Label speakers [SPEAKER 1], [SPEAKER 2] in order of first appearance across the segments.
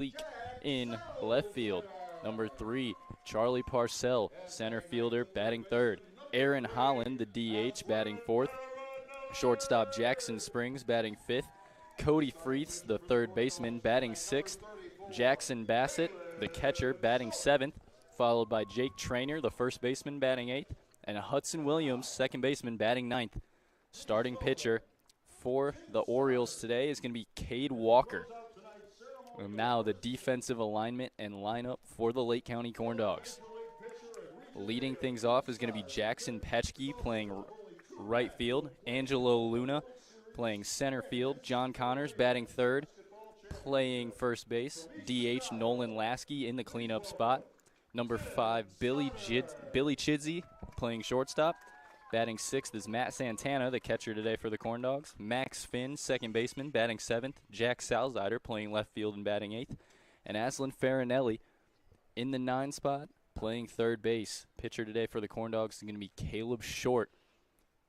[SPEAKER 1] Leak in left field. Number 3, Charlie Parcell, center fielder, batting third. Aaron Holland, the DH, batting fourth. Shortstop Jackson Springs, batting fifth. Cody Freeths, the third baseman, batting sixth. Jackson Bassett, the catcher, batting seventh, followed by Jake Trainer, the first baseman, batting eighth, and Hudson Williams, second baseman, batting ninth. Starting pitcher for the Orioles today is going to be Cade Walker. And now the defensive alignment and lineup for the Lake County Corndogs. Leading things off is going to be Jackson Petchke playing right field. Angelo Luna playing center field. John Connors batting third, playing first base. DH Nolan Lasky in the cleanup spot. Number 5, Billy Chidsey playing shortstop. Batting sixth is Matt Santana, the catcher today for the Corndogs. Max Finn, second baseman, batting seventh. Jack Salzider playing left field and batting eighth. And Aslan Farinelli in the 9 spot, playing third base. Pitcher today for the Corndogs is going to be Caleb Short,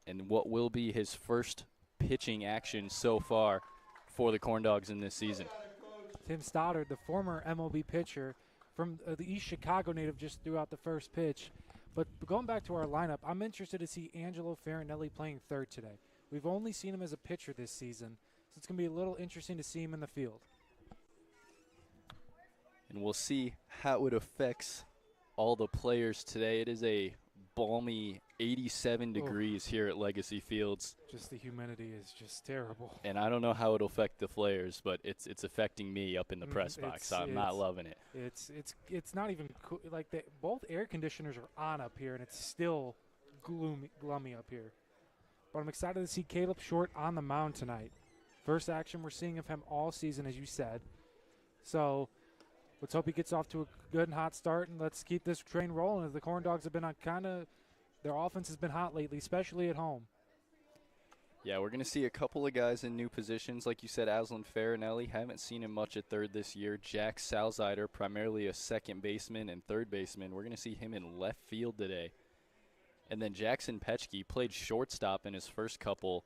[SPEAKER 1] and what will be his first pitching action so far for the Corndogs in this season.
[SPEAKER 2] Tim Stoddard, the former MLB pitcher from the East Chicago native, just threw out the first pitch. But going back to our lineup, I'm interested to see Angelo Farinelli playing third today. We've only seen him as a pitcher this season, so it's going to be a little interesting to see him in the field.
[SPEAKER 1] And we'll see how it affects all the players today. It is a balmy 87 degrees here at Legacy Fields.
[SPEAKER 2] Just the humidity is just terrible.
[SPEAKER 1] And I don't know how it'll affect the players, but it's affecting me up in the press box. I'm not loving it.
[SPEAKER 2] It's not even cool. Like both air conditioners are on up here, and it's still gloomy up here. But I'm excited to see Caleb Short on the mound tonight. First action we're seeing of him all season, as you said. So let's hope he gets off to a good and hot start, and let's keep this train rolling. As the Corndogs have been on their offense has been hot lately, especially at home.
[SPEAKER 1] Yeah, we're going to see a couple of guys in new positions. Like you said, Aslan Farinelli, haven't seen him much at third this year. Jack Salzider, primarily a second baseman and third baseman. We're going to see him in left field today. And then Jackson Petchke played shortstop in his first couple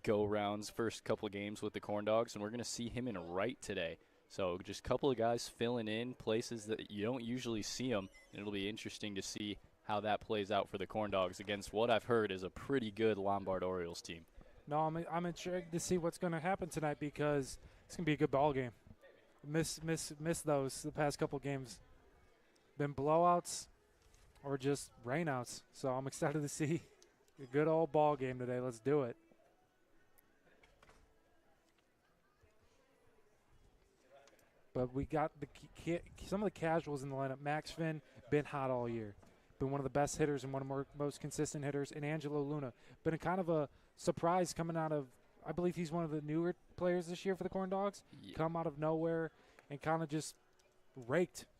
[SPEAKER 1] go-rounds, first couple games with the Corndogs, and we're going to see him in right today. So just a couple of guys filling in places that you don't usually see them. And it'll be interesting to see how that plays out for the Corndogs against what I've heard is a pretty good Lombard Orioles team.
[SPEAKER 2] No, I'm intrigued to see what's going to happen tonight because it's going to be a good ball game. Miss those the past couple games. Been blowouts or just rainouts. So I'm excited to see a good old ball game today. Let's do it. But we got some of the casuals in the lineup. Max Finn, been hot all year. Been one of the best hitters and one of the most consistent hitters. And Angelo Luna, been a kind of a surprise coming out of, I believe he's one of the newer players this year for the Corndogs. Yeah. Come out of nowhere and kind of just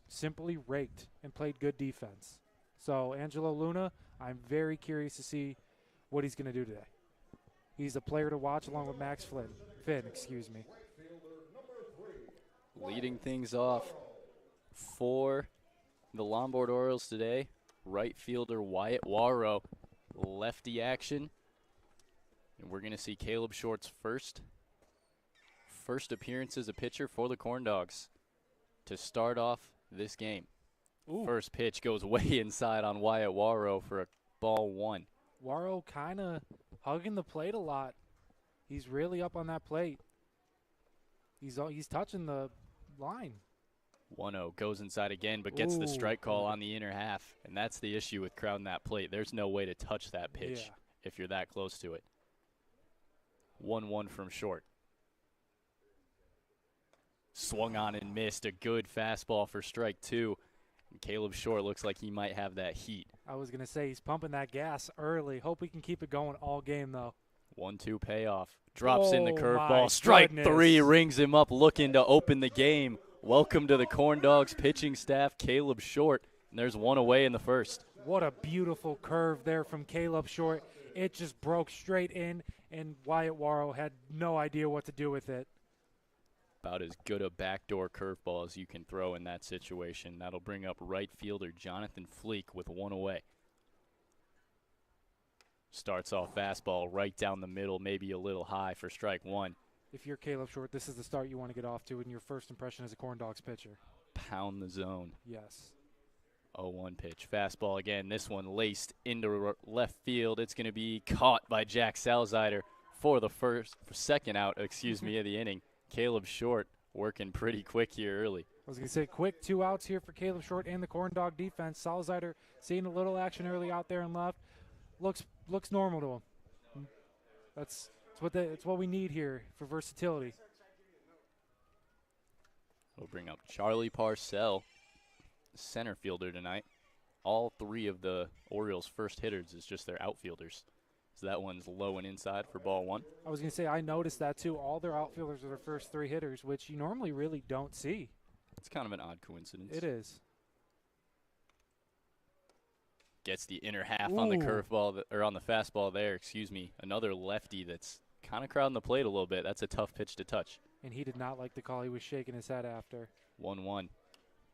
[SPEAKER 2] simply raked, and played good defense. So Angelo Luna, I'm very curious to see what he's going to do today. He's a player to watch along with Max Finn.
[SPEAKER 1] Leading things off for the Lombard Orioles today, right fielder Wyatt Warrow, lefty action. And we're going to see Caleb Short's first appearance as a pitcher for the Corndogs to start off this game. Ooh. First pitch goes way inside on Wyatt Warrow for a ball 1.
[SPEAKER 2] Warrow kind of hugging the plate a lot. He's really up on that plate. He's touching the line.
[SPEAKER 1] 1-0 goes inside again, but gets the strike call on the inner half, and that's the issue with crowding that plate. There's no way to touch that pitch if you're that close to it. 1-1 from Short. Swung on and missed. A good fastball for strike 2. And Caleb Short looks like he might have that heat.
[SPEAKER 2] I was going to say he's pumping that gas early. Hope we can keep it going all game, though.
[SPEAKER 1] 1-2 payoff. Drops in the curveball. Strike 3 rings him up, looking to open the game. Welcome to the Corndogs pitching staff, Caleb Short. And there's one away in the first.
[SPEAKER 2] What a beautiful curve there from Caleb Short. It just broke straight in, and Wyatt Warrow had no idea what to do with it.
[SPEAKER 1] About as good a backdoor curveball as you can throw in that situation. That'll bring up right fielder Jonathan Fleek with one away. Starts off fastball right down the middle, maybe a little high for strike 1.
[SPEAKER 2] if you're Caleb Short, this is the start you want to get off to in your first impression as a Corndogs pitcher.
[SPEAKER 1] Pound the zone.
[SPEAKER 2] Yes.
[SPEAKER 1] 0-1 pitch. Fastball again. This one laced into left field. It's going to be caught by Jack Salzider for the second out, of the inning. Caleb Short working pretty quick here early.
[SPEAKER 2] I was going to say quick 2 outs here for Caleb Short and the Corndog defense. Salzider seeing a little action early out there and left. Looks normal to him. That's what we need here for versatility.
[SPEAKER 1] We'll bring up Charlie Parcell, center fielder tonight. All 3 of the Orioles' first hitters is just their outfielders. So that one's low and inside for ball 1.
[SPEAKER 2] I was going to say, I noticed that too. All their outfielders are their first 3 hitters, which you normally really don't see.
[SPEAKER 1] It's kind of an odd coincidence.
[SPEAKER 2] It is.
[SPEAKER 1] Gets the inner half on the curveball, or on the fastball there, Another lefty that's kind of crowding the plate a little bit. That's a tough pitch to touch.
[SPEAKER 2] And he did not like the call. He was shaking his head after.
[SPEAKER 1] 1-1.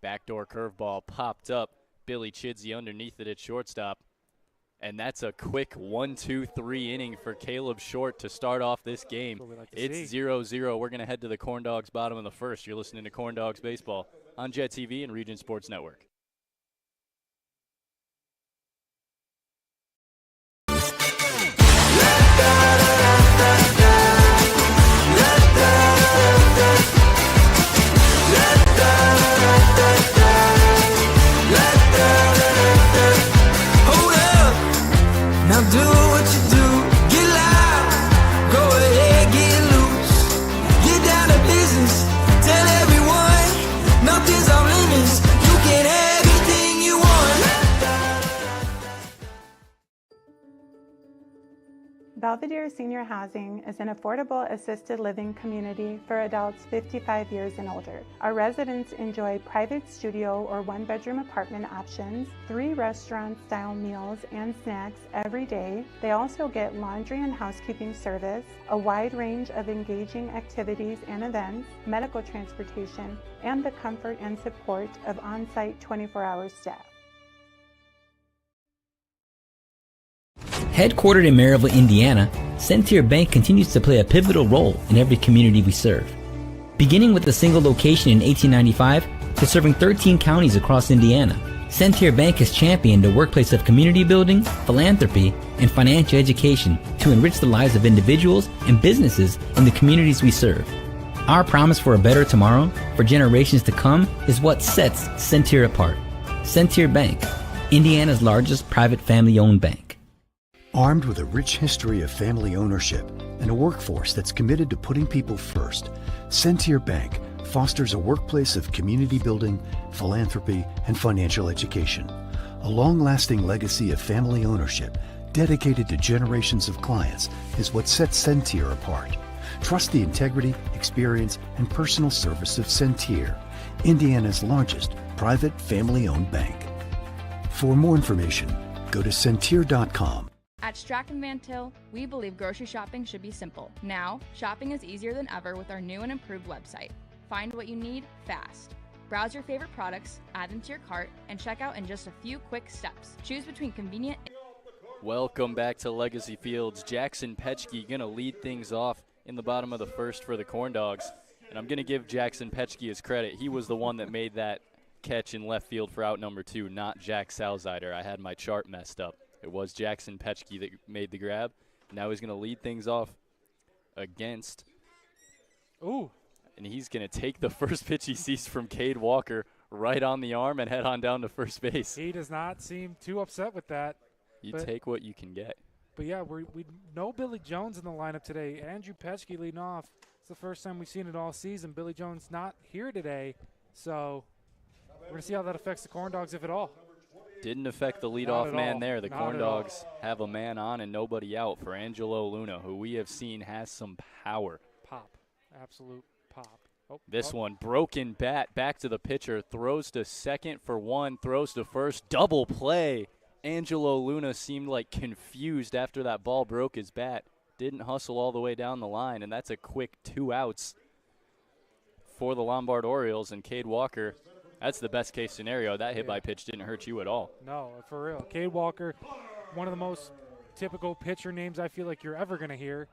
[SPEAKER 1] Backdoor curveball popped up. Billy Chidsey underneath it at shortstop. And that's a quick 1-2-3 inning for Caleb Short to start off this game. It's 0-0. We're going to head to the Corndogs bottom of the first. You're listening to Corndogs Baseball on Jet TV and Region Sports Network.
[SPEAKER 3] Now do what you do, get loud, go ahead, get loose, get down to business, tell everyone, nothing's off limits, you can have anything you want.
[SPEAKER 4] Belvedere Senior Housing is an affordable assisted living community for adults 55 years and older. Our residents enjoy private studio or 1-bedroom apartment options, 3 restaurant-style meals and snacks every day. They also get laundry and housekeeping service, a wide range of engaging activities and events, medical transportation, and the comfort and support of on-site 24-hour staff.
[SPEAKER 5] Headquartered in Maryville, Indiana, Centier Bank continues to play a pivotal role in every community we serve. Beginning with a single location in 1895 to serving 13 counties across Indiana, Centier Bank has championed a workplace of community building, philanthropy, and financial education to enrich the lives of individuals and businesses in the communities we serve. Our promise for a better tomorrow for generations to come is what sets Centier apart. Centier Bank, Indiana's largest private family-owned bank.
[SPEAKER 6] Armed with a rich history of family ownership and a workforce that's committed to putting people first, Centier Bank fosters a workplace of community building, philanthropy, and financial education. A long-lasting legacy of family ownership dedicated to generations of clients is what sets Centier apart. Trust the integrity, experience, and personal service of Centier, Indiana's largest private family-owned bank. For more information, go to Centier.com.
[SPEAKER 7] At Strachan Van Til, we believe grocery shopping should be simple. Now, shopping is easier than ever with our new and improved website. Find what you need fast. Browse your favorite products, add them to your cart, and check out in just a few quick steps. Choose between convenient.
[SPEAKER 1] Welcome back to Legacy Fields. Jackson Petchke going to lead things off in the bottom of the first for the Corndogs. And I'm going to give Jackson Petchke his credit. He was the one that made that catch in left field for out number 2, not Jack Salzider. I had my chart messed up. It was Jackson Petchke that made the grab. Now he's going to lead things off against.
[SPEAKER 2] Ooh.
[SPEAKER 1] And he's going to take the first pitch he sees from Cade Walker right on the arm and head on down to first base.
[SPEAKER 2] He does not seem too upset with that.
[SPEAKER 1] You take what you can get.
[SPEAKER 2] But, yeah, we know Billy Jones in the lineup today. Andrew Petchke leading off. It's the first time we've seen it all season. Billy Jones not here today. So we're going to see how that affects the Corndogs, if at all.
[SPEAKER 1] Didn't affect the leadoff man there. The Corndogs have a man on and nobody out for Angelo Luna, who we have seen has some power.
[SPEAKER 2] Pop. Absolute pop.
[SPEAKER 1] This one, broken bat, back to the pitcher, throws to second for 1, throws to first, double play. Angelo Luna seemed like confused after that ball broke his bat. Didn't hustle all the way down the line, and that's a quick 2 outs for the Lombard Orioles. And Cade Walker, that's the best case scenario. That hit by pitch didn't hurt you at all.
[SPEAKER 2] No, for real. Cade Walker, one of the most typical pitcher names I feel like you're ever going to hear.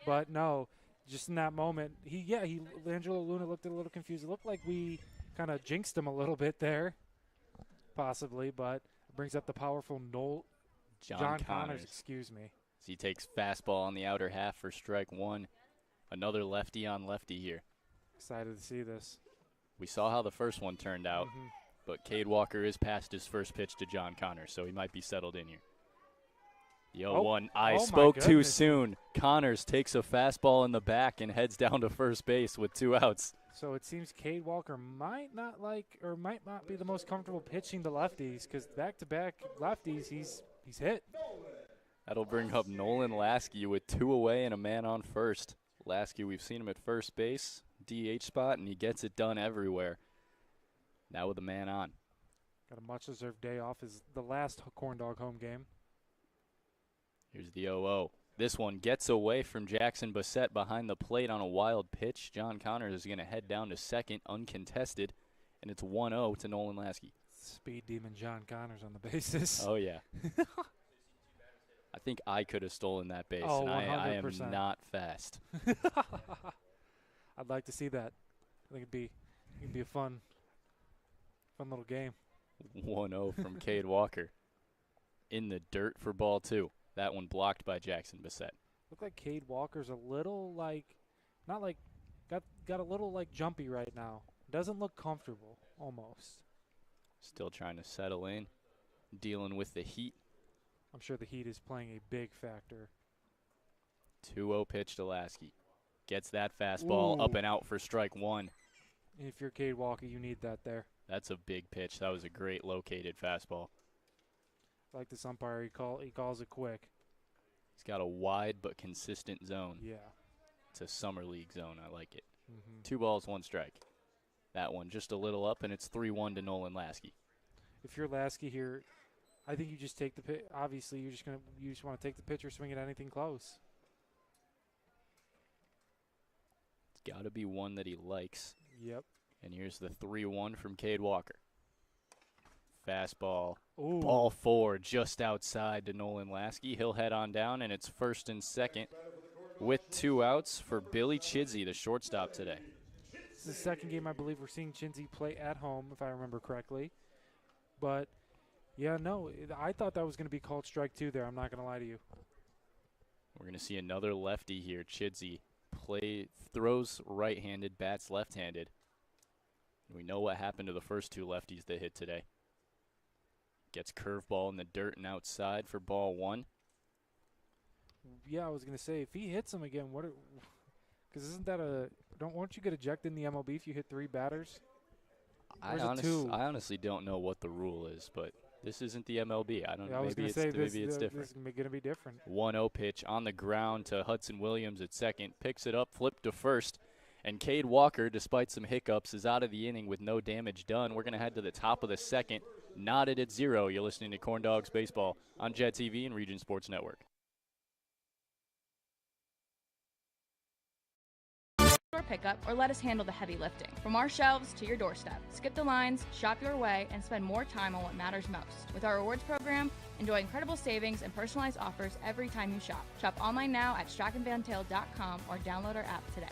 [SPEAKER 2] But no, just in that moment, Angelo Luna looked a little confused. It looked like we kind of jinxed him a little bit there, possibly, but it brings up the powerful John Connors. Excuse me.
[SPEAKER 1] As he takes fastball on the outer half for strike one. Another lefty on lefty here.
[SPEAKER 2] Excited to see this.
[SPEAKER 1] We saw how the first one turned out, but Cade Walker is past his first pitch to John Connors, so he might be settled in here. The 0-1. I spoke too soon. Connors takes a fastball in the back and heads down to first base with 2 outs.
[SPEAKER 2] So it seems Cade Walker might not be the most comfortable pitching to lefties, because back-to-back lefties, he's hit.
[SPEAKER 1] That'll bring up Nolan Lasky with 2 away and a man on first. Lasky, we've seen him at first base, DH spot, and he gets it done everywhere. Now with a man on.
[SPEAKER 2] Got a much-deserved day off is the last Corndog home game.
[SPEAKER 1] Here's the 0-0. This one gets away from Jackson Bassett behind the plate on a wild pitch. John Connors is going to head down to second, uncontested, and it's 1-0 to Nolan Lasky.
[SPEAKER 2] Speed demon John Connors on the bases.
[SPEAKER 1] Oh, yeah. I think I could have stolen that base,
[SPEAKER 2] and
[SPEAKER 1] I am not fast.
[SPEAKER 2] I'd like to see that. I think it'd be a fun little game.
[SPEAKER 1] 1-0 from Cade Walker. In the dirt for ball 2. That one blocked by Jackson Bassett.
[SPEAKER 2] Look like Cade Walker's a little got a little jumpy right now. Doesn't look comfortable almost.
[SPEAKER 1] Still trying to settle in, dealing with the heat.
[SPEAKER 2] I'm sure the heat is playing a big factor.
[SPEAKER 1] 2-0 pitch to Lasky. Gets that fastball up and out for strike one.
[SPEAKER 2] If you're Cade Walker, you need that there.
[SPEAKER 1] That's a big pitch. That was a great located fastball.
[SPEAKER 2] I like this umpire. He calls it quick.
[SPEAKER 1] He's got a wide but consistent zone.
[SPEAKER 2] Yeah.
[SPEAKER 1] It's a summer league zone. I like it. 2 balls, 1 strike. That one just a little up, and it's 3-1 to Nolan Lasky.
[SPEAKER 2] If you're Lasky here, I think you just take the pitch. Obviously, you just want to take the pitch or swing at anything close.
[SPEAKER 1] It's got to be one that he likes.
[SPEAKER 2] Yep.
[SPEAKER 1] And here's the 3-1 from Cade Walker. Fastball.
[SPEAKER 2] Ooh.
[SPEAKER 1] Ball 4 just outside to Nolan Lasky. He'll head on down, and it's first and second with 2 outs for Billy Chidsey, the shortstop today.
[SPEAKER 2] This is the second game I believe we're seeing Chidsey play at home, if I remember correctly. But, yeah, no, I thought that was going to be called strike 2 there. I'm not going to lie to you.
[SPEAKER 1] We're going to see another lefty here. Chidsey throws right-handed, bats left-handed. We know what happened to the first 2 lefties that hit today. Gets curveball in the dirt and outside for ball 1.
[SPEAKER 2] Yeah, I was going to say, if he hits him again, because isn't that won't you get ejected in the MLB if you hit 3 batters?
[SPEAKER 1] I honestly don't know what the rule is, but this isn't the MLB. I don't know. Maybe it's different.
[SPEAKER 2] This is going to be different.
[SPEAKER 1] 1-0 pitch on the ground to Hudson Williams at second. Picks it up, flipped to first. And Cade Walker, despite some hiccups, is out of the inning with no damage done. We're going to head to the top of the second. Knotted at 0. You're listening to Corndogs Baseball on Jet TV and Region Sports Network.
[SPEAKER 7] Pickup, or let us handle the heavy lifting. From our shelves to your doorstep. Skip the lines, shop your way, and spend more time on what matters most. With our rewards program, enjoy incredible savings and personalized offers every time you shop. Shop online now at strachanvantail.com or download our app today.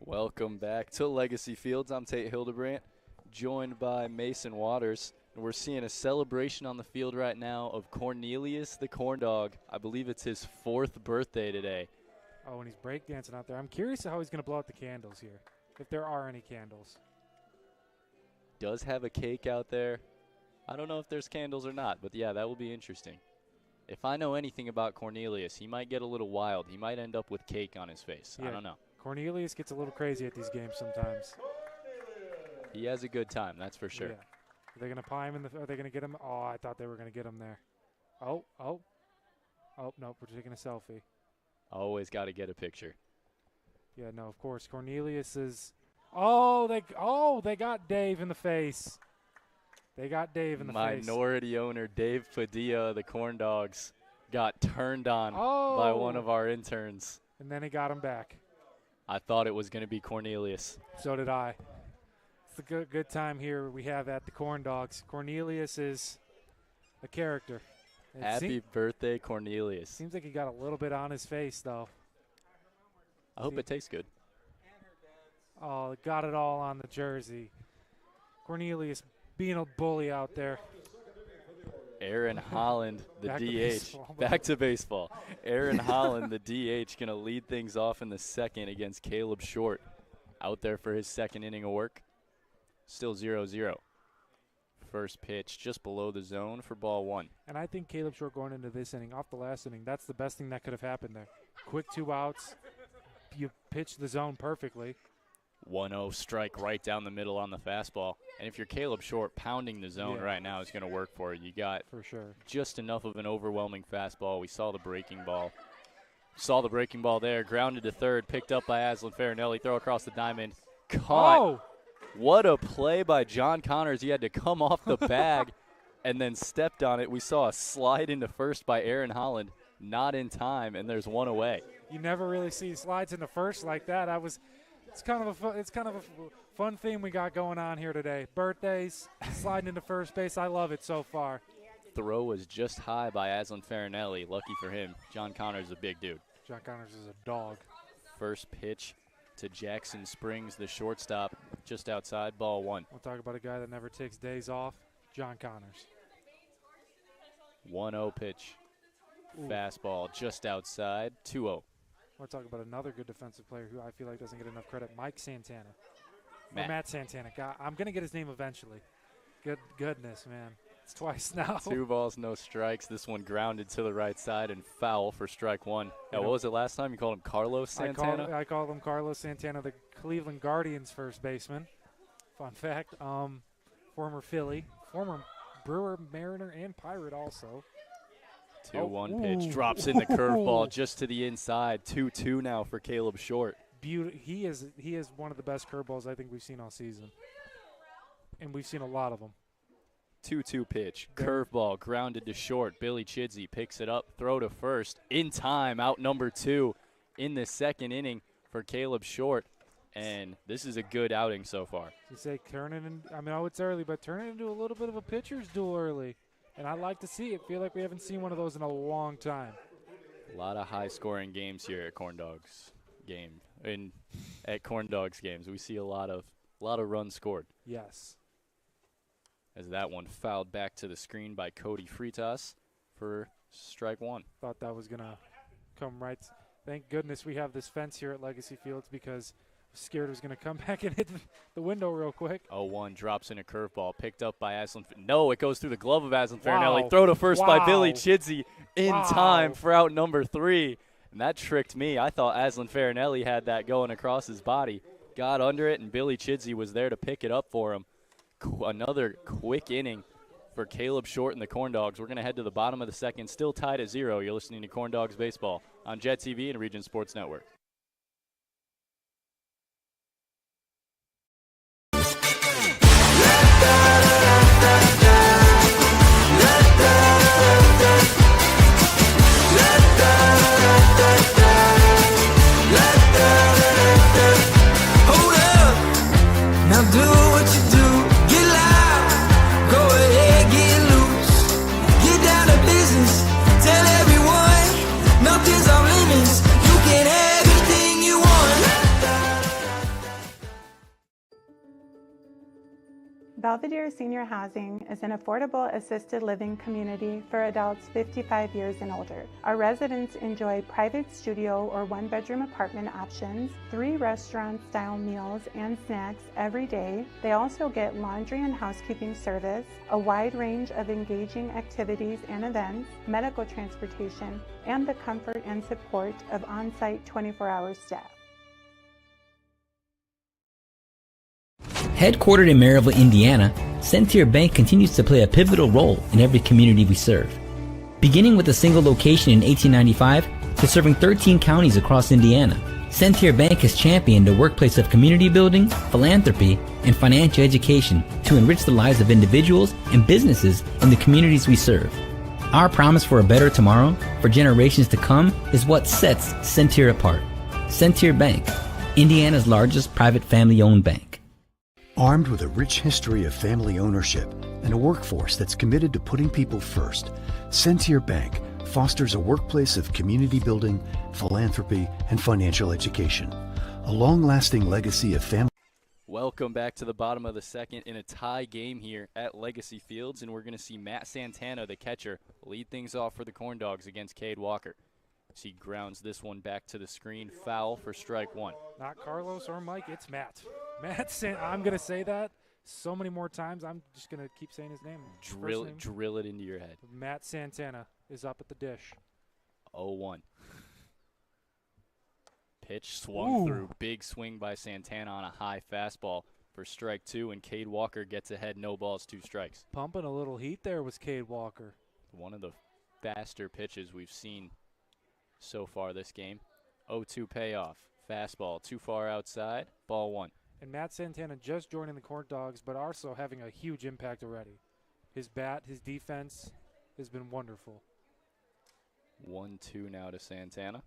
[SPEAKER 1] Welcome back to Legacy Fields. I'm Tate Hildebrandt, joined by Mason Waters. And we're seeing a celebration on the field right now of Cornelius the Corndog. I believe it's his 4th birthday today.
[SPEAKER 2] Oh, and he's breakdancing out there. I'm curious how he's going to blow out the candles here, if there are any candles.
[SPEAKER 1] Does have a cake out there. I don't know if there's candles or not, but yeah, that will be interesting. If I know anything about Cornelius, he might get a little wild. He might end up with cake on his face.
[SPEAKER 2] Yeah.
[SPEAKER 1] I don't know.
[SPEAKER 2] Cornelius gets a little crazy at these games sometimes.
[SPEAKER 1] He has a good time, that's for sure.
[SPEAKER 2] Yeah. Are they going to pie him are they going to get him? Oh, I thought they were going to get him there. Oh, no, we're taking a selfie.
[SPEAKER 1] Always got to get a picture.
[SPEAKER 2] Yeah, no, of course. Cornelius is – they got Dave in the face. They got Dave in the face.
[SPEAKER 1] Minority owner Dave Padilla of the Corndogs got turned on by one of our interns.
[SPEAKER 2] And then he got him back.
[SPEAKER 1] I thought it was going to be Cornelius.
[SPEAKER 2] So did I. It's a good time here we have at the Corndogs. Cornelius is a character.
[SPEAKER 1] Happy birthday, Cornelius.
[SPEAKER 2] Seems like he got a little bit on his face, though.
[SPEAKER 1] I hope it tastes good.
[SPEAKER 2] Oh, got it all on the jersey. Cornelius being a bully out there.
[SPEAKER 1] Aaron Holland, the DH. Back to baseball. Aaron Holland, the DH, going to lead things off in the second against Caleb Short. Out there for his second inning of work. Still 0-0. First pitch just below the zone for ball 1.
[SPEAKER 2] And I think Caleb Short going into this inning, off the last inning, that's the best thing that could have happened there. Quick 2 outs. You pitch the zone perfectly.
[SPEAKER 1] 1-0 strike right down the middle on the fastball. And if you're Caleb Short, pounding the zone right now is going to work for you. You got
[SPEAKER 2] for sure
[SPEAKER 1] just enough of an overwhelming fastball. We saw the breaking ball. Saw the breaking ball there. Grounded to third. Picked up by Aslan Farinelli. Throw across the diamond. Caught.
[SPEAKER 2] Oh!
[SPEAKER 1] What a play by John Connors. He had to come off the bag and then stepped on it. We saw a slide into first by Aaron Holland. Not in time, and there's one away.
[SPEAKER 2] You never really see slides into first like that. It's kind of a fun theme we got going on here today. Birthdays, sliding into first base. I love it so far.
[SPEAKER 1] Throw was just high by Aslan Farinelli. Lucky for him. John Connors is a big dude.
[SPEAKER 2] John Connors is a dog.
[SPEAKER 1] First pitch to Jackson Springs, the shortstop, just outside, ball 1.
[SPEAKER 2] We'll talk about a guy that never takes days off, John Connors.
[SPEAKER 1] 1-0 pitch. Ooh. Fastball just outside, 2-0.
[SPEAKER 2] We'll talk about another good defensive player who I feel like doesn't get enough credit, Mike Santana. Matt Santana. God, I'm going to get his name eventually. Goodness, man. It's twice now.
[SPEAKER 1] 2 balls, no strikes. This one grounded to the right side and foul for strike 1. Now, what was it last time? You called him Carlos Santana?
[SPEAKER 2] I called him Carlos Santana, the Cleveland Guardians first baseman. Fun fact. Former Philly, former Brewer, Mariner, and Pirate also.
[SPEAKER 1] 2-1 pitch. Drops in the curveball just to the inside. 2-2 now for Caleb Short.
[SPEAKER 2] He is one of the best curveballs I think we've seen all season. And we've seen a lot of them.
[SPEAKER 1] 2-2 pitch. Curveball grounded to short. Billy Chidsey picks it up. Throw to first. In time. Out number 2 in the second inning for Caleb Short. And this is a good outing so far.
[SPEAKER 2] You say turn it in. I know it's early, but turn it into a little bit of a pitcher's duel early. And I'd like to see it. Feel like we haven't seen one of those in a long time.
[SPEAKER 1] A lot of high-scoring games here at Corndogs at Corndogs games. We see a lot of runs scored.
[SPEAKER 2] Yes.
[SPEAKER 1] As that one fouled back to the screen by Cody Fritas for strike 1.
[SPEAKER 2] Thought that was going to come right. Thank goodness we have this fence here at Legacy Fields because I was scared it was going to come back and hit the window real quick.
[SPEAKER 1] 0-1 drops in a curveball picked up by Aslan. No, it goes through the glove of Aslan Farinelli. Throw to first by Billy Chidsey in time for out number 3. And that tricked me. I thought Aslan Farinelli had that going across his body. Got under it, and Billy Chidsey was there to pick it up for him. Another quick inning for Caleb Short and the Corndogs. We're going to head to the bottom of the second, still tied at 0. You're listening to Corndogs Baseball on Jet TV and Region Sports Network.
[SPEAKER 3] Hold up, now do what you do. Get loud, go ahead, get loose. Get down to business, tell everyone nothing's off limits. You can have anything you want.
[SPEAKER 4] Belvedere Senior Housing is an affordable assisted living community for adults 55 years and older. Our residents enjoy private studio or 1-bedroom apartment options, 3 restaurant-style meals and snacks every day. They also get laundry and housekeeping service, a wide range of engaging activities and events, medical transportation, and the comfort and support of on-site 24-hour staff.
[SPEAKER 5] Headquartered in Maryville, Indiana, Centier Bank continues to play a pivotal role in every community we serve. Beginning with a single location in 1895 to serving 13 counties across Indiana, Sentier Bank has championed a workplace of community building, philanthropy, and financial education to enrich the lives of individuals and businesses in the communities we serve. Our promise for a better tomorrow for generations to come is what sets Sentier apart. Sentier Bank, Indiana's largest private family-owned bank.
[SPEAKER 6] Armed with a rich history of family ownership and a workforce that's committed to putting people first, Sentier Bank fosters a workplace of community building, philanthropy, and financial education. A long-lasting legacy of family.
[SPEAKER 1] Welcome back to the bottom of the second in a tie game here at Legacy Fields, and we're going to see Matt Santana, the catcher, lead things off for the Corndogs against Cade Walker. As he grounds this one back to the screen, foul for strike one.
[SPEAKER 2] Not Carlos or Mike, it's Matt. I'm going to say that so many more times, I'm just going to keep saying his name.
[SPEAKER 1] Drill it into your head.
[SPEAKER 2] Matt Santana is up at the dish.
[SPEAKER 1] 0-1. Pitch swung through. Big swing by Santana on a high fastball for strike two, and Cade Walker gets ahead. No balls, 2 strikes.
[SPEAKER 2] Pumping a little heat there was Cade Walker.
[SPEAKER 1] One of the faster pitches we've seen so far this game. 0-2 payoff. Fastball too far outside. Ball 1.
[SPEAKER 2] And Matt Santana just joining the Corndogs, but also having a huge impact already. His bat, his defense has been wonderful.
[SPEAKER 1] 1-2 now to Santana.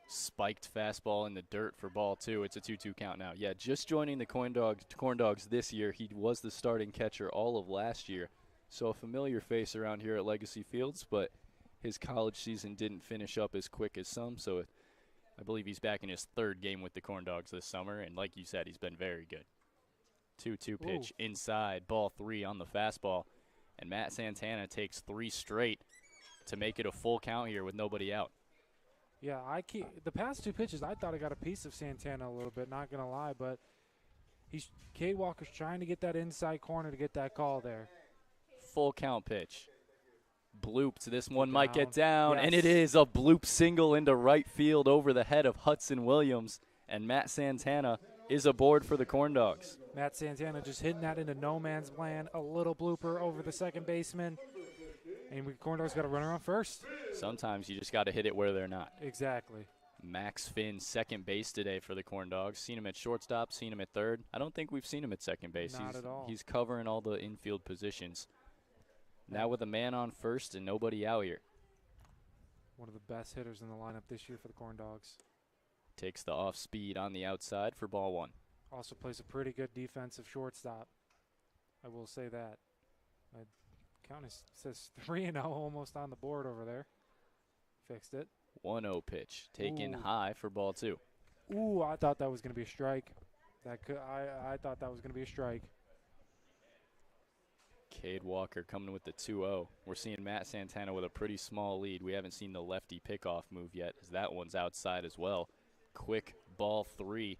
[SPEAKER 1] Spiked fastball in the dirt for ball 2. It's a 2-2 count now. Yeah, just joining the Corndogs this year. He was the starting catcher all of last year. So a familiar face around here at Legacy Fields, but his college season didn't finish up as quick as some. So I believe he's back in his 3rd game with the Corndogs this summer. And like you said, he's been very good. 2-2 pitch inside, ball 3 on the fastball. And Matt Santana takes 3 straight to make it a full count here with nobody out.
[SPEAKER 2] Yeah, the past 2 pitches, I thought I got a piece of Santana a little bit, not going to lie, but Cade Walker's trying to get that inside corner to get that call there.
[SPEAKER 1] Full count pitch. Blooped. This one might get down,
[SPEAKER 2] yes.
[SPEAKER 1] And it is a bloop single into right field over the head of Hudson Williams, and Matt Santana is aboard for the Corndogs.
[SPEAKER 2] Matt Santana just hitting that into no man's land, a little blooper over the second baseman. And Corndogs got a runner on first.
[SPEAKER 1] Sometimes you just got to hit it where they're not.
[SPEAKER 2] Exactly.
[SPEAKER 1] Max Finn, second base today for the Corndogs. Seen him at shortstop, seen him at third. I don't think we've seen him at second base.
[SPEAKER 2] Not at all.
[SPEAKER 1] He's covering all the infield positions. Now with a man on first and nobody out here.
[SPEAKER 2] One of the best hitters in the lineup this year for the Corndogs.
[SPEAKER 1] Takes the off speed on the outside for ball 1.
[SPEAKER 2] Also plays a pretty good defensive shortstop. I will say that. My count says 3-0 almost on the board over there. Fixed it.
[SPEAKER 1] 1-0 pitch taken high for ball 2.
[SPEAKER 2] Ooh, I thought that was going to be a strike. I thought that was going to be a strike.
[SPEAKER 1] Cade Walker coming with the 2-0. We're seeing Matt Santana with a pretty small lead. We haven't seen the lefty pickoff move yet, as that one's outside as well. Quick ball 3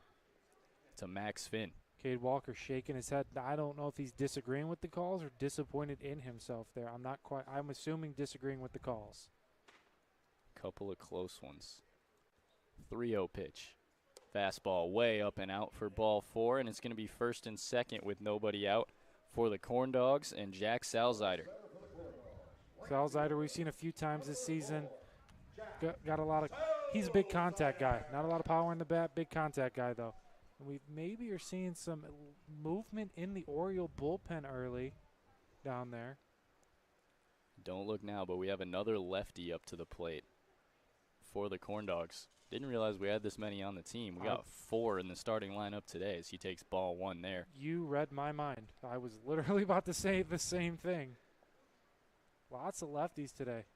[SPEAKER 1] to Max Finn.
[SPEAKER 2] Cade Walker shaking his head. I don't know if he's disagreeing with the calls or disappointed in himself there. I'm assuming disagreeing with the calls.
[SPEAKER 1] Couple of close ones. 3-0 pitch. Fastball way up and out for ball 4, and it's going to be first and second with nobody out for the Corndogs and Jack Salzider.
[SPEAKER 2] Salzider, we've seen a few times this season. Got a lot of. He's a big contact guy. Not a lot of power in the bat. Big contact guy though. And we maybe are seeing some movement in the Oriole bullpen early down there.
[SPEAKER 1] Don't look now, but we have another lefty up to the plate for the Corndogs. Didn't realize we had this many on the team. We got 4 in the starting lineup today as he takes ball 1 there.
[SPEAKER 2] You read my mind. I was literally about to say the same thing. Lots of lefties today.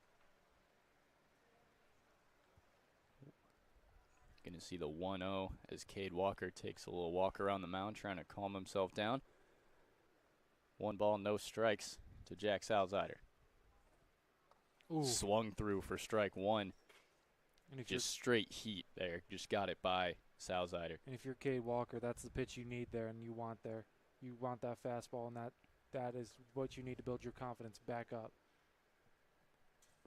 [SPEAKER 1] Going to see the 1-0 as Cade Walker takes a little walk around the mound trying to calm himself down. 1 ball, no strikes to Jack Salzider. Swung through for strike 1. And just straight heat there. Just got it by Salzider.
[SPEAKER 2] And if you're Cade Walker, that's the pitch you need there and you want there. You want that fastball, and that is what you need to build your confidence back up.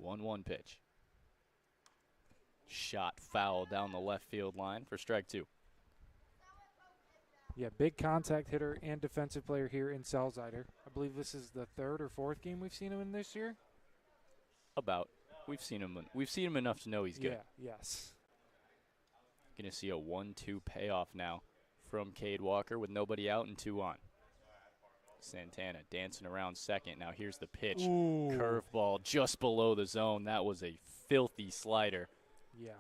[SPEAKER 1] 1-1 pitch. Shot foul down the left field line for strike 2.
[SPEAKER 2] Yeah, big contact hitter and defensive player here in Salzider. I believe this is the 3rd or 4th game we've seen him in this year.
[SPEAKER 1] About. We've seen him enough to know he's good.
[SPEAKER 2] Yeah, yes.
[SPEAKER 1] Going to see a 1-2 payoff now from Cade Walker with nobody out and 2 on. Santana dancing around second. Now here's the pitch. Curveball just below the zone. That was a filthy slider.
[SPEAKER 2] Yeah.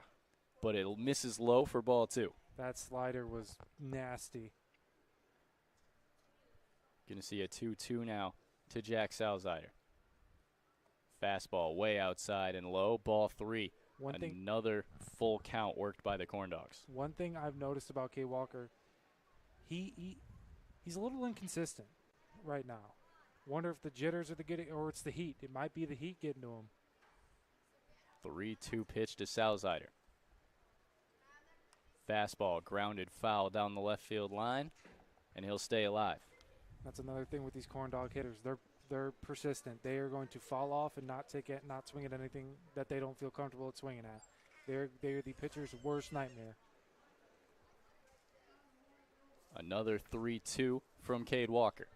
[SPEAKER 1] But it misses low for ball 2.
[SPEAKER 2] That slider was nasty.
[SPEAKER 1] Going to see a 2-2 now to Jack Salzider. Fastball way outside and low. Ball 3. Another full count worked by the Corndogs.
[SPEAKER 2] One thing I've noticed about Cade Walker, he's a little inconsistent right now. Wonder if the jitters are or it's the heat. It might be the heat getting to him.
[SPEAKER 1] 3-2 pitch to Salzider. Fastball grounded foul down the left field line, and he'll stay alive.
[SPEAKER 2] That's another thing with these Corndog hitters. They're persistent. They are going to fall off and not swing at anything that they don't feel comfortable at swinging at. They're the pitcher's worst nightmare.
[SPEAKER 1] Another 3-2 from Cade Walker.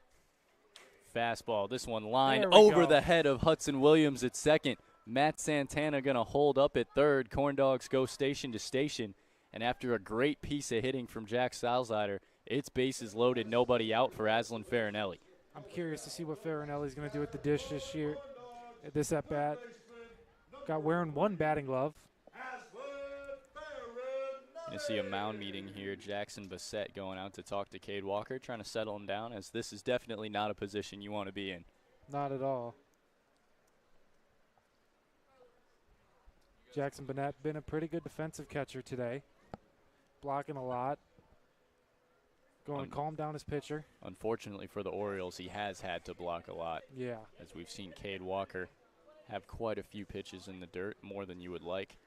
[SPEAKER 1] Fastball, this one lined over the head of Hudson Williams at second. Matt Santana going to hold up at third. Corndogs go station to station. And after a great piece of hitting from Jack Salzider, it's bases loaded, nobody out for Aslan Farinelli.
[SPEAKER 2] I'm curious to see what Farinelli's going to do at the dish this year, this at-bat. Got wearing one batting glove.
[SPEAKER 1] You see a mound meeting here. Jackson Bassett going out to talk to Cade Walker, trying to settle him down, as this is definitely not a position you want to be in.
[SPEAKER 2] Not at all. Jackson Burnett been a pretty good defensive catcher today. Blocking a lot. Going to calm down his pitcher.
[SPEAKER 1] Unfortunately for the Orioles, he has had to block a lot.
[SPEAKER 2] Yeah.
[SPEAKER 1] As we've seen Cade Walker have quite a few pitches in the dirt, more than you would like.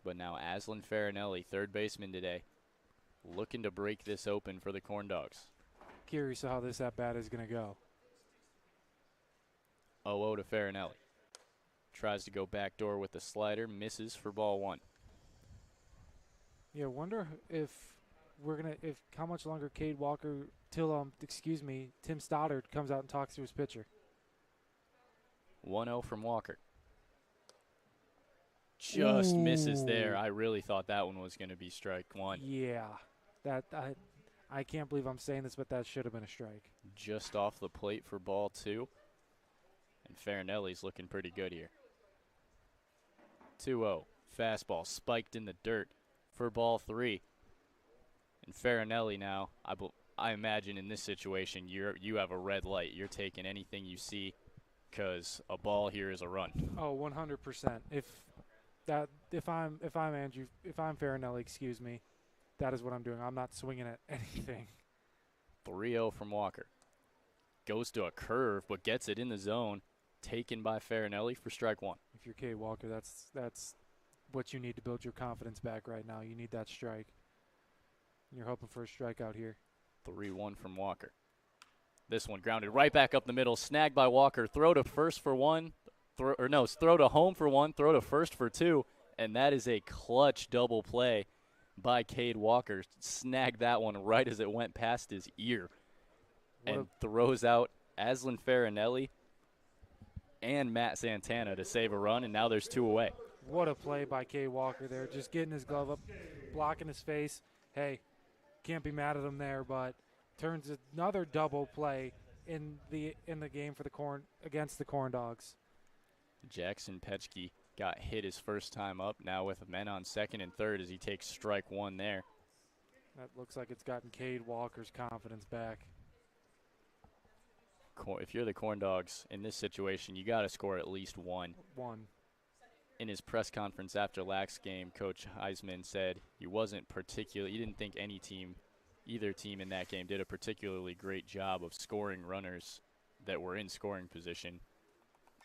[SPEAKER 1] But now Aslan Farinelli, third baseman today, looking to break this open for the Corndogs.
[SPEAKER 2] Curious how this at-bat is going to go.
[SPEAKER 1] 0-0 to Farinelli. Tries to go backdoor with the slider, misses for ball 1.
[SPEAKER 2] Yeah, wonder if how much longer Cade Walker till Tim Stoddard comes out and talks to his pitcher.
[SPEAKER 1] 1-0 from Walker. Just misses there. I really thought that one was going to be strike 1.
[SPEAKER 2] Yeah, I can't believe I'm saying this, but that should have been a strike.
[SPEAKER 1] Just off the plate for ball 2. And Farinelli's looking pretty good here. 2-0. Fastball spiked in the dirt for ball 3. And Farinelli now, I imagine in this situation, you have a red light. You're taking anything you see because a ball here is a run.
[SPEAKER 2] Oh, 100%. If I'm Farinelli, that is what I'm doing. I'm not swinging at anything.
[SPEAKER 1] 3-0 from Walker. Goes to a curve, but gets it in the zone. Taken by Farinelli for strike 1.
[SPEAKER 2] If you're Cade Walker, that's what you need to build your confidence back right now. You need that strike. You're hoping for a strikeout here.
[SPEAKER 1] 3-1 from Walker. This one grounded right back up the middle. Snagged by Walker. Throw to first for 1. Throw to home for 1. Throw to first for 2. And that is a clutch double play by Cade Walker. Snagged that one right as it went past his ear. And throws out Aslan Farinelli and Matt Santana to save a run, and now there's 2 away.
[SPEAKER 2] What a play by Cade Walker there. Just getting his glove up, blocking his face. Hey, can't be mad at him there, but turns another double play in the game for against the Corndogs.
[SPEAKER 1] Jackson Petchke got hit his first time up, now with men on second and third as he takes strike 1 there.
[SPEAKER 2] That looks like it's gotten Cade Walker's confidence back.
[SPEAKER 1] If you're the Corndogs in this situation, you got to score at least 1. In his press conference after last game, Coach Heisman said he didn't think either team in that game did a particularly great job of scoring runners that were in scoring position.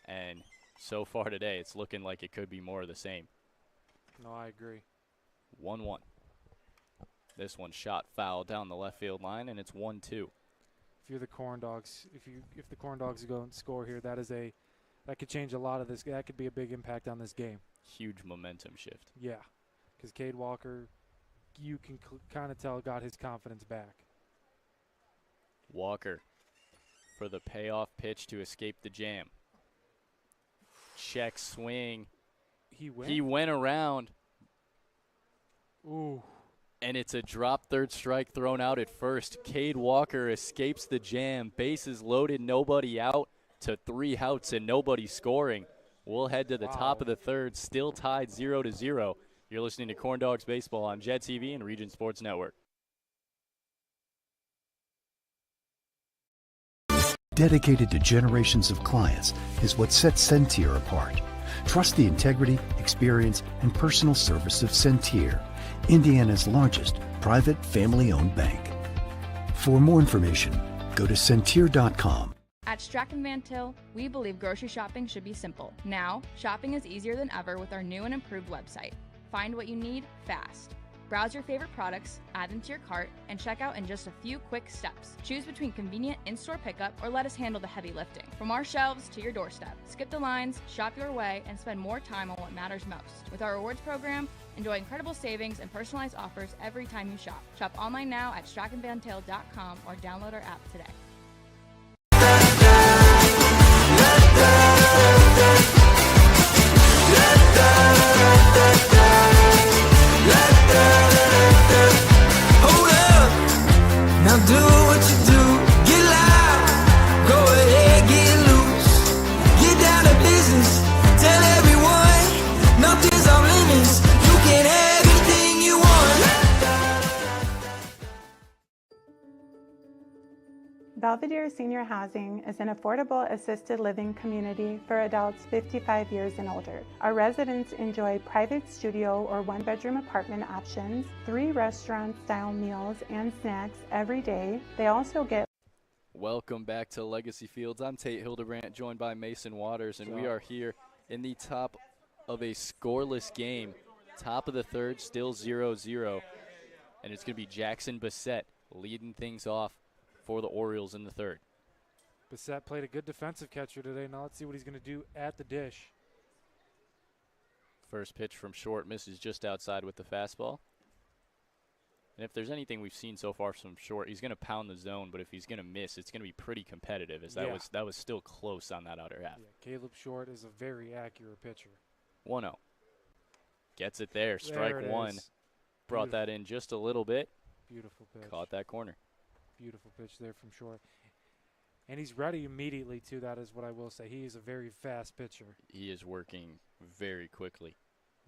[SPEAKER 1] And so far today, it's looking like it could be more of the same.
[SPEAKER 2] No, I agree.
[SPEAKER 1] 1-1. This one shot foul down the left field line, and it's 1-2.
[SPEAKER 2] If you're the Corndogs, if the Corndogs go and score here, that could change a lot of this. That could be a big impact on this game.
[SPEAKER 1] Huge momentum shift.
[SPEAKER 2] Yeah, because Cade Walker, you can kind of tell, got his confidence back.
[SPEAKER 1] Walker for the payoff pitch to escape the jam. Check swing.
[SPEAKER 2] He went.
[SPEAKER 1] He went around.
[SPEAKER 2] Ooh.
[SPEAKER 1] And it's a drop third strike thrown out at first. Cade Walker escapes the jam. Bases loaded, nobody out, to 3 outs and nobody scoring. We'll head to the top of the third, still tied 0-0. You're listening to Corndogs Baseball on Jet TV and Region Sports Network.
[SPEAKER 6] Dedicated to generations of clients is what sets Centir apart. Trust the integrity, experience, and personal service of Centir, Indiana's largest private family-owned bank. For more information, go to centir.com.
[SPEAKER 7] At Strachan Van Til, we believe grocery shopping should be simple. Now, shopping is easier than ever with our new and improved website. Find what you need fast. Browse your favorite products, add them to your cart, and check out in just a few quick steps. Choose between convenient in-store pickup or let us handle the heavy lifting. From our shelves to your doorstep. Skip the lines, shop your way, and spend more time on what matters most. With our rewards program, enjoy incredible savings and personalized offers every time you shop. Shop online now at strachanvantil.com or download our app today.
[SPEAKER 3] Hold up, now do what you do, get loud, go ahead, get loose, get down to business, tell everyone, nothing's off limits, you can have anything you want.
[SPEAKER 4] Belvedere Senior Housing is an affordable assisted living community for adults 55 years and older. Our residents enjoy private studio or one-bedroom apartment options, 3 restaurant-style meals and snacks every day. They also get
[SPEAKER 1] Welcome back to Legacy Fields. I'm Tate Hildebrandt, joined by Mason Waters, and we are here in the top of a scoreless game. Top of the third, still 0-0, and it's going to be Jackson Bassett leading things off for the Orioles in the third.
[SPEAKER 2] Bassett played a good defensive catcher today. Now let's see what he's going to do at the dish.
[SPEAKER 1] First pitch from short, misses just outside with the fastball. And if there's anything we've seen so far from short, he's going to pound the zone, but if he's going to miss, it's going to be pretty competitive, as that was still close on that outer half.
[SPEAKER 2] Yeah, Caleb Short is a very accurate pitcher.
[SPEAKER 1] 1-0. Gets it there. Strike one. Brought that in just a little bit.
[SPEAKER 2] Beautiful pitch.
[SPEAKER 1] Caught that corner.
[SPEAKER 2] Beautiful pitch there from Short. And he's ready immediately, too. That is what I will say. He is a very fast pitcher.
[SPEAKER 1] He is working very quickly.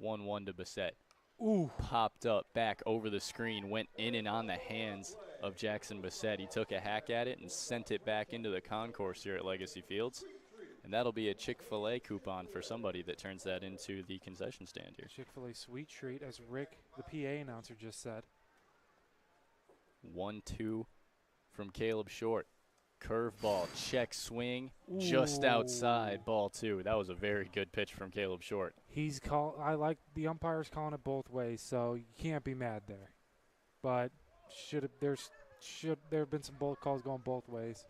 [SPEAKER 1] 1-1 to Bassett.
[SPEAKER 2] Ooh.
[SPEAKER 1] Popped up back over the screen, went in and on the hands of Jackson Bassett. He took a hack at it and sent it back into the concourse here at Legacy Fields. And that'll be a Chick-fil-A coupon for somebody that turns that into the concession stand here.
[SPEAKER 2] Chick-fil-A sweet treat, as Rick, the PA announcer, just said.
[SPEAKER 1] 1-2 from Caleb Short. Curveball, check swing, just outside, ball 2. That was a very good pitch from Caleb Short.
[SPEAKER 2] I like the umpires calling it both ways, so you can't be mad there. But there have been some both calls going both ways.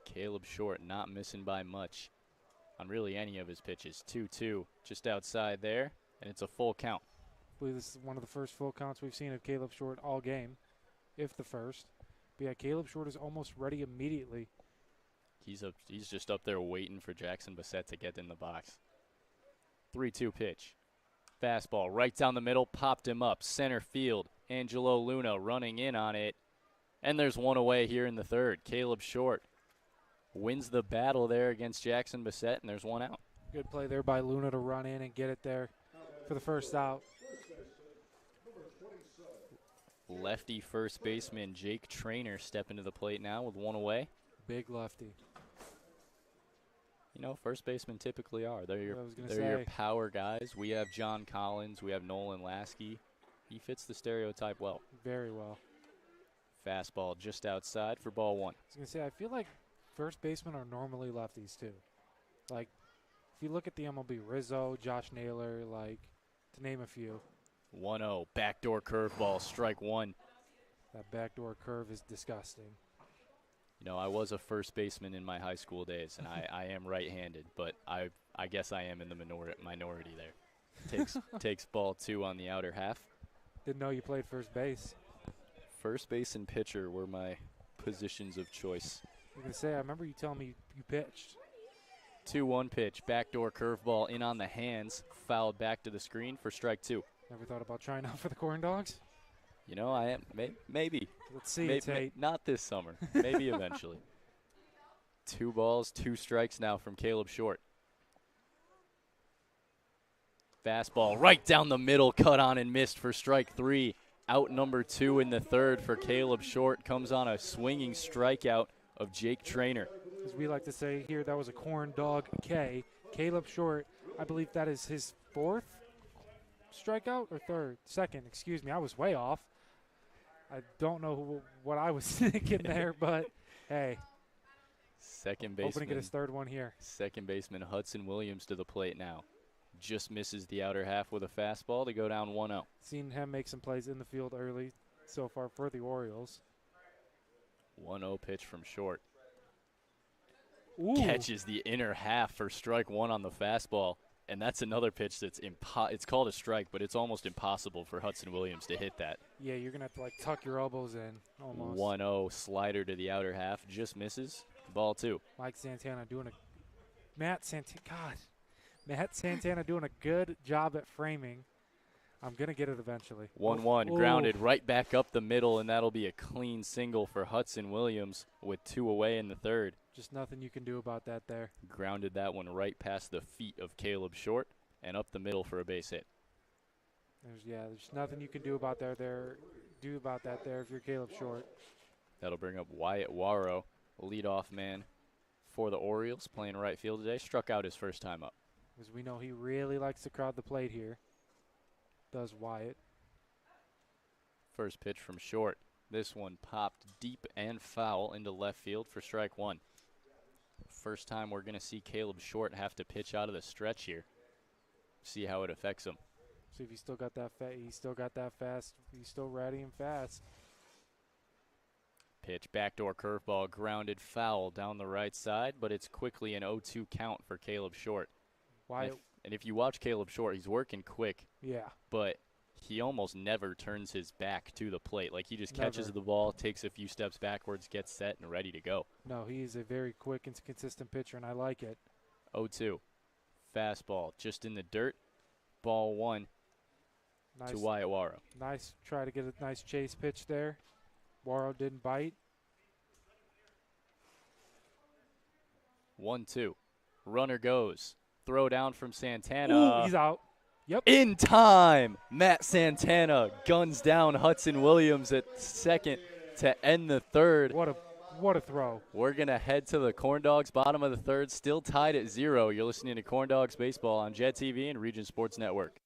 [SPEAKER 1] Caleb Short not missing by much on really any of his pitches. 2-2 just outside there, and it's a full count.
[SPEAKER 2] I believe this is one of the first full counts we've seen of Caleb Short all game, if the first. But yeah, Caleb Short is almost ready immediately.
[SPEAKER 1] He's just up there waiting for Jackson Bassett to get in the box. 3-2 pitch. Fastball right down the middle, popped him up. Center field, Angelo Luna running in on it. And there's one away here in the third. Caleb Short wins the battle there against Jackson Bassett, and there's one out.
[SPEAKER 2] Good play there by Luna to run in and get it there for the first out.
[SPEAKER 1] Lefty first baseman Jake Traynor stepping to the plate now with one away.
[SPEAKER 2] Big lefty.
[SPEAKER 1] You know, first basemen typically are. They're your power guys. We have John Collins. We have Nolan Lasky. He fits the stereotype well.
[SPEAKER 2] Very well.
[SPEAKER 1] Fastball just outside for ball 1.
[SPEAKER 2] I was going to say, I feel like first basemen are normally lefties too. Like, if you look at the MLB, Rizzo, Josh Naylor, like, to name a few.
[SPEAKER 1] 1-0, backdoor curveball, strike 1.
[SPEAKER 2] That backdoor curve is disgusting.
[SPEAKER 1] You know, I was a first baseman in my high school days, and I am right-handed, but I guess I am in the minority there. Takes ball 2 on the outer half.
[SPEAKER 2] Didn't know you played first base.
[SPEAKER 1] First base and pitcher were my positions of choice.
[SPEAKER 2] I was going to say, I remember you telling me you pitched.
[SPEAKER 1] 2-1 pitch, backdoor curveball in on the hands, fouled back to the screen for strike 2.
[SPEAKER 2] Never thought about trying out for the Corndogs?
[SPEAKER 1] You know, I am. Maybe.
[SPEAKER 2] Let's see, Tate.
[SPEAKER 1] Not this summer. Maybe eventually. 2 balls, 2 strikes now from Caleb Short. Fastball right down the middle, cut on and missed for strike 3. Out number 2 in the third for Caleb Short. Comes on a swinging strikeout of Jake Trainer.
[SPEAKER 2] As we like to say here, that was a corn dog K. Caleb Short, I believe that is his 4th strikeout or second, excuse me. I was way off. I don't know what I was thinking there, but hey.
[SPEAKER 1] Second baseman.
[SPEAKER 2] Hoping to get his 3rd one here.
[SPEAKER 1] Second baseman Hudson Williams to the plate now. Just misses the outer half with a fastball to go down 1-0.
[SPEAKER 2] Seen him make some plays in the field early so far for the Orioles.
[SPEAKER 1] 1-0 pitch from Short.
[SPEAKER 2] Ooh.
[SPEAKER 1] Catches the inner half for strike 1 on the fastball. And that's another pitch that's it's called a strike, but it's almost impossible for Hudson Williams to hit that.
[SPEAKER 2] Yeah, you're going to have to, like, tuck your elbows in almost.
[SPEAKER 1] 1-0 slider to the outer half. Just misses. Ball 2.
[SPEAKER 2] Matt Santana doing a good job at framing. I'm going to get it eventually.
[SPEAKER 1] 1-1, grounded right back up the middle, and that'll be a clean single for Hudson Williams with 2 away in the third.
[SPEAKER 2] Just nothing you can do about that there.
[SPEAKER 1] Grounded that one right past the feet of Caleb Short and up the middle for a base hit.
[SPEAKER 2] There's nothing you can do about that there if you're Caleb Short.
[SPEAKER 1] That'll bring up Wyatt Warrow, leadoff man for the Orioles, playing right field today. Struck out his first time up.
[SPEAKER 2] Because we know he really likes to crowd the plate here. Does Wyatt.
[SPEAKER 1] First pitch from Short. This one popped deep and foul into left field for strike 1. First time we're going to see Caleb Short have to pitch out of the stretch here. See how it affects him.
[SPEAKER 2] See if he's still got that fast. He's still ready and fast.
[SPEAKER 1] Pitch, backdoor curveball, grounded foul down the right side, but it's quickly an 0-2 count for Caleb Short. And if you watch Caleb Short, he's working quick.
[SPEAKER 2] Yeah.
[SPEAKER 1] But he almost never turns his back to the plate. Like, he just catches the ball, takes a few steps backwards, gets set, and ready to go.
[SPEAKER 2] No, he's a very quick and consistent pitcher, and I like it.
[SPEAKER 1] 0-2. Fastball just in the dirt. Ball 1 to Wyatt Warrow.
[SPEAKER 2] Nice try to get a nice chase pitch there. Warrow didn't bite.
[SPEAKER 1] 1-2. Runner goes. Throw down from Santana.
[SPEAKER 2] Ooh, he's out. Yep.
[SPEAKER 1] In time, Matt Santana guns down Hudson Williams at second to end the third.
[SPEAKER 2] What a throw.
[SPEAKER 1] We're going to head to the Corndogs, bottom of the third, still tied at 0. You're listening to Corndogs Baseball on Jet TV and Region Sports Network.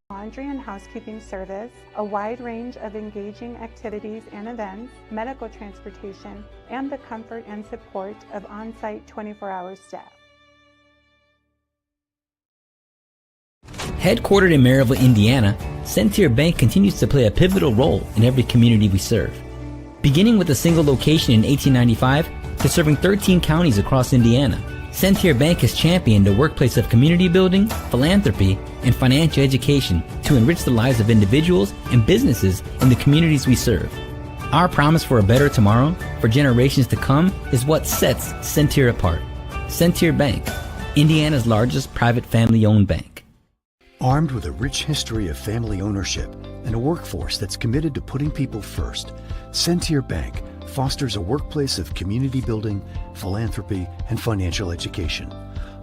[SPEAKER 4] Laundry and housekeeping service, a wide range of engaging activities and events, medical transportation, and the comfort and support of on-site 24-hour staff.
[SPEAKER 5] Headquartered in Maryville, Indiana, Centier Bank continues to play a pivotal role in every community we serve. Beginning with a single location in 1895 to serving 13 counties across Indiana, Centier Bank has championed a workplace of community building, philanthropy, and financial education to enrich the lives of individuals and businesses in the communities we serve. Our promise for a better tomorrow for generations to come is what sets Centier apart. Centier Bank, Indiana's largest private family-owned bank.
[SPEAKER 6] Armed with a rich history of family ownership and a workforce that's committed to putting people first, Centier Bank fosters a workplace of community building, philanthropy, and financial education.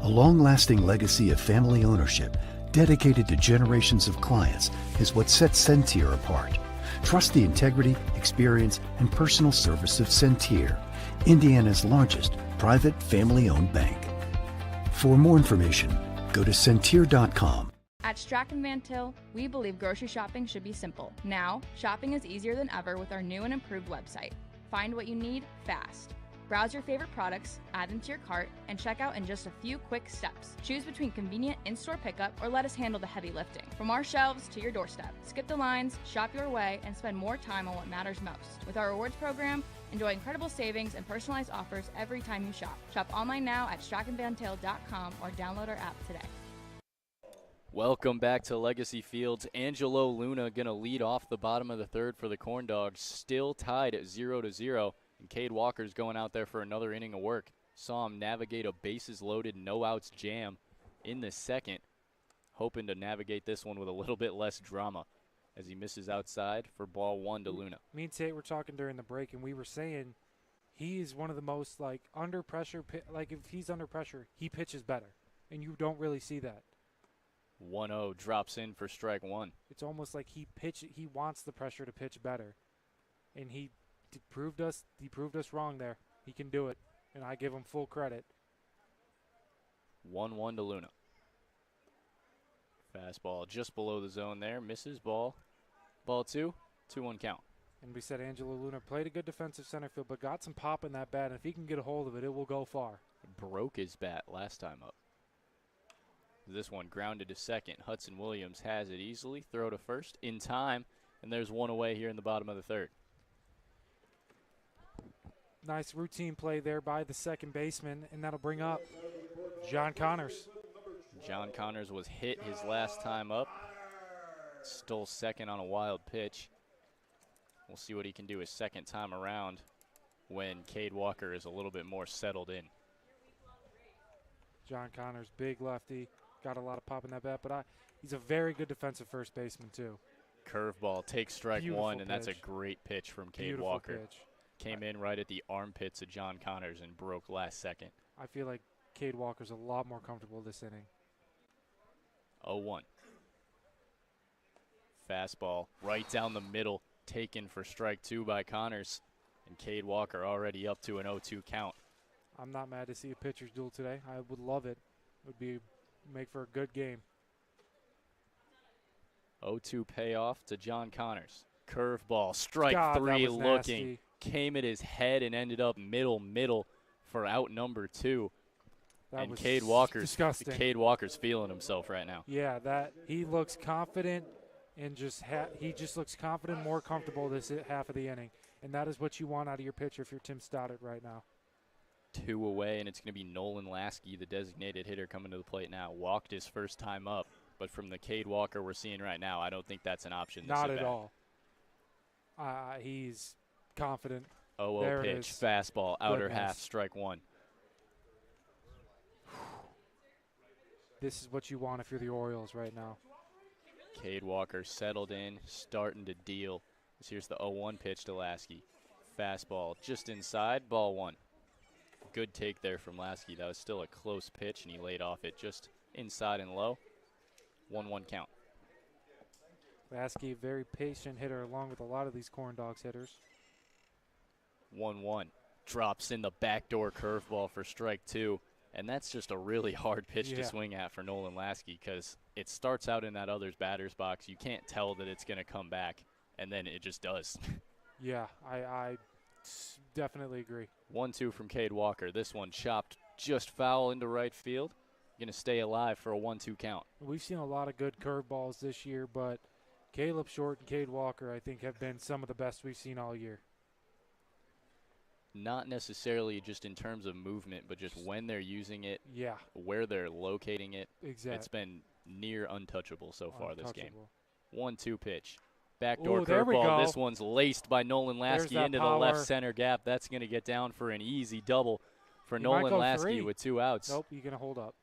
[SPEAKER 6] A long-lasting legacy of family ownership dedicated to generations of clients is what sets Centier apart. Trust the integrity, experience, and personal service of Centier, Indiana's largest private family-owned bank. For more information, go to Centier.com.
[SPEAKER 7] At Strachan Van Til, we believe grocery shopping should be simple. Now, shopping is easier than ever with our new and improved website. Find what you need fast. Browse your favorite products, add them to your cart, and check out in just a few quick steps. Choose between convenient in-store pickup or let us handle the heavy lifting. From our shelves to your doorstep. Skip the lines, shop your way, and spend more time on what matters most. With our rewards program, enjoy incredible savings and personalized offers every time you shop. Shop online now at strachanvantil.com or download our app today.
[SPEAKER 1] Welcome back to Legacy Fields. Angelo Luna going to lead off the bottom of the third for the Corndogs, still tied at 0-0. And Cade Walker's going out there for another inning of work. Saw him navigate a bases-loaded, no-outs jam in the second. hoping to navigate this one with a little bit less drama as he misses outside for ball 1 to Luna.
[SPEAKER 2] Me and Tate were talking during the break, and we were saying he is one of the most, like, under pressure. Like, if he's under pressure, he pitches better, and you don't really see that.
[SPEAKER 1] 1-0 drops in for strike 1.
[SPEAKER 2] It's almost like he wants the pressure to pitch better, and he proved us wrong there. He can do it, and I give him full credit.
[SPEAKER 1] 1-1 to Luna. Fastball just below the zone there. Misses ball. Ball 2. 2-1 count.
[SPEAKER 2] And we said Angelo Luna played a good defensive center field, but got some pop in that bat. And if he can get a hold of it, it will go far.
[SPEAKER 1] Broke his bat last time up. This one grounded to second. Hudson Williams has it easily. Throw to first in time. And there's one away here in the bottom of the third.
[SPEAKER 2] Nice routine play there by the second baseman, and that'll bring up John Connors.
[SPEAKER 1] John Connors was hit his last time up. Stole second on a wild pitch. We'll see what he can do his second time around when Cade Walker is a little bit more settled in.
[SPEAKER 2] John Connors, big lefty, got a lot of pop in that bat, but he's a very good defensive first baseman too.
[SPEAKER 1] Curveball takes strike
[SPEAKER 2] Beautiful
[SPEAKER 1] 1, and that's a
[SPEAKER 2] pitch.
[SPEAKER 1] great pitch from Cade
[SPEAKER 2] Beautiful
[SPEAKER 1] Walker.
[SPEAKER 2] pitch.
[SPEAKER 1] Came in right at the armpits of John Connors and broke last second.
[SPEAKER 2] I feel like Cade Walker's a lot more comfortable this inning.
[SPEAKER 1] 0-1. Fastball right down the middle, taken for strike 2 by Connors. And Cade Walker already up to an 0-2 count.
[SPEAKER 2] I'm not mad to see a pitcher's duel today. I would love it. It would make for a good game.
[SPEAKER 1] 0-2 payoff to John Connors. Curveball, strike
[SPEAKER 2] God,
[SPEAKER 1] 3
[SPEAKER 2] that was
[SPEAKER 1] looking.
[SPEAKER 2] nasty.
[SPEAKER 1] Came at his head and ended up middle for out number 2.
[SPEAKER 2] That
[SPEAKER 1] and
[SPEAKER 2] was
[SPEAKER 1] Cade Walker's
[SPEAKER 2] disgusting.
[SPEAKER 1] Cade Walker's feeling himself right now.
[SPEAKER 2] Yeah, that he looks confident and he just looks confident, more comfortable this half of the inning, and that is what you want out of your pitcher if you're Tim Stoddard right now.
[SPEAKER 1] 2 away, and it's going to be Nolan Lasky, the designated hitter, coming to the plate now. Walked his first time up, but from the Cade Walker we're seeing right now, I don't think that's an option.
[SPEAKER 2] Not at all. He's confident.
[SPEAKER 1] 0-0
[SPEAKER 2] There it
[SPEAKER 1] pitch,
[SPEAKER 2] is.
[SPEAKER 1] fastball, outer
[SPEAKER 2] Goodness.
[SPEAKER 1] half, strike 1.
[SPEAKER 2] This is what you want if you're the Orioles right now.
[SPEAKER 1] Cade Walker settled in, starting to deal. Here's the 0-1 pitch to Lasky. Fastball just inside, ball 1. Good take there from Lasky. That was still a close pitch, and he laid off it just inside and low. 1-1 count.
[SPEAKER 2] Lasky, very patient hitter, along with a lot of these Corndogs hitters.
[SPEAKER 1] 1-1. Drops in the backdoor curveball for strike 2. And that's just a really hard pitch to swing at for Nolan Lasky because it starts out in that other's batter's box. You can't tell that it's going to come back, and then it just does.
[SPEAKER 2] Yeah, I definitely agree.
[SPEAKER 1] 1-2 from Cade Walker. This one chopped just foul into right field. Going to stay alive for a 1-2 count.
[SPEAKER 2] We've seen a lot of good curveballs this year, but Caleb Short and Cade Walker, I think, have been some of the best we've seen all year.
[SPEAKER 1] Not necessarily just in terms of movement, but just when they're using it,
[SPEAKER 2] Yeah,
[SPEAKER 1] where they're locating it.
[SPEAKER 2] exactly.
[SPEAKER 1] It's been near untouchable so far this game.
[SPEAKER 2] Untouchable.
[SPEAKER 1] 1-2 pitch. Backdoor
[SPEAKER 2] Ooh, there we
[SPEAKER 1] curveball.
[SPEAKER 2] go.
[SPEAKER 1] This one's laced by Nolan Lasky
[SPEAKER 2] that
[SPEAKER 1] into
[SPEAKER 2] power.
[SPEAKER 1] the left center gap. That's going to get down for an easy double for
[SPEAKER 2] He might
[SPEAKER 1] Nolan
[SPEAKER 2] go
[SPEAKER 1] Lasky
[SPEAKER 2] 3.
[SPEAKER 1] with 2 outs.
[SPEAKER 2] Nope, you're going to hold up.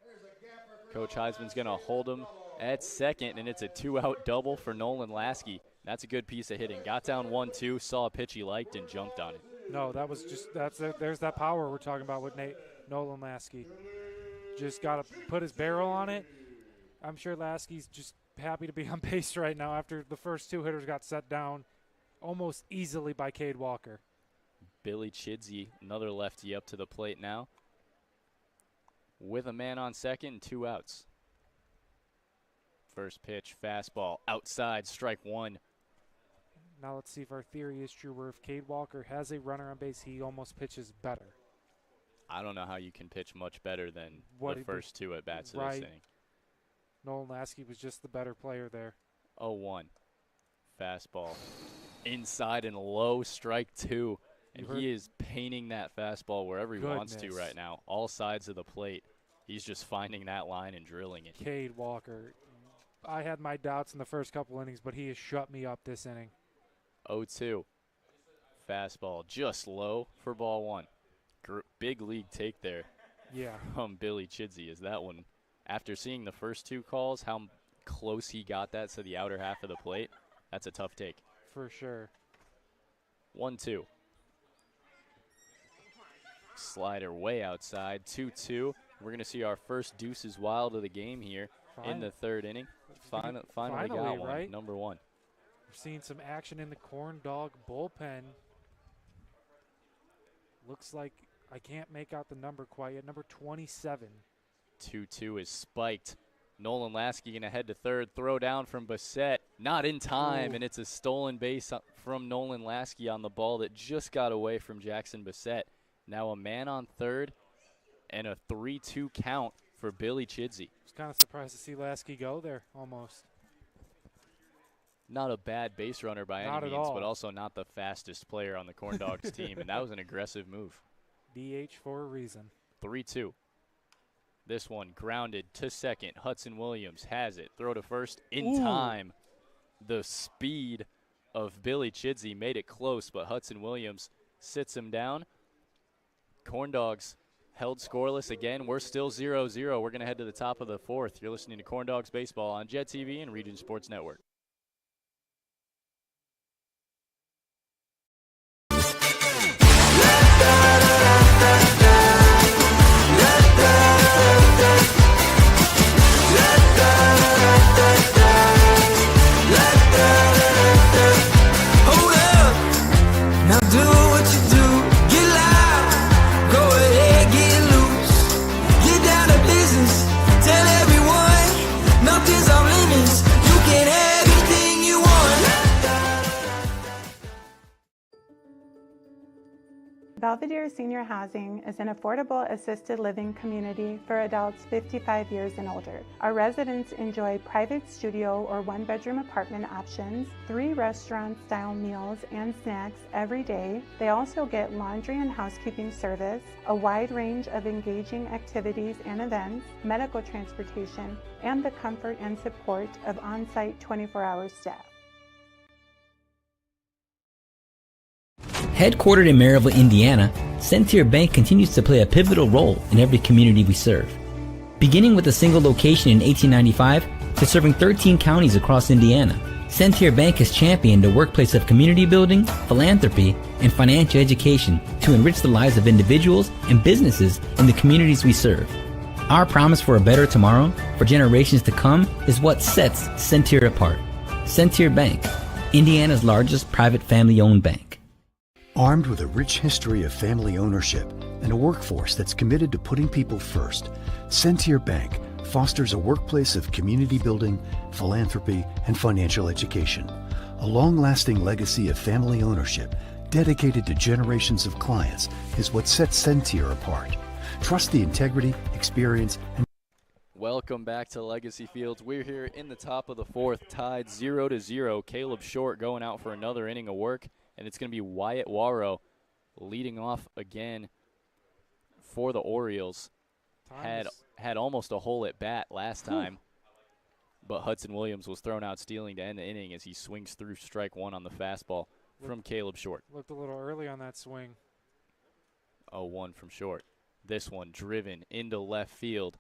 [SPEAKER 1] Coach Heisman's going to hold him at second, and it's a 2-out double for Nolan Lasky. That's a good piece of hitting. Got down 1-2, saw a pitch he liked, and jumped on it.
[SPEAKER 2] No, that was just there's that power we're talking about with Nolan Lasky. Just got to put his barrel on it. I'm sure Lasky's just happy to be on base right now after the first 2 hitters got set down almost easily by Cade Walker.
[SPEAKER 1] Billy Chidsey, another lefty, up to the plate now with a man on second and 2 outs. First pitch, fastball, outside, strike 1.
[SPEAKER 2] Now let's see if our theory is true, where if Cade Walker has a runner on base, he almost pitches better.
[SPEAKER 1] I don't know how you can pitch much better than
[SPEAKER 2] What
[SPEAKER 1] the
[SPEAKER 2] he
[SPEAKER 1] first 2 at-bats of
[SPEAKER 2] right.
[SPEAKER 1] this inning.
[SPEAKER 2] Nolan Lasky was just the better player there.
[SPEAKER 1] 0-1. Fastball. Inside and low, strike 2. And he is painting that fastball wherever he wants to right now. All sides of the plate. He's just finding that line and drilling it.
[SPEAKER 2] Cade Walker. I had my doubts in the first couple innings, but he has shut me up this inning.
[SPEAKER 1] 0-2. Fastball just low for ball 1. Big league take there
[SPEAKER 2] Yeah.
[SPEAKER 1] from Billy Chidsey. Is that one, after seeing the first 2 calls, how close he got that to the outer half of the plate, that's a tough take.
[SPEAKER 2] For sure.
[SPEAKER 1] 1-2. Slider way outside. 2-2. We're going to see our first deuces wild of the game here in the third inning. Finally got one,
[SPEAKER 2] right?
[SPEAKER 1] number one.
[SPEAKER 2] We're seeing some action in the Corndog bullpen. Looks like I can't make out the number quite yet. Number 27.
[SPEAKER 1] 2-2 is spiked. Nolan Lasky going to head to third. Throw down from Bassett. Not in time, and it's a stolen base from Nolan Lasky on the ball that just got away from Jackson Bassett. Now a man on third and a 3-2 count for Billy Chidsey.
[SPEAKER 2] I was kind of surprised to see Lasky go there almost.
[SPEAKER 1] Not a bad base runner by
[SPEAKER 2] Not
[SPEAKER 1] any
[SPEAKER 2] at
[SPEAKER 1] means,
[SPEAKER 2] all.
[SPEAKER 1] but also not the fastest player on the Corndogs team, and that was an aggressive move.
[SPEAKER 2] DH for a reason.
[SPEAKER 1] 3-2. This one grounded to second. Hudson Williams has it. Throw to first in time. The speed of Billy Chidsey made it close, but Hudson Williams sits him down. Corndogs held scoreless again. We're still 0-0. We're going to head to the top of the fourth. You're listening to Corndogs Baseball on Jet TV and Region Sports Network.
[SPEAKER 3] Hold up, now do what you do. Get loud, go ahead, get loose. Get down to business, tell everyone nothing's off limits. You can have anything you want.
[SPEAKER 4] Belvedere Senior Housing is an affordable assisted living community for adults 55 years and older. Our residents enjoy private studio or one-bedroom apartment options, 3 restaurant-style meals and snacks every day. They also get laundry and housekeeping service, a wide range of engaging activities and events, medical transportation, and the comfort and support of on-site 24-hour staff.
[SPEAKER 5] Headquartered in Maryville, Indiana, Centier Bank continues to play a pivotal role in every community we serve. Beginning with a single location in 1895 to serving 13 counties across Indiana, Centier Bank has championed a workplace of community building, philanthropy, and financial education to enrich the lives of individuals and businesses in the communities we serve. Our promise for a better tomorrow for generations to come is what sets Centier apart. Centier Bank, Indiana's largest private family-owned bank.
[SPEAKER 6] Armed with a rich history of family ownership and a workforce that's committed to putting people first, Centier Bank fosters a workplace of community building, philanthropy, and financial education. A long-lasting legacy of family ownership dedicated to generations of clients is what sets Centier apart. Trust the integrity, experience, and
[SPEAKER 1] Welcome back to Legacy Fields. We're here in the top of the fourth, tied 0-0. Caleb Short going out for another inning of work, and it's going to be Wyatt Warrow leading off again for the Orioles. Had almost a hole at bat last time, but Hudson Williams was thrown out stealing to end the inning as he swings through strike one on the fastball from Caleb Short.
[SPEAKER 2] Looked a little early on that swing.
[SPEAKER 1] 0-1 from Short. This one driven into left field.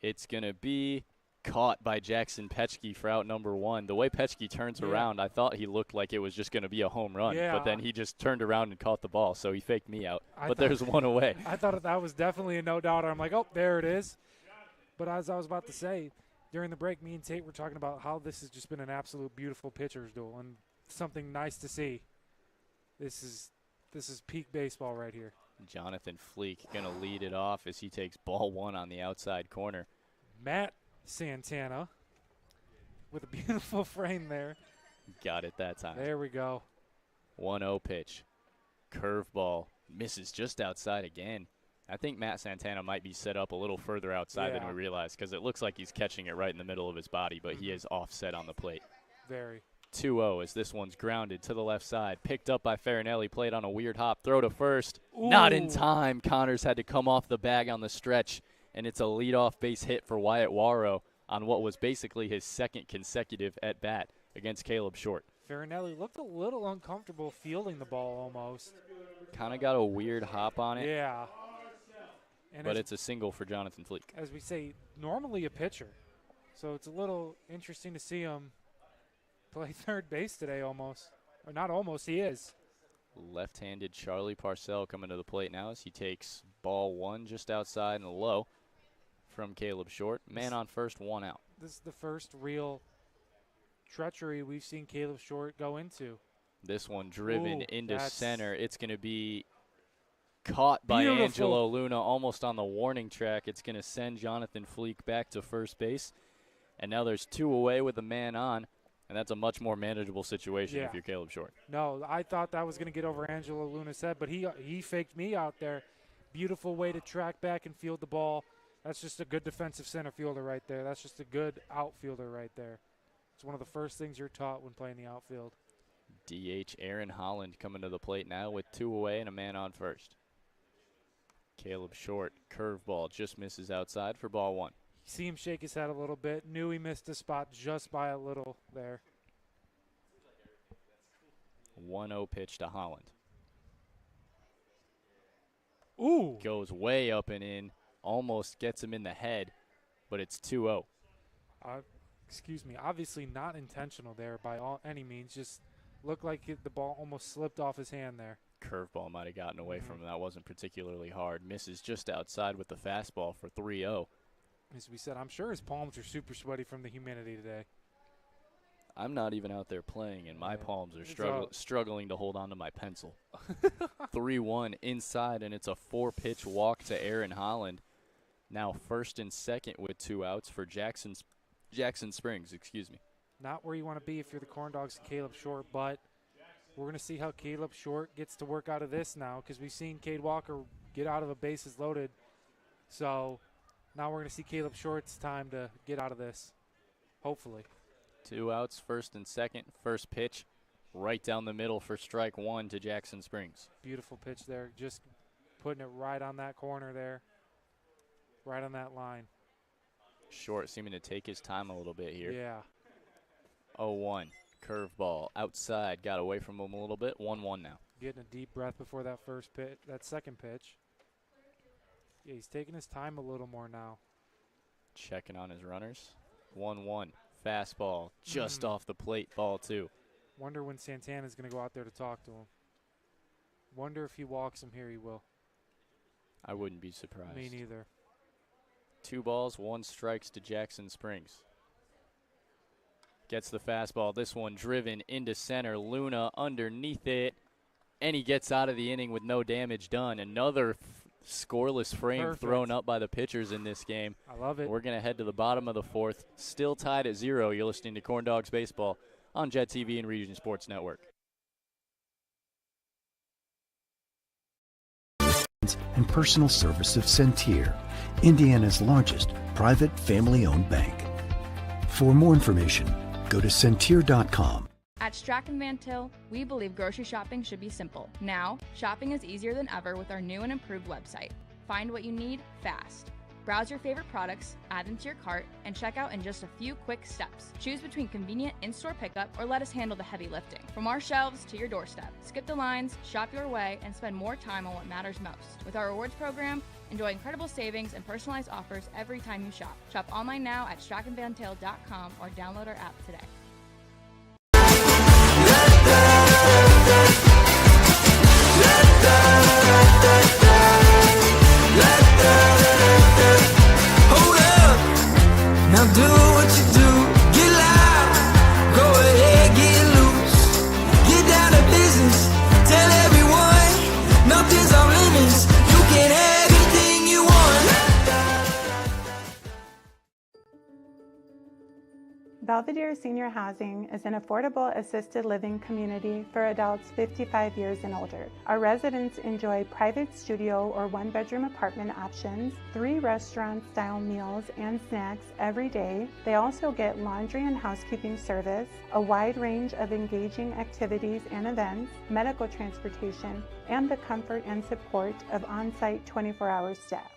[SPEAKER 1] It's going to be caught by Jackson Petchke for out number one. The way Petchke turns around, I thought he looked like it was just going to be a home run, but then he just turned around and caught the ball, so he faked me out. But there's one away.
[SPEAKER 2] I thought that was definitely a no-doubter. I'm like, oh, there it is. But as I was about to say, during the break, me and Tate were talking about how this has just been an absolute beautiful pitcher's duel and something nice to see. This is peak baseball right here.
[SPEAKER 1] Jonathan Fleek going to lead it off as he takes ball one on the outside corner.
[SPEAKER 2] Matt Santana with a beautiful frame there.
[SPEAKER 1] Got it that time.
[SPEAKER 2] There we go.
[SPEAKER 1] 1-0 pitch. Curveball. Misses just outside again. I think Matt Santana might be set up a little further outside than we realized because it looks like he's catching it right in the middle of his body, but he is offset on the plate.
[SPEAKER 2] Very.
[SPEAKER 1] 2-0 as this one's grounded to the left side. Picked up by Farinelli, played on a weird hop. Throw to first.
[SPEAKER 2] Ooh.
[SPEAKER 1] Not in time. Connors had to come off the bag on the stretch, and it's a leadoff base hit for Wyatt Warrow on what was basically his second consecutive at-bat against Caleb Short.
[SPEAKER 2] Farinelli looked a little uncomfortable fielding the ball almost.
[SPEAKER 1] Kind of got a weird hop on it.
[SPEAKER 2] Yeah. And
[SPEAKER 1] but it's a single for Jonathan Fleek.
[SPEAKER 2] As we say, normally a pitcher. So it's a little interesting to see him play third base today almost. Or not almost, he is.
[SPEAKER 1] Left-handed Charlie Parcell coming to the plate now as he takes ball 1 just outside in the low from Caleb Short. Man on first, 1 out.
[SPEAKER 2] This is the first real treachery we've seen Caleb Short go into.
[SPEAKER 1] This one driven into
[SPEAKER 2] that's
[SPEAKER 1] center. It's going to be caught by
[SPEAKER 2] beautiful.
[SPEAKER 1] Angelo Luna almost on the warning track. It's going to send Jonathan Fleek back to first base. And now there's 2 away with a man on, and that's a much more manageable situation if you're Caleb Short.
[SPEAKER 2] No, I thought that was going to get over Angelo Luna's head, but he faked me out there. Beautiful way to track back and field the ball. That's just a good defensive center fielder right there. That's just a good outfielder right there. It's one of the first things you're taught when playing the outfield.
[SPEAKER 1] DH Aaron Holland coming to the plate now with 2 away and a man on first. Caleb Short, curveball, just misses outside for ball 1.
[SPEAKER 2] See him shake his head a little bit. Knew he missed a spot just by a little there.
[SPEAKER 1] 1-0 pitch to Holland.
[SPEAKER 2] Ooh.
[SPEAKER 1] Goes way up and in. Almost gets him in the head, but it's 2-0.
[SPEAKER 2] Excuse me. Obviously not intentional there by any means. Just looked like the ball almost slipped off his hand there.
[SPEAKER 1] Curveball might have gotten away from him. That wasn't particularly hard. Misses just outside with the fastball for 3-0.
[SPEAKER 2] As we said, I'm sure his palms are super sweaty from the humidity today.
[SPEAKER 1] I'm not even out there playing, and my palms are struggling to hold on to my pencil. 3-1 inside, and it's a 4-pitch walk to Aaron Holland. Now first and second with 2 outs for Jackson Springs, excuse me.
[SPEAKER 2] Not where you want to be if you're the Corndogs and Caleb Short, but we're going to see how Caleb Short gets to work out of this now, because we've seen Cade Walker get out of a bases loaded. So now we're going to see Caleb Short's time to get out of this, hopefully.
[SPEAKER 1] 2 outs, first and second. First pitch right down the middle for strike 1 to Jackson Springs.
[SPEAKER 2] Beautiful pitch there, just putting it right on that corner there, right on that line.
[SPEAKER 1] Short seeming to take his time a little bit here.
[SPEAKER 2] Yeah.
[SPEAKER 1] 0-1, curveball outside, got away from him a little bit. 1-1 now.
[SPEAKER 2] Getting a deep breath before that first pitch, that second pitch. Yeah, he's taking his time a little more now.
[SPEAKER 1] Checking on his runners. 1-1, fastball just off the plate, ball 2.
[SPEAKER 2] Wonder when Santana's going to go out there to talk to him. Wonder if he walks him here. He will.
[SPEAKER 1] I wouldn't be surprised.
[SPEAKER 2] Me neither.
[SPEAKER 1] 2 balls, 1 strikes to Jackson Springs. Gets the fastball. This one driven into center. Luna underneath it. And he gets out of the inning with no damage done. Another scoreless frame thrown up by the pitchers in this game.
[SPEAKER 2] I love it.
[SPEAKER 1] We're going to head to the bottom of the 4th. Still tied at 0. You're listening to Corndogs Baseball on Jet TV and Region Sports Network.
[SPEAKER 6] And personal service of Centir, Indiana's largest private family-owned bank. For more information, go to centir.com.
[SPEAKER 7] At Strachan Van Til, we believe grocery shopping should be simple. Now, shopping is easier than ever with our new and improved website. Find what you need fast. Browse your favorite products, add them to your cart, and check out in just a few quick steps. Choose between convenient in-store pickup or let us handle the heavy lifting. From our shelves to your doorstep. Skip the lines, shop your way, and spend more time on what matters most. With our rewards program, enjoy incredible savings and personalized offers every time you shop. Shop online now at strachanvantil.com or download our app today.
[SPEAKER 3] Hold up, now do what you do, get loud, go ahead, get loose, get down to business, tell everyone, nothing's off limits, you can have anything you want.
[SPEAKER 4] Belvedere Senior Housing is an affordable assisted living community for adults 55 years and older. Our residents enjoy private studio or 1-bedroom apartment options, 3 restaurant-style meals and snacks every day. They also get laundry and housekeeping service, a wide range of engaging activities and events, medical transportation, and the comfort and support of on-site 24-hour staff.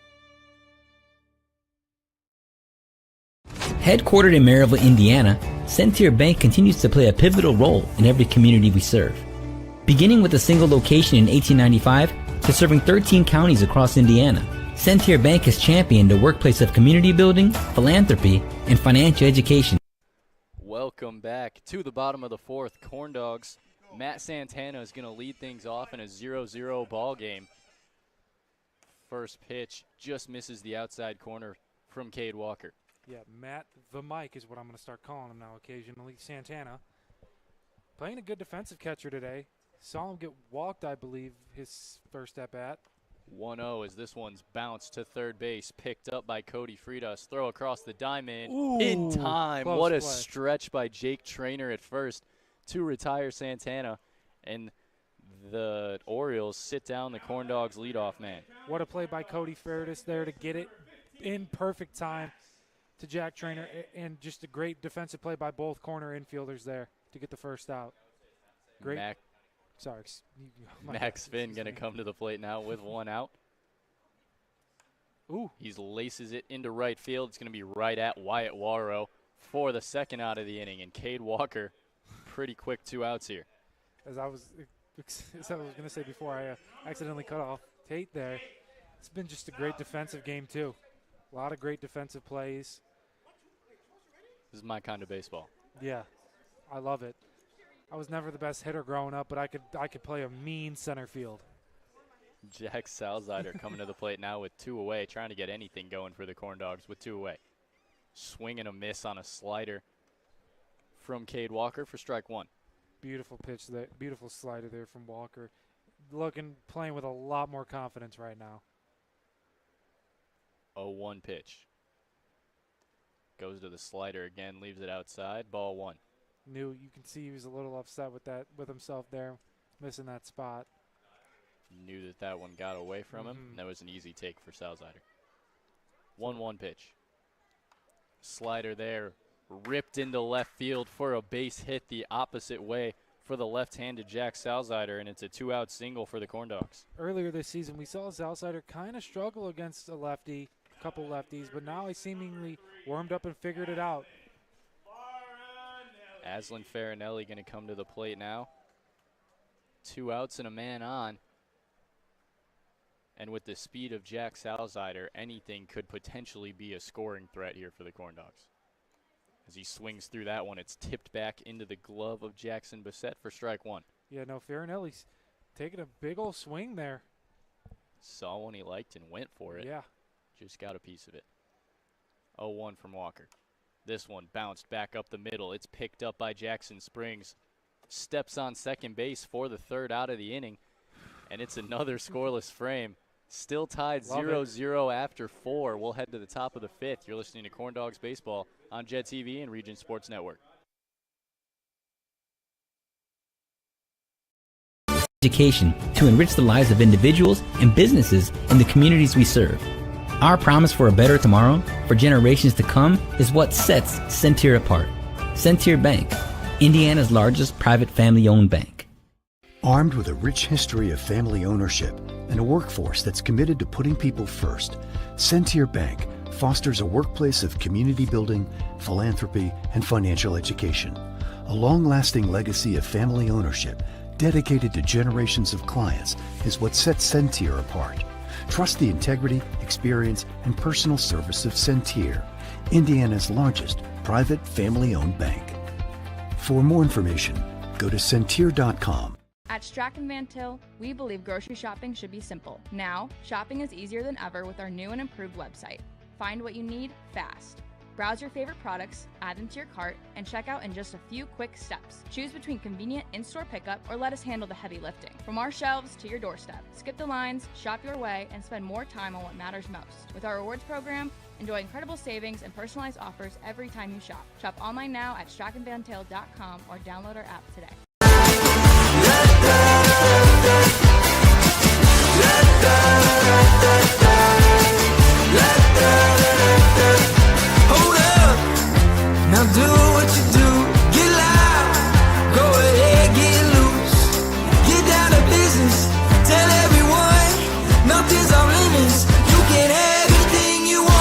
[SPEAKER 5] Headquartered in Maryville, Indiana, Centir Bank continues to play a pivotal role in every community we serve. Beginning with a single location in 1895 to serving 13 counties across Indiana, Sentier Bank has championed a workplace of community building, philanthropy, and financial education.
[SPEAKER 1] Welcome back to the bottom of the fourth. Corndogs. Matt Santana is going to lead things off in a 0-0 ball game. First pitch just misses the outside corner from Cade Walker.
[SPEAKER 2] Yeah, Matt the Mike is what I'm going to start calling him now occasionally. Santana playing a good defensive catcher today. Saw him get walked, I believe, his first at-bat.
[SPEAKER 1] 1-0 as this one's bounced to third base, picked up by Cody Freitas. Throw across the diamond in time. What a
[SPEAKER 2] play.
[SPEAKER 1] stretch by Jake Traynor at first to retire Santana. And the Orioles sit down the Corndogs leadoff man.
[SPEAKER 2] What a play by Cody Freitas there to get it in perfect time to Jack Traynor, and just a great defensive play by both corner infielders there to get the first out. Great.
[SPEAKER 1] Max Finn going to come to the plate now with one out.
[SPEAKER 2] Ooh.
[SPEAKER 1] He laces it into right field. It's going to be right at Wyatt Warrow for the second out of the inning. And Cade Walker, pretty quick 2 outs here.
[SPEAKER 2] As I was going to say before I accidentally cut off Tate there, it's been just a great defensive game too. A lot of great defensive plays.
[SPEAKER 1] This is my kind of baseball.
[SPEAKER 2] Yeah, I love it. I was never the best hitter growing up, but I could play a mean center field.
[SPEAKER 1] Jack Salzider coming to the plate now with 2 away, trying to get anything going for the Corndogs with 2 away. Swing and a miss on a slider from Cade Walker for strike 1.
[SPEAKER 2] Beautiful pitch there, beautiful slider there from Walker. Playing with a lot more confidence right now.
[SPEAKER 1] 0-1 pitch. Goes to the slider again, leaves it outside, ball 1.
[SPEAKER 2] You can see he was a little upset with himself there, missing that spot.
[SPEAKER 1] Knew that one got away from him. That was an easy take for Salzider. 1-1 pitch. Slider there, ripped into left field for a base hit the opposite way for the left-handed Jack Salzider, and it's a 2-out single for the Corndogs.
[SPEAKER 2] Earlier this season, we saw Salzider kind of struggle against a lefty, a couple lefties, but now he seemingly warmed up and figured it out.
[SPEAKER 1] Aslan Farinelli going to come to the plate now. 2 outs and a man on. And with the speed of Jack Salzider, anything could potentially be a scoring threat here for the Corndogs. As he swings through that one, it's tipped back into the glove of Jackson Bissett for strike 1.
[SPEAKER 2] Yeah, no, Farinelli's taking a big old swing there.
[SPEAKER 1] Saw one he liked and went for it.
[SPEAKER 2] Yeah.
[SPEAKER 1] Just got a piece of it. 0-1 from Walker. This one bounced back up the middle. It's picked up by Jackson Springs. Steps on second base for the 3rd out of the inning. And it's another scoreless frame. Still tied 0-0 after 4. We'll head to the top of the 5th. You're listening to Corndogs Baseball on Jet TV and Region Sports Network.
[SPEAKER 5] Education to enrich the lives of individuals and businesses in the communities we serve. Our promise for a better tomorrow, for generations to come, is what sets Sentier apart. Sentier Bank, Indiana's largest private family-owned bank.
[SPEAKER 6] Armed with a rich history of family ownership and a workforce that's committed to putting people first, Sentier Bank fosters a workplace of community building, philanthropy, and financial education. A long-lasting legacy of family ownership dedicated to generations of clients is what sets Sentier apart. Trust the integrity, experience, and personal service of Sentier, Indiana's largest private family-owned bank. For more information, go to Sentier.com.
[SPEAKER 7] At Strachan Van Til, we believe grocery shopping should be simple. Now, shopping is easier than ever with our new and improved website. Find what you need fast. Browse your favorite products, add them to your cart, and check out in just a few quick steps. Choose between convenient in-store pickup or let us handle the heavy lifting. From our shelves to your doorstep. Skip the lines, shop your way, and spend more time on what matters most. With our rewards program, enjoy incredible savings and personalized offers every time you shop. Shop online now at strachanvantil.com or download our app today.
[SPEAKER 3] Hold up, now do what you do, get loud, go ahead, get loose, get down to business, tell everyone, nothing's off limits, you can have anything you want.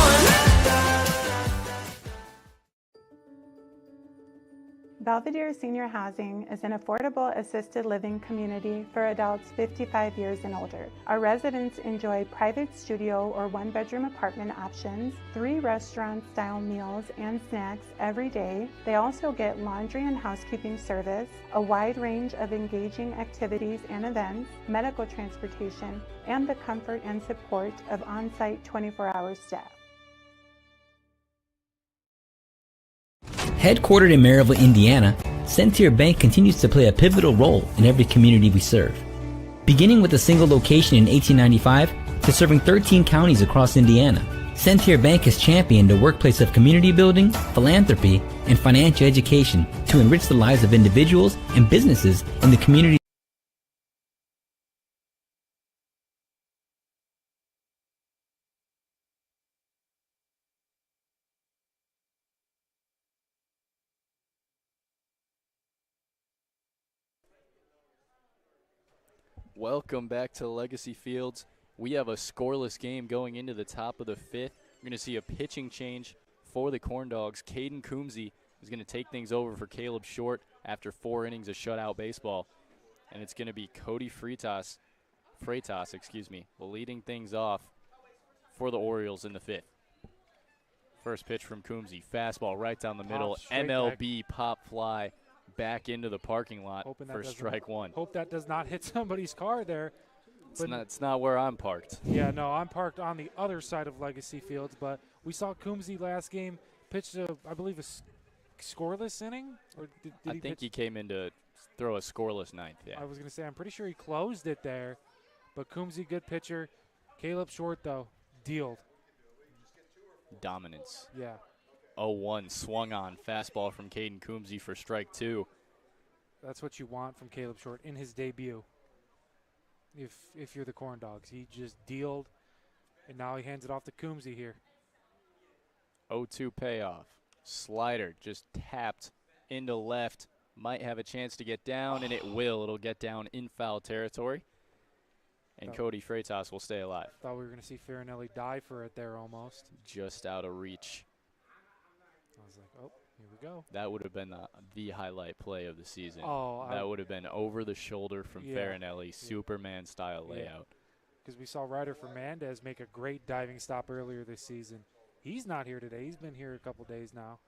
[SPEAKER 4] Belvedere Senior Housing is an affordable assisted living community for adults 55 years and older. Our residents enjoy private studio or one-bedroom apartment options, 3 restaurant-style meals and snacks every day. They also get laundry and housekeeping service, a wide range of engaging activities and events, medical transportation, and the comfort and support of on-site 24-hour staff.
[SPEAKER 5] Headquartered in Maryville, Indiana, Centier Bank continues to play a pivotal role in every community we serve. Beginning with a single location in 1895 to serving 13 counties across Indiana, Centier Bank has championed a workplace of community building, philanthropy, and financial education to enrich the lives of individuals and businesses in the community.
[SPEAKER 1] Welcome back to Legacy Fields. We have a scoreless game going into the top of the 5th. We're going to see a pitching change for the Corndogs. Caden Coombsy is going to take things over for Caleb Short after 4 innings of shutout baseball. And it's going to be Cody Freitas, leading things off for the Orioles in the 5th. First pitch from Coombsy, fastball right down the middle, MLB pop fly back into the parking lot for strike 1.
[SPEAKER 2] Hope that does not hit somebody's car there.
[SPEAKER 1] It's not where I'm parked.
[SPEAKER 2] Yeah, no, I'm parked on the other side of Legacy Fields, but we saw Coombsy last game pitched, I believe, a scoreless inning? Or
[SPEAKER 1] I think he came in to throw a scoreless 9th, yeah.
[SPEAKER 2] I was going to say, I'm pretty sure he closed it there, but Coombsy, good pitcher. Caleb Short, though, dealed.
[SPEAKER 1] Dominance.
[SPEAKER 2] Yeah.
[SPEAKER 1] 0-1 swung on fastball from Caden Coombsy for strike 2.
[SPEAKER 2] That's what you want from Caleb Short in his debut. If you're the Corndogs, he just dealed, and now he hands it off to Coombsy here.
[SPEAKER 1] 0-2 payoff. Slider just tapped into left. Might have a chance to get down, and it will. It'll get down in foul territory. And Cody Freitas will stay alive.
[SPEAKER 2] Thought we were going to see Farinelli die for it there almost.
[SPEAKER 1] Just out of reach.
[SPEAKER 2] I was like, oh, here we go.
[SPEAKER 1] That would have been the highlight play of the season.
[SPEAKER 2] Oh,
[SPEAKER 1] that would have been over the shoulder from Farinelli, Superman-style layout.
[SPEAKER 2] Because we saw Ryder Fernandez make a great diving stop earlier this season. He's not here today. He's been here a couple days now.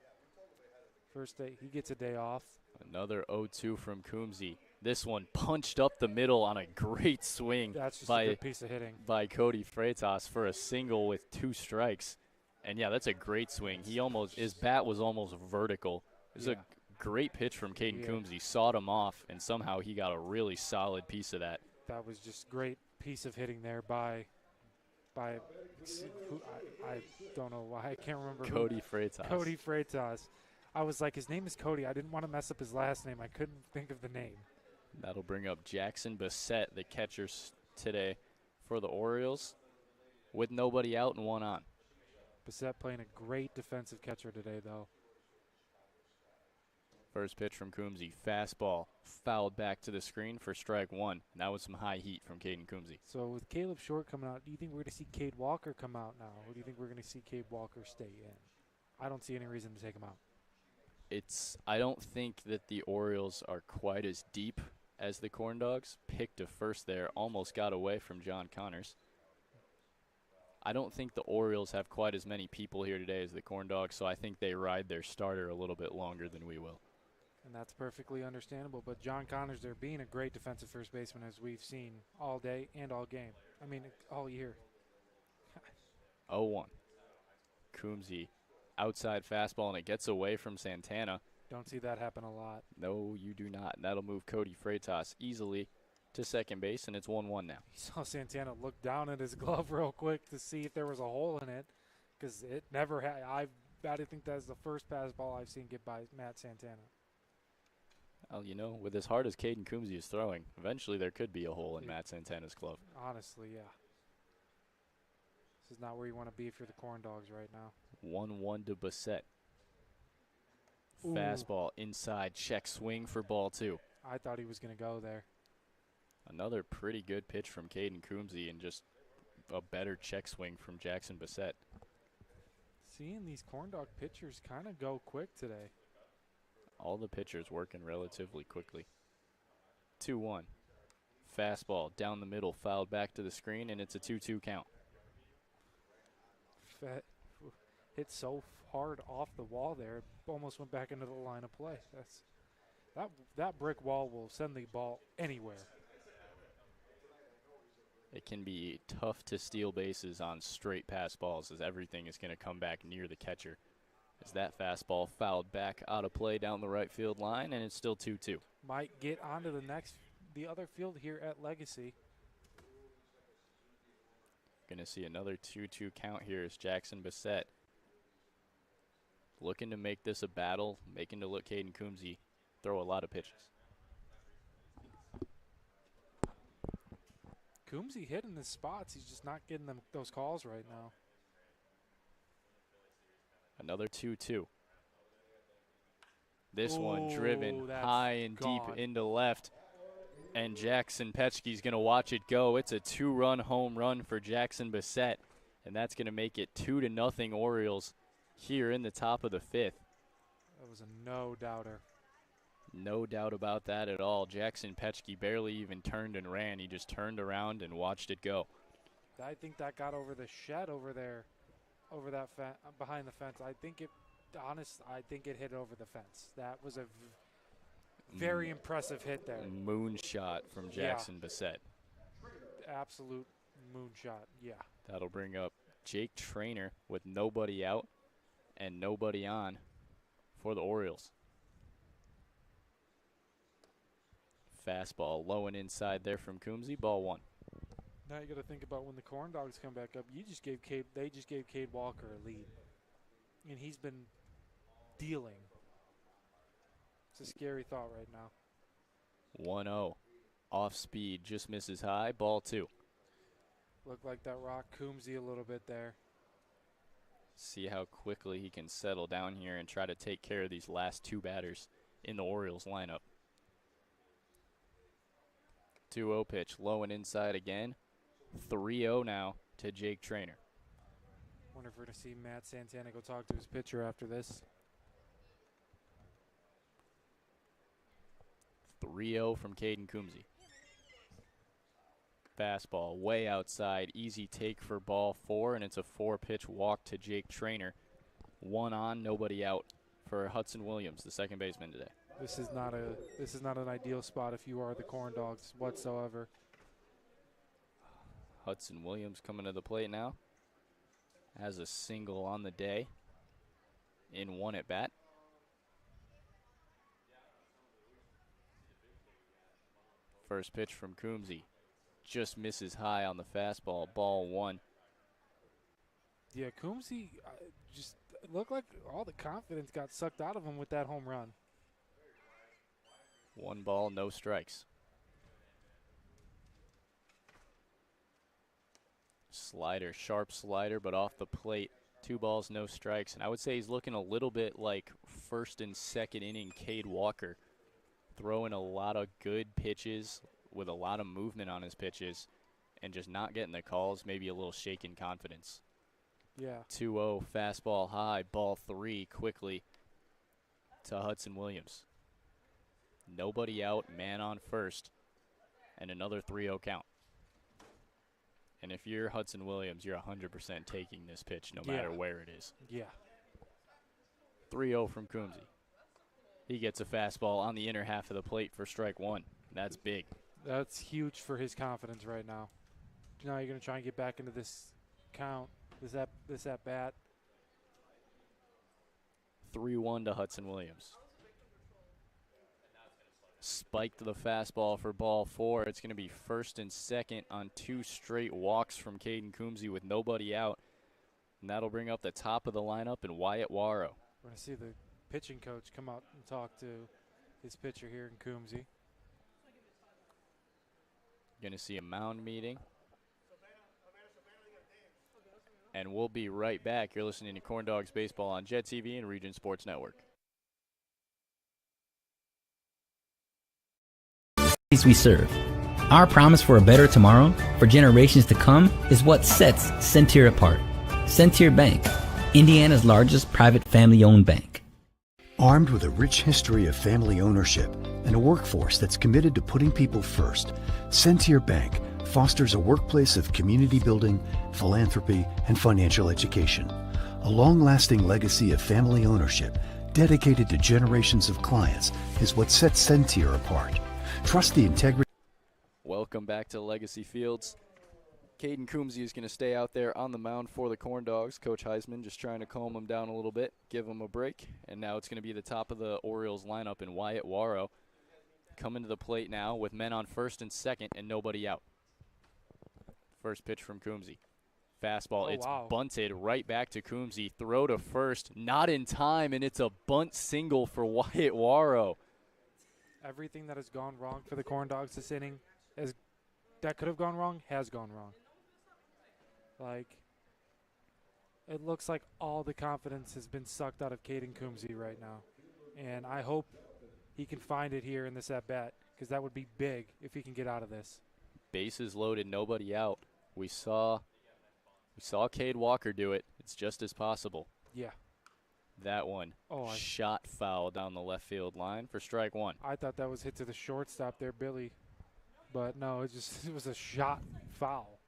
[SPEAKER 2] First day, he gets a day off.
[SPEAKER 1] Another 0-2 from Coombsy. This one punched up the middle on a great swing.
[SPEAKER 2] That's just a good piece of hitting
[SPEAKER 1] by Cody Freitas for a single with 2 strikes. And, yeah, that's a great swing. His bat was almost vertical. It was a great pitch from Caden Coombsy. Sawed him off, and somehow he got a really solid piece of that.
[SPEAKER 2] That was just great piece of hitting there by I don't know why. I can't remember.
[SPEAKER 1] Cody Freitas.
[SPEAKER 2] Cody Freitas. I was like, his name is Cody. I didn't want to mess up his last name. I couldn't think of the name.
[SPEAKER 1] That'll bring up Jackson Bassett, the catcher today for the Orioles, with nobody out and 1 on.
[SPEAKER 2] Bassett playing a great defensive catcher today, though.
[SPEAKER 1] First pitch from Coombsy, fastball, fouled back to the screen for strike 1. That was some high heat from Caden Coombsy.
[SPEAKER 2] So with Caleb Short coming out, do you think we're going to see Cade Walker come out now? Or do you think we're going to see Cade Walker stay in? I don't see any reason to take him out.
[SPEAKER 1] I don't think that the Orioles are quite as deep as the Corndogs. Picked a first there, almost got away from John Connors. I don't think the Orioles have quite as many people here today as the Corndogs, so I think they ride their starter a little bit longer than we will.
[SPEAKER 2] And that's perfectly understandable. But John Connors there being a great defensive first baseman, as we've seen all day and all game. I mean, all year.
[SPEAKER 1] 0-1. Coombsy, outside fastball, and it gets away from Santana.
[SPEAKER 2] Don't see that happen a lot.
[SPEAKER 1] No, you do not. And that'll move Cody Freitas easily to second base, and it's 1-1 now.
[SPEAKER 2] You saw Santana look down at his glove real quick to see if there was a hole in it, because it never had. I think that's the first fastball I've seen get by Matt Santana.
[SPEAKER 1] Well, you know, with as hard as Caden Coombsy is throwing, eventually there could be a hole in Matt Santana's glove.
[SPEAKER 2] Honestly, yeah. This is not where you want to be if you're the Corndogs right now.
[SPEAKER 1] 1-1 to Bassett.
[SPEAKER 2] Ooh.
[SPEAKER 1] Fastball inside, check swing for ball 2.
[SPEAKER 2] I thought he was going to go there.
[SPEAKER 1] Another pretty good pitch from Caden Coombsy and just a better check swing from Jackson Bassett.
[SPEAKER 2] Seeing these Corndog pitchers kind of go quick today.
[SPEAKER 1] All the pitchers working relatively quickly. 2-1. Fastball down the middle, fouled back to the screen, and it's a 2-2 count.
[SPEAKER 2] Hit so hard off the wall there, it almost went back into the line of play. That brick wall will send the ball anywhere.
[SPEAKER 1] It can be tough to steal bases on straight pass balls, as everything is going to come back near the catcher. As that fastball fouled back out of play down the right field line, and it's still 2-2.
[SPEAKER 2] Might get onto the other field here at Legacy.
[SPEAKER 1] Going to see another 2-2 count here as Jackson Bassett looking to make this a battle, making to look Caden Coombsy throw a lot of pitches.
[SPEAKER 2] Coombsy hitting his spots. He's just not getting those calls right now.
[SPEAKER 1] Another 2-2. This one driven high and deep into left. And Jackson Petschke's going to watch it go. It's a 2-run home run for Jackson Bassett. And that's going to make it 2-0 Orioles here in the top of the 5th.
[SPEAKER 2] That was a no-doubter.
[SPEAKER 1] No doubt about that at all. Jackson Petschke barely even turned and ran. He just turned around and watched it go.
[SPEAKER 2] I think that got over the shed over there, over that behind the fence. I think it hit over the fence. That was a very impressive hit there.
[SPEAKER 1] Moonshot from Jackson Bassett.
[SPEAKER 2] Absolute moonshot, yeah.
[SPEAKER 1] That'll bring up Jake Trainer with nobody out and nobody on for the Orioles. Fastball low and inside there from Coombsy. Ball 1.
[SPEAKER 2] Now you got to think about when the Corndogs come back up. They just gave Cade Walker a lead, and he's been dealing. It's a scary thought right now.
[SPEAKER 1] 1-0. Off speed, just misses high. Ball 2.
[SPEAKER 2] Looked like that rocked Coombsy a little bit there.
[SPEAKER 1] See how quickly he can settle down here and try to take care of these last 2 batters in the Orioles lineup. 2-0 pitch, low and inside again. 3-0 now to Jake Trainer.
[SPEAKER 2] Wonder if we're going to see Matt Santana go talk to his pitcher after this.
[SPEAKER 1] 3-0 from Caden Coombsy. Fastball way outside, easy take for ball 4, and it's a 4-pitch walk to Jake Trainer. 1 on, nobody out for Hudson Williams, the second baseman today.
[SPEAKER 2] This is not an ideal spot if you are the Corndogs whatsoever.
[SPEAKER 1] Hudson Williams coming to the plate now. Has a single on the day in 1 at bat. First pitch from Coombsy. Just misses high on the fastball. Ball 1.
[SPEAKER 2] Yeah, Coombsy just looked like all the confidence got sucked out of him with that home run.
[SPEAKER 1] 1 ball, no strikes. Slider, sharp slider, but off the plate. 2 balls, no strikes. And I would say he's looking a little bit like first and second inning Cade Walker. Throwing a lot of good pitches with a lot of movement on his pitches and just not getting the calls, maybe a little shaken confidence.
[SPEAKER 2] Yeah.
[SPEAKER 1] 2-0, fastball high, ball 3 quickly to Hudson Williams. Nobody out, man on first, and another 3-0 count. And if you're Hudson Williams, you're 100% taking this pitch no matter where it is.
[SPEAKER 2] Yeah.
[SPEAKER 1] 3-0 from Coombsy. He gets a fastball on the inner half of the plate for strike 1. That's big.
[SPEAKER 2] That's huge for his confidence right now. Now you're going to try and get back into this count, this at bat.
[SPEAKER 1] 3-1 to Hudson Williams. Spiked the fastball for ball 4. It's going to be first and second on 2 straight walks from Caden Coombsy with nobody out. And that'll bring up the top of the lineup and Wyatt Warrow.
[SPEAKER 2] We're going to see the pitching coach come out and talk to his pitcher here in Coombsy.
[SPEAKER 1] Going to see a mound meeting. And we'll be right back. You're listening to Corndogs Baseball on Jet TV and Region Sports Network.
[SPEAKER 5] We serve. Our promise for a better tomorrow for generations to come is what sets Centier apart. Centier Bank, Indiana's largest private family-owned bank.
[SPEAKER 6] Armed with a rich history of family ownership and a workforce that's committed to putting people first, Sentier Bank fosters a workplace of community building, philanthropy, and financial education. A long-lasting legacy of family ownership dedicated to generations of clients is what sets Sentier apart. Trust the integrity.
[SPEAKER 1] Welcome back to Legacy Fields. Caden Coombsy is going to stay out there on the mound for the Corndogs. Coach Heisman just trying to calm him down a little bit, give him a break. And now it's going to be the top of the Orioles lineup in Wyatt Warrow. Coming to the plate now with men on first and second and nobody out. First pitch from Coombsy. Fastball, it's bunted right back to Coombsy. Throw to first, not in time, and it's a bunt single for Wyatt Warrow.
[SPEAKER 2] Everything that has gone wrong for the Corndogs this inning, that could have gone wrong, has gone wrong. Like, it looks like all the confidence has been sucked out of Caden Coombsy right now. And I hope he can find it here in this at-bat, because that would be big if he can get out of this.
[SPEAKER 1] Bases loaded, nobody out. We saw Cade Walker do it. It's just as possible. Yeah. That one shot foul down the left field line for strike one.
[SPEAKER 2] I thought that was hit to the shortstop there, Billy. But no, it was a shot foul.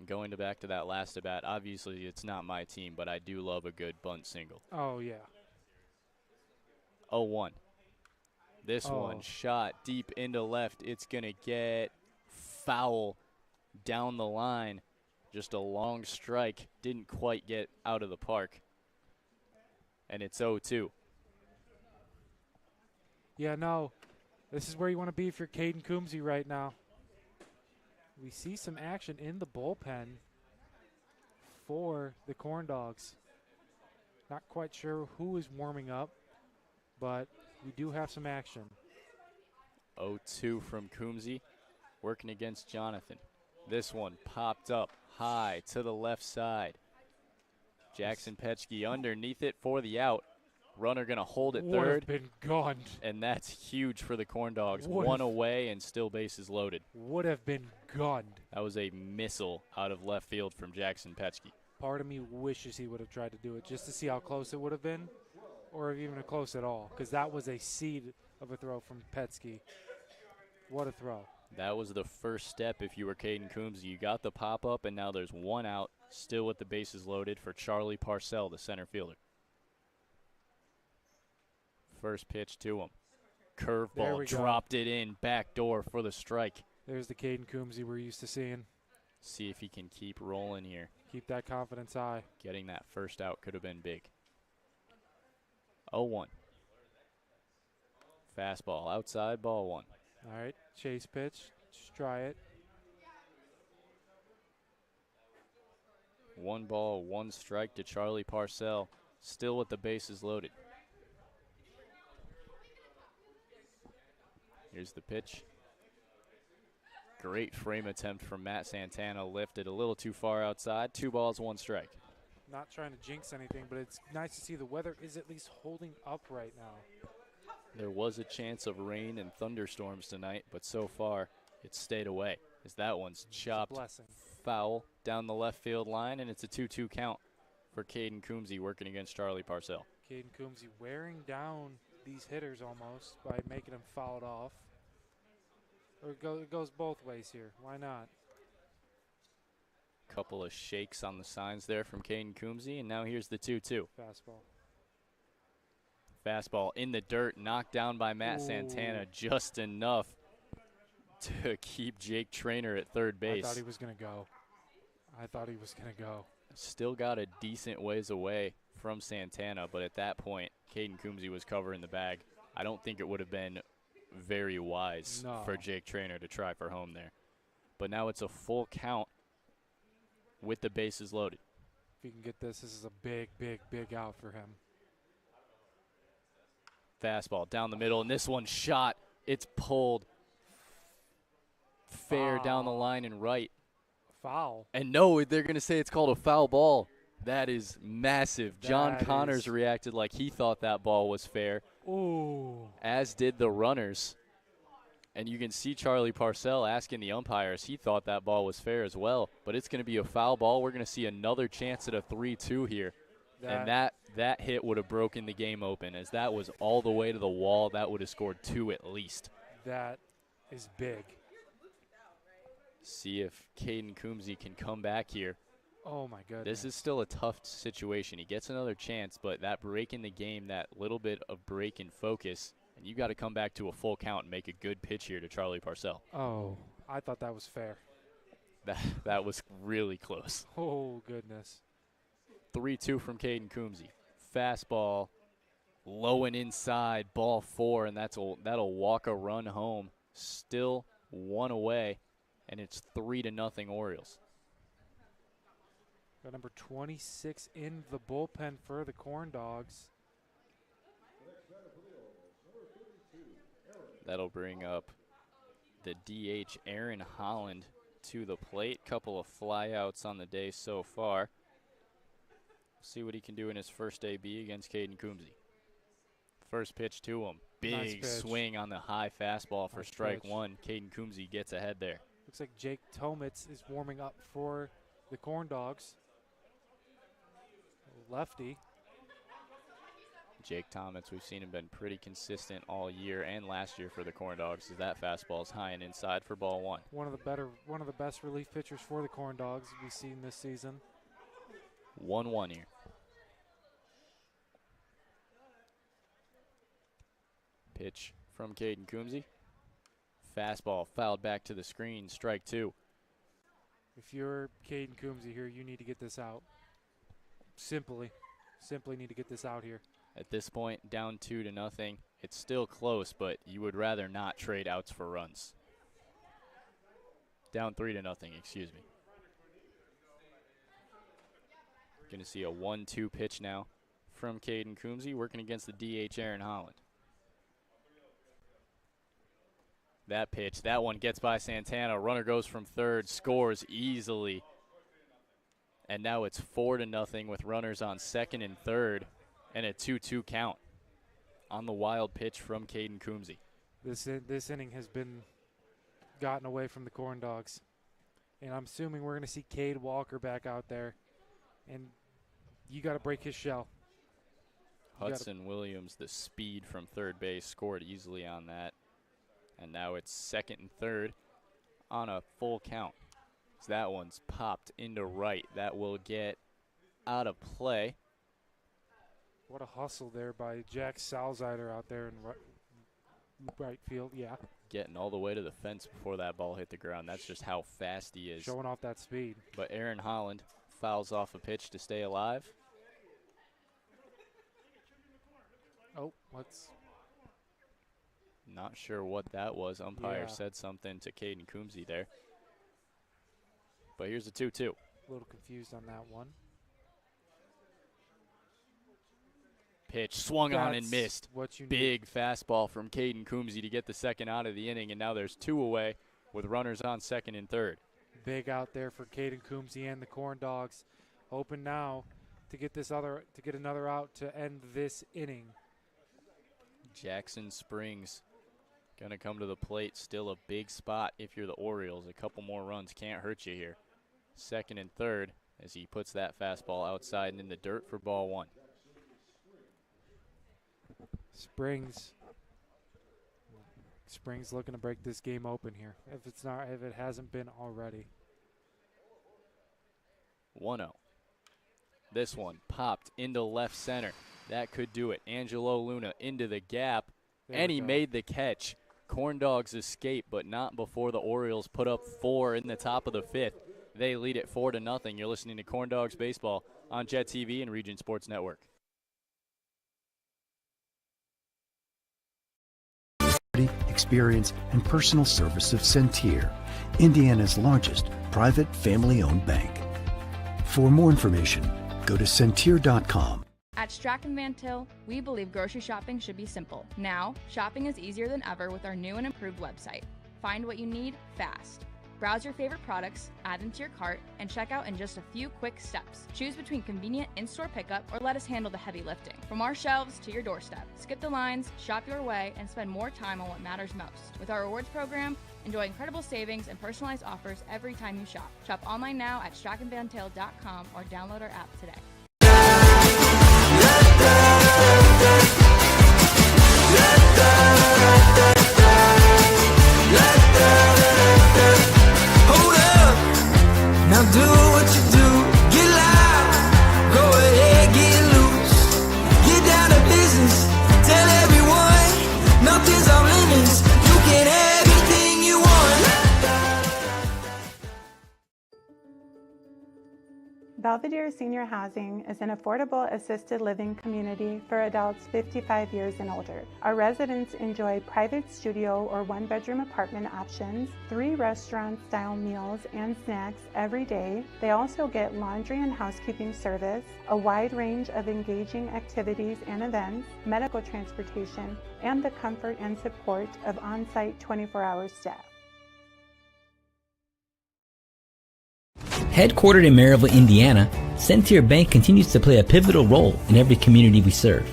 [SPEAKER 1] Going back to that last at bat, obviously it's not my team, but I do love a good bunt single.
[SPEAKER 2] Oh, yeah.
[SPEAKER 1] 0-1. This one shot deep into left. It's going to get foul down the line. Just a long strike. Didn't quite get out of the park. And it's 0-2.
[SPEAKER 2] Yeah, no. This is where you want to be if you're Caden Coombsy right now. We see some action in the bullpen for the Corndogs. Not quite sure who is warming up, but we do have some action.
[SPEAKER 1] 0-2 from Coombsy, working against Jonathan. This one popped up high to the left side. Jackson Petschke underneath it for the out. Runner going to hold it third.
[SPEAKER 2] Would have been gone.
[SPEAKER 1] And that's huge for the Corndogs. One away and still bases loaded.
[SPEAKER 2] Would have been gone.
[SPEAKER 1] That was a missile out of left field from Jackson Petschke.
[SPEAKER 2] Part of me wishes he would have tried to do it just to see how close it would have been, or even close at all, because that was a seed of a throw from Petschke. What a throw.
[SPEAKER 1] That was the first step if you were Caden Coombsy. You got the pop-up, and now there's one out, still with the bases loaded for Charlie Parcell, the center fielder. First pitch to him. Curveball, dropped it in, back door for the strike.
[SPEAKER 2] There's the Caden Coombsy we're used to seeing.
[SPEAKER 1] See if he can keep rolling here.
[SPEAKER 2] Keep that confidence high.
[SPEAKER 1] Getting that first out could have been big. 0-1. Fastball outside, ball one.
[SPEAKER 2] All right, chase pitch. Just try it.
[SPEAKER 1] 1 ball, 1 strike to Charlie Parcell. Still with the bases loaded. Here's the pitch. Great frame attempt from Matt Santana. Lifted a little too far outside. 2 balls, 1 strike.
[SPEAKER 2] Not trying to jinx anything, but it's nice to see the weather is at least holding up right now.
[SPEAKER 1] There was a chance of rain and thunderstorms tonight, but so far it's stayed away. As that one's chopped foul down the left field line, and it's a 2-2 count for Caden Coombsy working against Charlie Parcell.
[SPEAKER 2] Caden Coombsy wearing down these hitters almost by making them foul it off. Or it goes both ways here. Why not?
[SPEAKER 1] Couple of shakes on the signs there from Caden Coombsy, and now here's the 2-2. Fastball in the dirt, knocked down by Matt Santana just enough to keep Jake Traynor at third base.
[SPEAKER 2] I thought he was going to go.
[SPEAKER 1] Still got a decent ways away from Santana, but at that point, Caden Coombsy was covering the bag. I don't think it would have been very wise for Jake Traynor to try for home there. But now it's a full count with the bases loaded.
[SPEAKER 2] If he can get this is a big, big, big out for him.
[SPEAKER 1] Fastball down the middle, and this one shot. It's pulled fair down the line and right.
[SPEAKER 2] Foul.
[SPEAKER 1] And no, they're going to say it's called a foul ball. That is massive. John Connors reacted like he thought that ball was fair.
[SPEAKER 2] Ooh.
[SPEAKER 1] As did the runners. And you can see Charlie Parcell asking the umpires. He thought that ball was fair as well. But it's going to be a foul ball. We're going to see another chance at a 3-2 here And that hit would have broken the game open. As that was all the way to the wall, that would have scored 2 at least.
[SPEAKER 2] That is big.
[SPEAKER 1] See if Caden Coombsy can come back here.
[SPEAKER 2] Oh, my goodness.
[SPEAKER 1] This is still a tough situation. He gets another chance, but that break in the game, that little bit of break in focus, and you got to come back to a full count and make a good pitch here to Charlie Parcell.
[SPEAKER 2] Oh, I thought that was fair.
[SPEAKER 1] That was really close.
[SPEAKER 2] Oh, goodness.
[SPEAKER 1] 3-2 from Caden Coombsy. Fastball, low and inside, ball 4, and that'll walk a run home. Still 1 away, and it's 3-0 Orioles.
[SPEAKER 2] Got number 26 in the bullpen for the Corndogs.
[SPEAKER 1] That'll bring up the DH, Aaron Holland, to the plate. Couple of flyouts on the day so far. See what he can do in his first AB against Caden Coombsy. First pitch to him. Big swing on the high fastball for strike 1. Caden Coombsy gets ahead there.
[SPEAKER 2] Looks like Jake Tomitz is warming up for the Corndogs. Lefty.
[SPEAKER 1] Jake Tomitz, we've seen him been pretty consistent all year and last year for the Corndogs, as that fastball is high and inside for ball 1.
[SPEAKER 2] One of the best relief pitchers for the Corndogs we've seen this season.
[SPEAKER 1] 1-1 here. Pitch from Caden Coombsy. Fastball fouled back to the screen, strike 2.
[SPEAKER 2] If you're Caden Coombsy here, you need to get this out. Simply need to get this out here.
[SPEAKER 1] At this point, down 2-0. It's still close, but you would rather not trade outs for runs. Down 3-0, excuse me. Going to see a 1-2 pitch now from Caden Coombsy, working against the DH, Aaron Holland. That pitch, that one gets by Santana. Runner goes from third, scores easily. And now it's 4-0 with runners on second and third and a 2-2 count on the wild pitch from Caden Coombsy.
[SPEAKER 2] This inning has been gotten away from the Corndogs. And I'm assuming we're going to see Cade Walker back out there. And you got to break his shell.
[SPEAKER 1] Hudson Williams, the speed from third base, scored easily on that. And now it's second and third on a full count. So that one's popped into right. That will get out of play.
[SPEAKER 2] What a hustle there by Jack Salzider out there in right field, yeah.
[SPEAKER 1] Getting all the way to the fence before that ball hit the ground. That's just how fast he is.
[SPEAKER 2] Showing off that speed.
[SPEAKER 1] But Aaron Holland fouls off a pitch to stay alive.
[SPEAKER 2] Oh, what's...
[SPEAKER 1] Not sure what that was. Umpire said something to Caden Coombsy there. But here's the 2-2.
[SPEAKER 2] A little confused on that one.
[SPEAKER 1] Pitch swung on and missed.
[SPEAKER 2] What you
[SPEAKER 1] Big
[SPEAKER 2] need.
[SPEAKER 1] fastball from Caden Coombsy to get the second out of the inning, and now there's 2 away with runners on second and third.
[SPEAKER 2] Big out there for Caden Coombsy and the Corndogs. Hoping now to get another out to end this inning.
[SPEAKER 1] Jackson Springs gonna come to the plate. Still a big spot if you're the Orioles. A couple more runs can't hurt you here. Second and third as he puts that fastball outside and in the dirt for ball 1.
[SPEAKER 2] Springs looking to break this game open here. If it hasn't been already.
[SPEAKER 1] 1-0. This one popped into left center. That could do it. Angelo Luna into the gap, and he made the catch. Corndogs escape, but not before the Orioles put up 4 in the top of the 5th. They lead it 4-0. You're listening to Corndogs Baseball on Jet TV and Region Sports Network.
[SPEAKER 6] Experience and personal service of Centir, Indiana's largest private family-owned bank. For more information, go to centir.com.
[SPEAKER 7] At Strachan Van Til, we believe grocery shopping should be simple. Now, shopping is easier than ever with our new and improved website. Find what you need fast. Browse your favorite products, add them to your cart, and check out in just a few quick steps. Choose between convenient in-store pickup or let us handle the heavy lifting. From our shelves to your doorstep. Skip the lines, shop your way, and spend more time on what matters most. With our rewards program, enjoy incredible savings and personalized offers every time you shop. Shop online now at strachanvantail.com or download our app today.
[SPEAKER 4] Belvedere Senior Housing is an affordable assisted living community for adults 55 years and older. Our residents enjoy private studio or one-bedroom apartment options, 3 restaurant-style meals and snacks every day. They also get laundry and housekeeping service, a wide range of engaging activities and events, medical transportation, and the comfort and support of on-site 24-hour staff.
[SPEAKER 5] Headquartered in Maryville, Indiana, Centier Bank continues to play a pivotal role in every community we serve.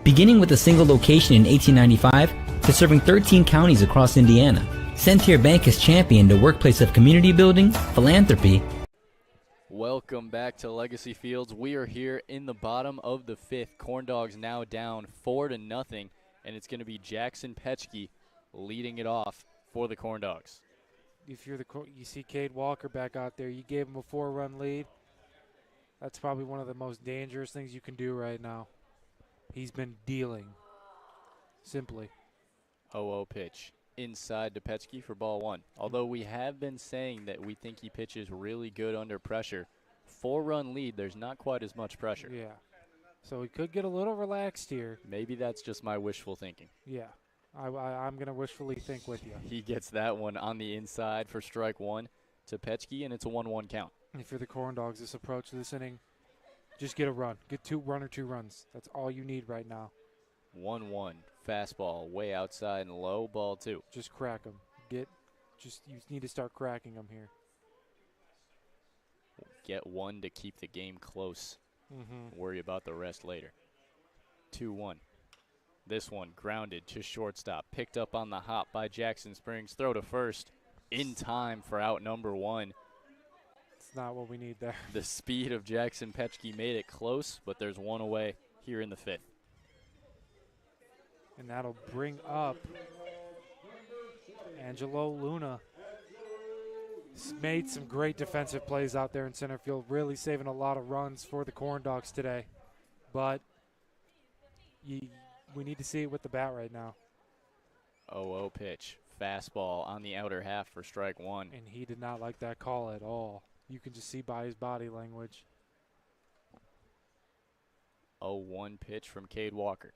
[SPEAKER 5] Beginning with a single location in 1895 to serving 13 counties across Indiana, Centier Bank has championed a workplace of community building, philanthropy.
[SPEAKER 1] Welcome back to Legacy Fields. We are here in the bottom of the 5th. Corndogs now down 4-0, and it's going to be Jackson Petchke leading it off for the Corndogs.
[SPEAKER 2] If you're you see Cade Walker back out there, you gave him a 4-run lead. That's probably one of the most dangerous things you can do right now. He's been dealing, simply.
[SPEAKER 1] 0-0 pitch inside to Petchke for ball 1. Although we have been saying that we think he pitches really good under pressure, 4-run lead, there's not quite as much pressure.
[SPEAKER 2] Yeah. So he could get a little relaxed here.
[SPEAKER 1] Maybe that's just my wishful thinking.
[SPEAKER 2] Yeah. I'm going to wishfully think with you.
[SPEAKER 1] He gets that one on the inside for strike 1 to Petchke, and it's a 1-1 count.
[SPEAKER 2] If you're the Corndogs, this approach to this inning, just get a run. Get 2 runs. That's all you need right now.
[SPEAKER 1] 1-1, fastball way outside and low, ball 2.
[SPEAKER 2] Just crack them. You need to start cracking them here.
[SPEAKER 1] Get 1 to keep the game close. Worry about the rest later. 2-1. This one grounded to shortstop, picked up on the hop by Jackson Springs. Throw to first in time for out number 1.
[SPEAKER 2] It's not what we need there.
[SPEAKER 1] The speed of Jackson Petchke made it close, but there's 1 away here in the 5th.
[SPEAKER 2] And that'll bring up Angelo Luna. He's made some great defensive plays out there in center field, really saving a lot of runs for the Corndogs today. But we need to see it with the bat right now.
[SPEAKER 1] 0-0 pitch. Fastball on the outer half for strike 1.
[SPEAKER 2] And he did not like that call at all. You can just see by his body language.
[SPEAKER 1] 0-1 pitch from Cade Walker.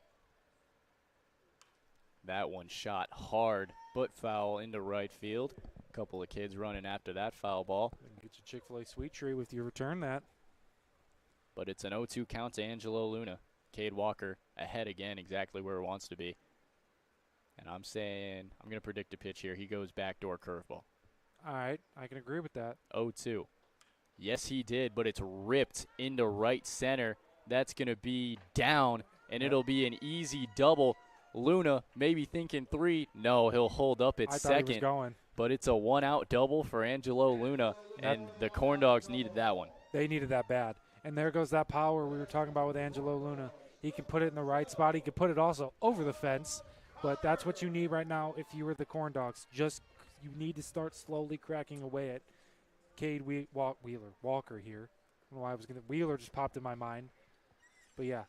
[SPEAKER 1] That one shot hard, but foul into right field. A couple of kids running after that foul ball.
[SPEAKER 2] Get your Chick-fil-A sweet tree with your return that.
[SPEAKER 1] But it's an 0-2 count to Angelo Luna. Cade Walker ahead again, exactly where it wants to be. And I'm going to predict a pitch here. He goes backdoor curveball.
[SPEAKER 2] All right, I can agree with that.
[SPEAKER 1] 0-2. Yes, he did, but it's ripped into right center. That's going to be down, and it'll be an easy double. Luna maybe thinking 3. No, he'll hold up at second.
[SPEAKER 2] I thought he was going.
[SPEAKER 1] But it's a 1-out double for Angelo Luna, and the Corndogs needed that one.
[SPEAKER 2] They needed that bad. And there goes that power we were talking about with Angelo Luna. He can put it in the right spot. He can put it also over the fence. But that's what you need right now if you were the Corndogs. You need to start slowly cracking away at Cade Walker here. I don't know why Wheeler just popped in my mind. But, yeah,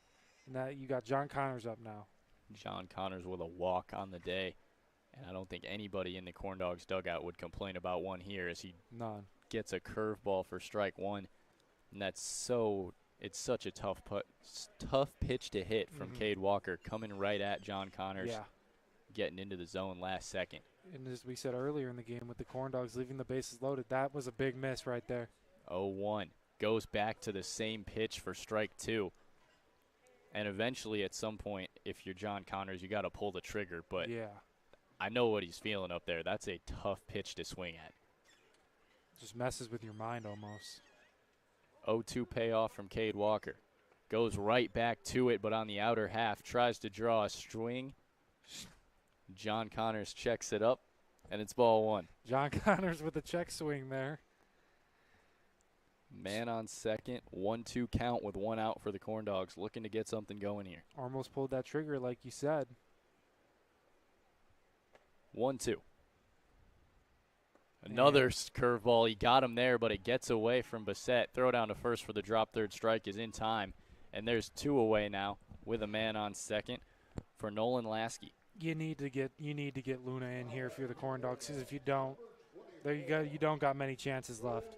[SPEAKER 2] now you got John Connors up now.
[SPEAKER 1] John Connors with a walk on the day. And I don't think anybody in the Corndogs dugout would complain about one here as he gets a curveball for strike 1. And it's such a tough pitch to hit from Cade Walker, coming right at John Connors, getting into the zone last second.
[SPEAKER 2] And as we said earlier in the game with the Corndogs leaving the bases loaded, that was a big miss right there.
[SPEAKER 1] 0-1. Goes back to the same pitch for strike 2. And eventually at some point, if you're John Connors, you got to pull the trigger. But I know what he's feeling up there. That's a tough pitch to swing at.
[SPEAKER 2] Just messes with your mind almost.
[SPEAKER 1] 0-2 payoff from Cade Walker. Goes right back to it, but on the outer half, tries to draw a swing. John Connors checks it up, and it's ball 1.
[SPEAKER 2] John Connors with a check swing there.
[SPEAKER 1] Man on second, 1-2 count with 1 out for the Corndogs, looking to get something going here.
[SPEAKER 2] Almost pulled that trigger like you said.
[SPEAKER 1] 1-2. Another curveball. He got him there, but it gets away from Bassett. Throw down to first for the drop. Third strike is in time. And there's 2 away now with a man on second for Nolan Lasky.
[SPEAKER 2] You need to get Luna in here if you're the Corndogs, because if you don't, there you go. You don't got many chances left.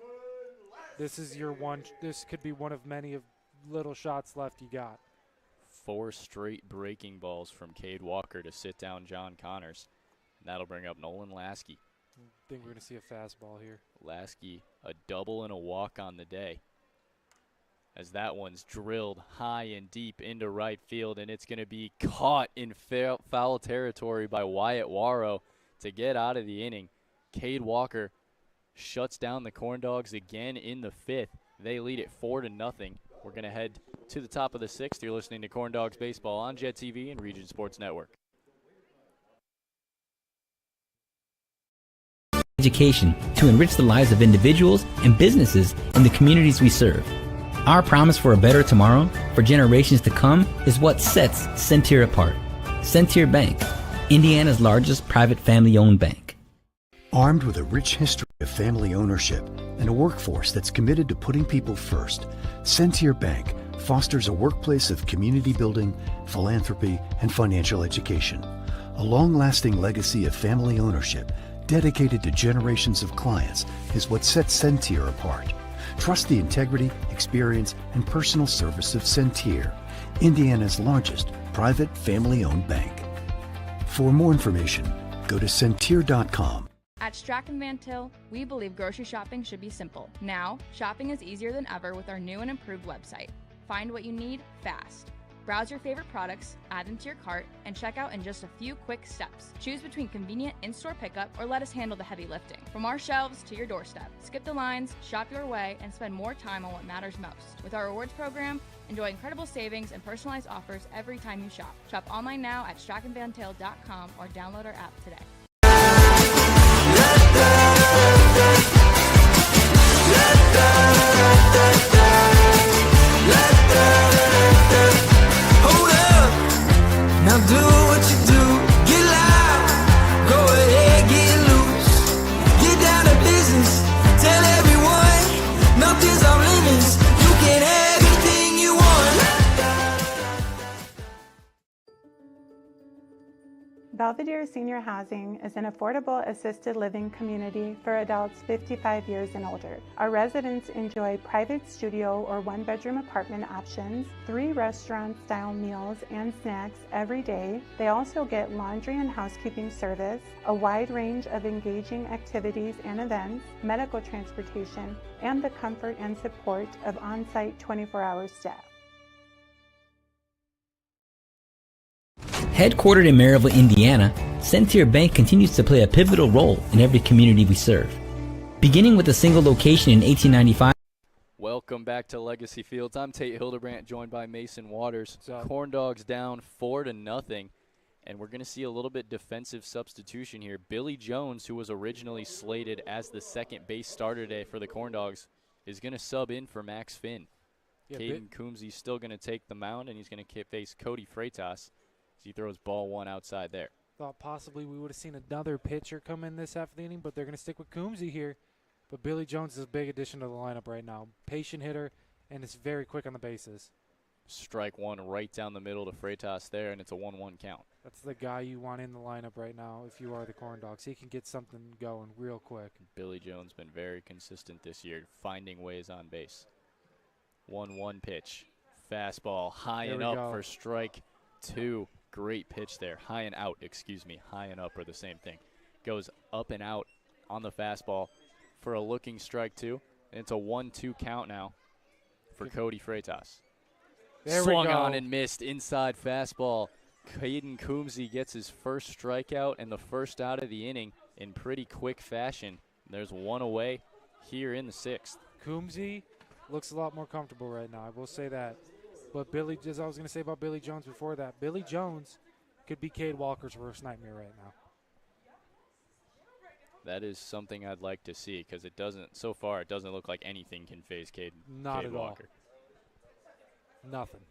[SPEAKER 2] This is your one. This could be one of many of little shots left you got.
[SPEAKER 1] 4 straight breaking balls from Cade Walker to sit down John Connors. And that'll bring up Nolan Lasky.
[SPEAKER 2] I think we're going to see a fastball here.
[SPEAKER 1] Lasky, a double and a walk on the day. As that one's drilled high and deep into right field, and it's going to be caught in foul territory by Wyatt Warrow to get out of the inning. Cade Walker shuts down the Corndogs again in the 5th. They lead it 4-0. We're going to head to the top of the 6th. You're listening to Corndogs Baseball on Jet TV and Region Sports Network.
[SPEAKER 5] Education to enrich the lives of individuals and businesses in the communities we serve. Our promise for a better tomorrow for generations to come is what sets Centier apart. Centier Bank, Indiana's largest private family-owned bank.
[SPEAKER 6] Armed with a rich history of family ownership and a workforce that's committed to putting people first, Centier Bank fosters a workplace of community building, philanthropy, and financial education. A long-lasting legacy of family ownership dedicated to generations of clients is what sets Centier apart. Trust the integrity, experience, and personal service of Centier, Indiana's largest private family-owned bank. For more information, go to Centier.com.
[SPEAKER 7] At Strachan Van Til, we believe grocery shopping should be simple. Now, shopping is easier than ever with our new and improved website. Find what you need fast. Browse your favorite products, add them to your cart, and check out in just a few quick steps. Choose between convenient in-store pickup or let us handle the heavy lifting. From our shelves to your doorstep. Skip the lines, shop your way, and spend more time on what matters most. With our rewards program, enjoy incredible savings and personalized offers every time you shop. Shop online now at strachanvantil.com or download our app today.
[SPEAKER 3] Hold up, now do what you do. Get loud, go ahead, get loose. Get down to business, tell everyone nothing's off limits. You can have anything you want.
[SPEAKER 4] Belvedere Senior Housing is an affordable assisted living community for adults 55 years and older. Our residents enjoy private studio or one-bedroom apartment options, 3 restaurant-style meals and snacks every day. They also get laundry and housekeeping service, a wide range of engaging activities and events, medical transportation, and the comfort and support of on-site 24-hour staff.
[SPEAKER 5] Headquartered in Maryville, Indiana, Centier Bank continues to play a pivotal role in every community we serve. Beginning with a single location in 1895.
[SPEAKER 1] Welcome back to Legacy Fields. I'm Tate Hildebrandt, joined by Mason Waters.
[SPEAKER 2] What's up?
[SPEAKER 1] Corndogs down 4-0, and we're going to see a little bit defensive substitution here. Billy Jones, who was originally slated as the second base starter today for the Corndogs, is going to sub in for Max Finn.
[SPEAKER 2] Yeah,
[SPEAKER 1] Caden Coombs's still going to take the mound, and he's going to face Cody Freitas. He throws ball 1 outside there.
[SPEAKER 2] Thought possibly we would have seen another pitcher come in this half of the inning, but they're going to stick with Coombsy here. But Billy Jones is a big addition to the lineup right now. Patient hitter, and is very quick on the bases.
[SPEAKER 1] Strike 1 right down the middle to Freitas there, and it's a 1-1 count.
[SPEAKER 2] That's the guy you want in the lineup right now if you are the Corndogs. He can get something going real quick.
[SPEAKER 1] Billy Jones been very consistent this year, finding ways on base. 1-1 pitch. Fastball high
[SPEAKER 2] There
[SPEAKER 1] and
[SPEAKER 2] we
[SPEAKER 1] up
[SPEAKER 2] go.
[SPEAKER 1] for strike 2. Great pitch there. High and out, High and up are the same thing. Goes up and out on the fastball for a looking strike 2. And it's a 1-2 count now for Cody Freitas.
[SPEAKER 2] There
[SPEAKER 1] Swung
[SPEAKER 2] we go.
[SPEAKER 1] on and missed inside fastball. Caden Coombsy gets his first strikeout and the first out of the inning in pretty quick fashion. There's 1 away here in the 6th.
[SPEAKER 2] Coombsy looks a lot more comfortable right now. I will say that. But Billy, as I was going to say about Billy Jones before that, Billy Jones could be Cade Walker's worst nightmare right now.
[SPEAKER 1] That is something I'd like to see because it doesn't, so far, it doesn't look like anything can phase Cade
[SPEAKER 2] Not at
[SPEAKER 1] Walker.
[SPEAKER 2] all. Nothing.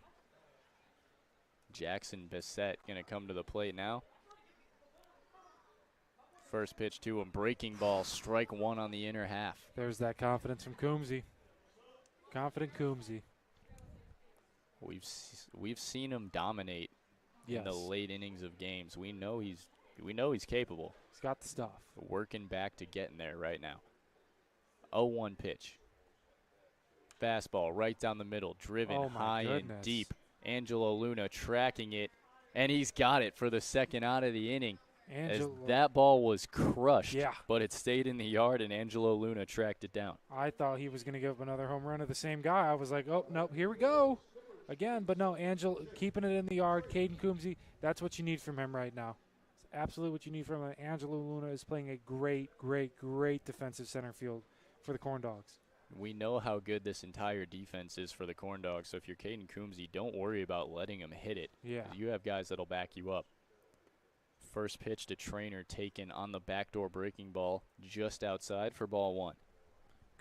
[SPEAKER 1] Jackson Bissett going to come to the plate now. First pitch to him, breaking ball, strike 1 on the inner half.
[SPEAKER 2] There's that confidence from Coombsy. Confident Coombsy.
[SPEAKER 1] We've seen him dominate in the late innings of games. We know he's capable.
[SPEAKER 2] He's got the stuff.
[SPEAKER 1] Working back to getting there right now. 0-1 pitch. Fastball right down the middle, driven high and deep. Angelo Luna tracking it, and he's got it for the second out of the inning. As that ball was crushed, but it stayed in the yard, and Angelo Luna tracked it down.
[SPEAKER 2] I thought he was going to give up another home run to the same guy. I was like, oh, nope, here we go again. But no, Angelo keeping it in the yard. Caden Coombsy, that's what you need from him right now. It's absolutely what you need from him. Angelo Luna is playing a great, great, great defensive center field for the Corndogs.
[SPEAKER 1] We know how good this entire defense is for the Corndogs, so if you're Caden Coombsy, don't worry about letting him hit it.
[SPEAKER 2] Yeah.
[SPEAKER 1] You have guys that'll back you up. First pitch to Trainer taken on the backdoor breaking ball just outside for ball 1.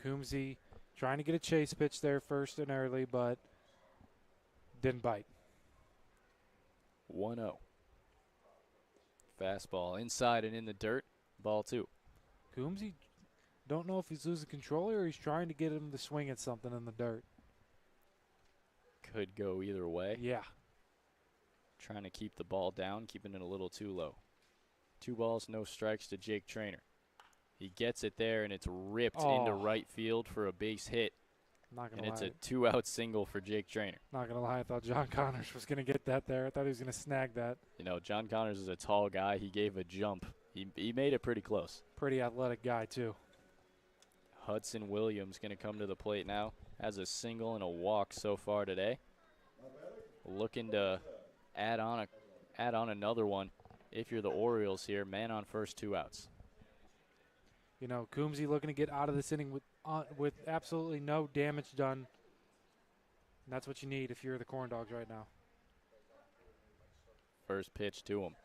[SPEAKER 2] Coombsy trying to get a chase pitch there first and early, but didn't bite.
[SPEAKER 1] 1-0. Fastball inside and in the dirt, ball 2.
[SPEAKER 2] Coombsy, don't know if he's losing control or he's trying to get him to swing at something in the dirt.
[SPEAKER 1] Could go either way.
[SPEAKER 2] Yeah.
[SPEAKER 1] Trying to keep the ball down, keeping it a little too low. 2 balls, no strikes to Jake Trainer. He gets it there, and it's ripped into right field for a base hit.
[SPEAKER 2] Not gonna
[SPEAKER 1] and it's
[SPEAKER 2] lie.
[SPEAKER 1] a 2-out single for Jake Trainer.
[SPEAKER 2] Not going to lie, I thought John Connors was going to get that there. I thought he was going to snag that.
[SPEAKER 1] You know, John Connors is a tall guy. He gave a jump. He made it pretty close.
[SPEAKER 2] Pretty athletic guy, too.
[SPEAKER 1] Hudson Williams going to come to the plate now. Has a single and a walk so far today. Looking to add on another one. If you're the Orioles here, man on first, 2 outs.
[SPEAKER 2] You know, Coombsy looking to get out of this inning with absolutely no damage done. And that's what you need if you're the Corndogs right now.
[SPEAKER 1] First pitch to him.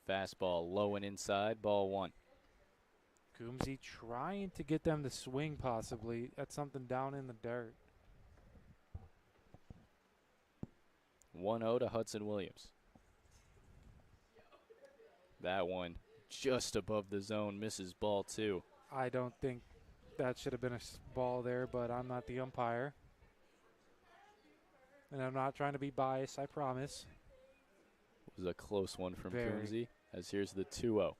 [SPEAKER 1] Fastball low and inside, ball 1.
[SPEAKER 2] Coombsy trying to get them to swing possibly at something down in the dirt.
[SPEAKER 1] 1-0 to Hudson Williams. That one just above the zone, misses ball 2.
[SPEAKER 2] I don't think that should have been a ball there, but I'm not the umpire. And I'm not trying to be biased, I promise.
[SPEAKER 1] It was a close one from Coombsy, as here's the 2-0.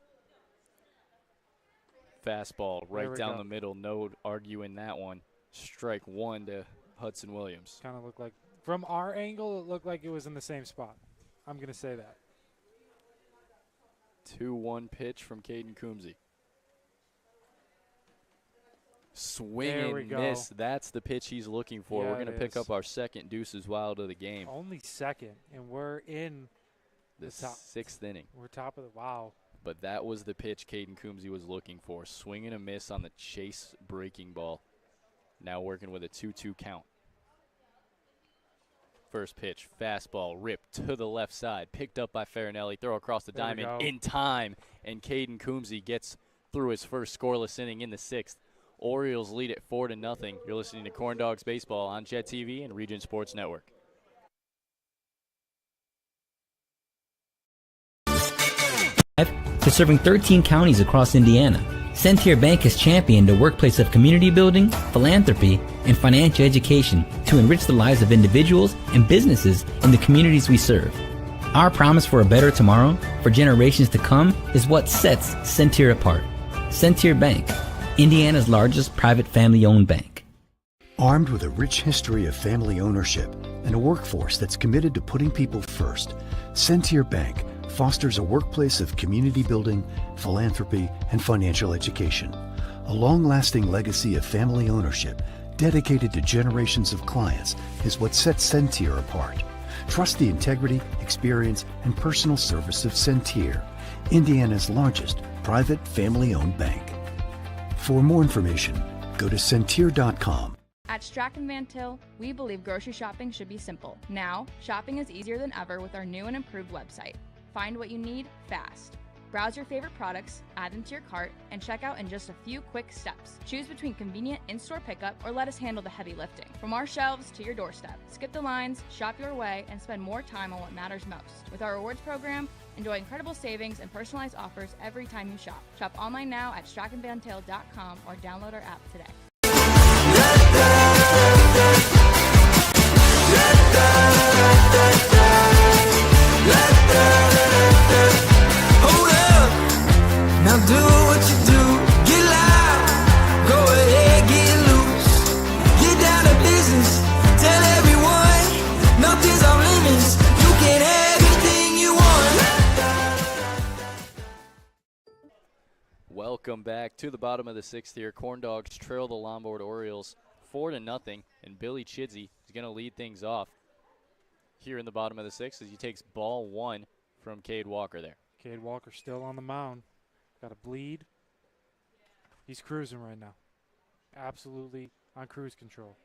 [SPEAKER 1] Fastball right down the middle, no arguing that one. Strike 1 to Hudson Williams.
[SPEAKER 2] Kind of looked like, from our angle, it looked like it was in the same spot. I'm going to say that.
[SPEAKER 1] 2-1 pitch from Caden Coombsy. Swing and miss. That's the pitch he's looking for.
[SPEAKER 2] Yeah,
[SPEAKER 1] we're going to pick up our second Deuces Wild of the game.
[SPEAKER 2] Only second, and we're in
[SPEAKER 1] the
[SPEAKER 2] top
[SPEAKER 1] 6th inning.
[SPEAKER 2] We're top of the wow.
[SPEAKER 1] But that was the pitch Caden Coombsy was looking for. Swing and a miss on the chase breaking ball. Now working with a 2-2 count. First pitch, fastball, ripped to the left side, picked up by Farinelli, throw across the diamond in time, and Caden Coombsy gets through his first scoreless inning in the 6th. Orioles lead it 4-0. You're listening to Corndogs Baseball on Jet TV and Region Sports Network.
[SPEAKER 5] To serving 13 counties across Indiana, Centier Bank has championed a workplace of community building, philanthropy, and financial education to enrich the lives of individuals and businesses in the communities we serve. Our promise for a better tomorrow for generations to come is what sets Centier apart. Centier Bank, Indiana's largest private family-owned bank.
[SPEAKER 6] Armed with a rich history of family ownership and a workforce that's committed to putting people first, Centier Bank fosters a workplace of community building, philanthropy, and financial education. A long-lasting legacy of family ownership dedicated to generations of clients is what sets Centier apart. Trust the integrity, experience, and personal service of Centier, Indiana's largest private family-owned bank. For more information, go to Centier.com.
[SPEAKER 7] At Strachan Van Til, we believe grocery shopping should be simple. Now, shopping is easier than ever with our new and improved website. Find what you need fast. Browse your favorite products, add them to your cart, and check out in just a few quick steps. Choose between convenient in-store pickup or let us handle the heavy lifting. From our shelves to your doorstep. Skip the lines, shop your way, and spend more time on what matters most. With our rewards program, enjoy incredible savings and personalized offers every time you shop. Shop online now at strachanvantil.com or download our app today.
[SPEAKER 3] Hold up, now do what you do. Get loud, go ahead, get loose. Get down to business.
[SPEAKER 1] Welcome back to the bottom of the sixth here. Corndogs trail the Lombard Orioles 4-0, and Billy Chidsey is going to lead things off here in the bottom of the sixth as he takes ball one from Cade Walker there.
[SPEAKER 2] Cade Walker still on the mound. Got a bleed. He's cruising right now. Absolutely on cruise control.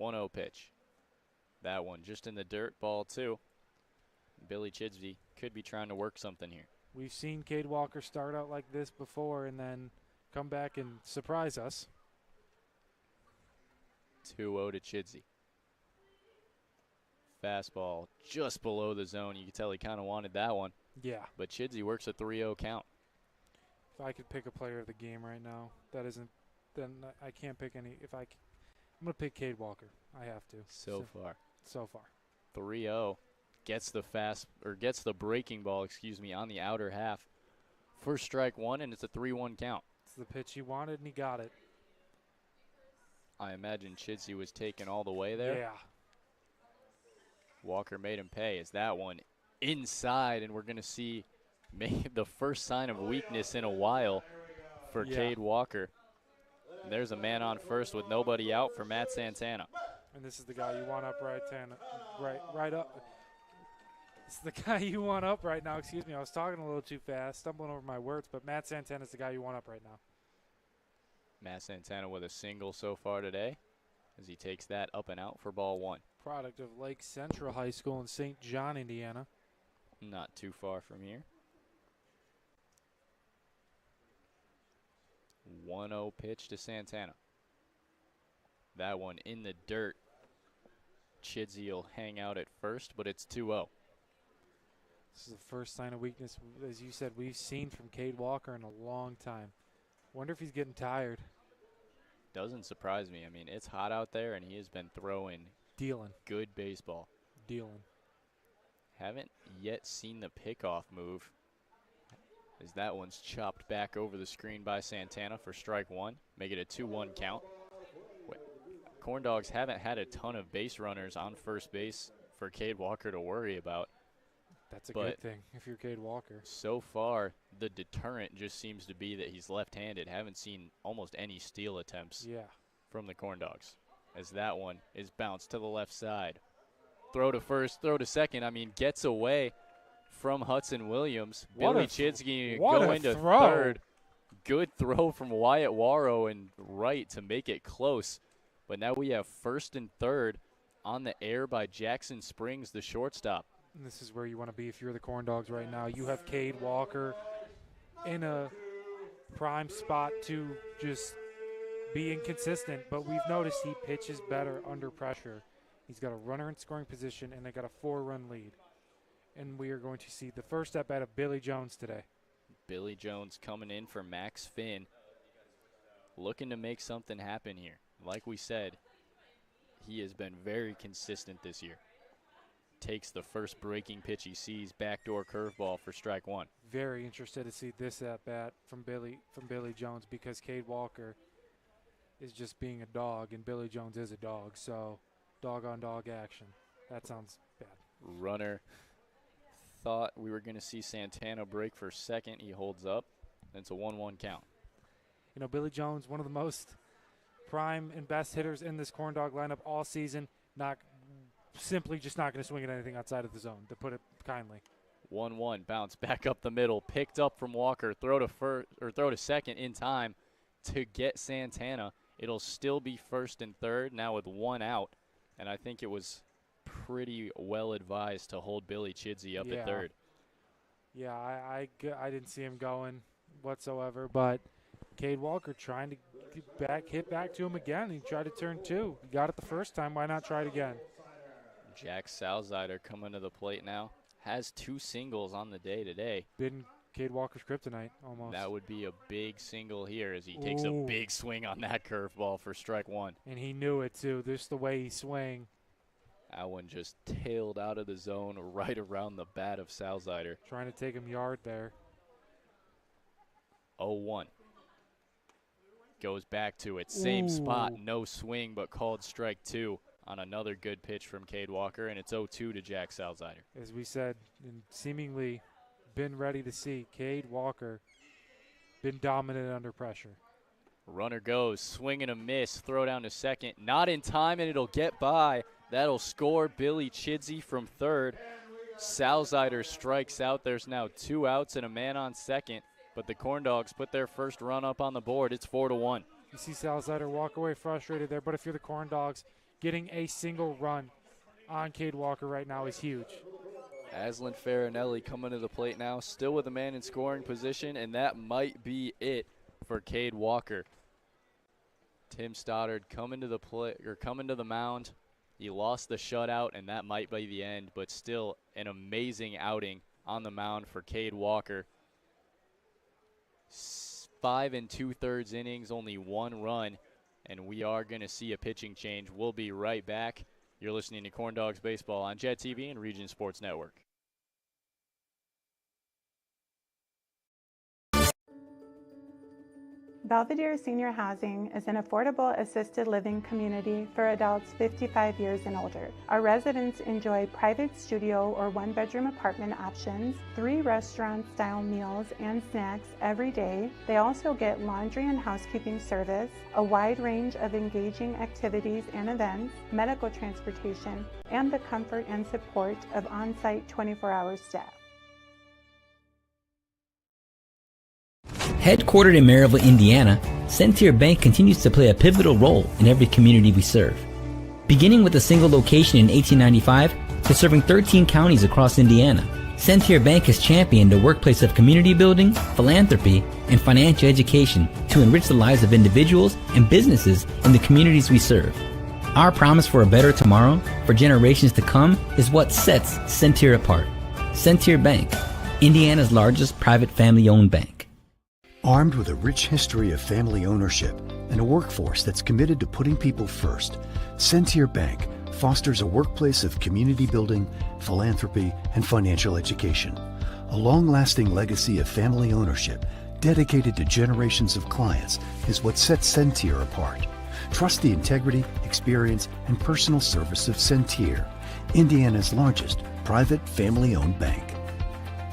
[SPEAKER 1] 1-0 pitch. That one just in the dirt, ball two. Billy Chidsey could be trying to work something here.
[SPEAKER 2] We've seen Cade Walker start out like this before and then come back and surprise us.
[SPEAKER 1] 2-0 to Chidsey. Fastball just below the zone. You can tell he kind of wanted that one.
[SPEAKER 2] Yeah.
[SPEAKER 1] But Chidsey works a 3-0 count.
[SPEAKER 2] If I could pick a player of the game right now, then I can't pick any. I'm going to pick Cade Walker. I have to.
[SPEAKER 1] So far. 3-0. Gets the breaking ball, on the outer half for strike one, and it's a 3-1 count.
[SPEAKER 2] It's the pitch he wanted, and he got it.
[SPEAKER 1] I imagine Chidsey was taken all the way there.
[SPEAKER 2] Yeah.
[SPEAKER 1] Walker made him pay. Is that one inside, and we're going to see maybe the first sign of weakness in a while for Cade Walker. And there's a man on first with nobody out for Matt Santana.
[SPEAKER 2] And this is the guy you want up right up. It's the guy you want up right now. Excuse me, I was talking a little too fast, stumbling over my words, but Matt Santana is the guy you want up right now.
[SPEAKER 1] Matt Santana with a single so far today as he takes that up and out for ball one.
[SPEAKER 2] Product of Lake Central High School in St. John, Indiana.
[SPEAKER 1] Not too far from here. 1-0 pitch to Santana. That one in the dirt. Chidsey will hang out at first, but it's 2-0.
[SPEAKER 2] This is the first sign of weakness, as you said, we've seen from Cade Walker in a long time. Wonder if he's getting tired.
[SPEAKER 1] Doesn't surprise me. I mean, it's hot out there, and he has been throwing good baseball. Haven't yet seen the pickoff move, as that one's chopped back over the screen by Santana for strike one. Make it a 2-1 count. Corndogs haven't had a ton of base runners on first base for Cade Walker to worry about.
[SPEAKER 2] That's a good thing if you're Cade Walker.
[SPEAKER 1] So far, the deterrent just seems to be that he's left-handed. Haven't seen almost any steal attempts from the Corndogs, as that one is bounced to the left side. Throw to first, throw to second. I mean, gets away from Hudson Williams. Billy Chidsey going to third. Good throw from Wyatt Warrow and right to make it close. But now we have first and third on the air by Jackson Springs, the shortstop.
[SPEAKER 2] And this is where you want to be if you're the Corndogs right now. You have Cade Walker in a prime spot to just be inconsistent, but we've noticed he pitches better under pressure. He's got a runner in scoring position, and they got a 4-run lead. And we are going to see the first at-bat of Billy Jones today.
[SPEAKER 1] Billy Jones coming in for Max Finn, looking to make something happen here. Like we said, he has been very consistent this year. Takes the first breaking pitch he sees, backdoor curveball for strike one.
[SPEAKER 2] Very interested to see this at-bat from Billy Jones, because Cade Walker is just being a dog, and Billy Jones is a dog, so dog-on-dog action. That sounds bad.
[SPEAKER 1] Runner thought we were going to see Santana break for second. He holds up. It's a 1-1 count.
[SPEAKER 2] You know, Billy Jones, one of the most prime and best hitters in this Corndog lineup all season, simply just not going to swing at anything outside of the zone, to put it kindly.
[SPEAKER 1] 1-1, bounce back up the middle, picked up from Walker, throw to second in time to get Santana. It'll still be first and third now with one out, and I think it was pretty well advised to hold Billy Chidsey up at third.
[SPEAKER 2] Yeah, I didn't see him going whatsoever, but Cade Walker trying to hit back to him again. He tried to turn two. He got it the first time. Why not try it again?
[SPEAKER 1] Jack Salzider coming to the plate now. Has two singles on the day today.
[SPEAKER 2] Been Cade Walker's kryptonite almost.
[SPEAKER 1] That would be a big single here as he takes a big swing on that curveball for strike one.
[SPEAKER 2] And he knew it too. Just the way he swung.
[SPEAKER 1] That one just tailed out of the zone right around the bat of Salzider.
[SPEAKER 2] Trying to take him yard there.
[SPEAKER 1] 0-1. Goes back to it. Same spot, no swing, but called strike two on another good pitch from Cade Walker, and it's 0-2 to Jack Salzider.
[SPEAKER 2] As we said, and seemingly been ready to see Cade Walker been dominant under pressure.
[SPEAKER 1] Runner goes, swing and a miss, throw down to second. Not in time, and it'll get by. That'll score Billy Chidsey from third. Salzider strikes out. There's now 2 outs and a man on second, but the Corndogs put their first run up on the board. It's 4-1.
[SPEAKER 2] You see Salzider walk away frustrated there, but if you're the Corndogs, getting a single run on Cade Walker right now is huge.
[SPEAKER 1] Aslan Farinelli coming to the plate now, still with a man in scoring position, and that might be it for Cade Walker. Tim Stoddard coming to the mound. He lost the shutout, and that might be the end, but still an amazing outing on the mound for Cade Walker. 5 2/3 innings, only 1 run, and we are going to see a pitching change. We'll be right back. You're listening to Corndogs Baseball on Jet TV and Region Sports Network.
[SPEAKER 4] Belvedere Senior Housing is an affordable assisted living community for adults 55 years and older. Our residents enjoy private studio or 1-bedroom apartment options, 3 restaurant-style meals and snacks every day. They also get laundry and housekeeping service, a wide range of engaging activities and events, medical transportation, and the comfort and support of on-site 24-hour staff.
[SPEAKER 5] Headquartered in Maryville, Indiana, Centier Bank continues to play a pivotal role in every community we serve. Beginning with a single location in 1895 to serving 13 counties across Indiana, Centier Bank has championed a workplace of community building, philanthropy, and financial education to enrich the lives of individuals and businesses in the communities we serve. Our promise for a better tomorrow for generations to come is what sets Centier apart. Centier Bank, Indiana's largest private family-owned bank.
[SPEAKER 6] Armed with a rich history of family ownership and a workforce that's committed to putting people first, Centier Bank fosters a workplace of community building, philanthropy, and financial education. A long-lasting legacy of family ownership dedicated to generations of clients is what sets Centier apart. Trust the integrity, experience, and personal service of Centier, Indiana's largest private family-owned bank.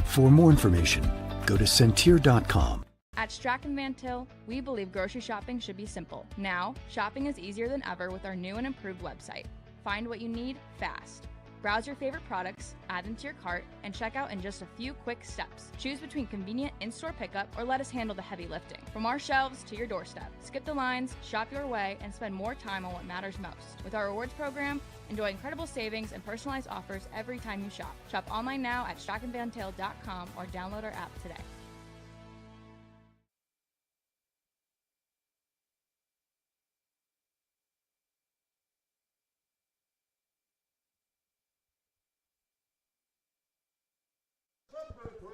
[SPEAKER 6] For more information, go to Centier.com.
[SPEAKER 7] At Strachan Van Til, we believe grocery shopping should be simple. Now, shopping is easier than ever with our new and improved website. Find what you need fast. Browse your favorite products, add them to your cart, and check out in just a few quick steps. Choose between convenient in-store pickup or let us handle the heavy lifting. From our shelves to your doorstep. Skip the lines, shop your way, and spend more time on what matters most. With our rewards program, enjoy incredible savings and personalized offers every time you shop. Shop online now at StrachanVanTil.com or download our app today.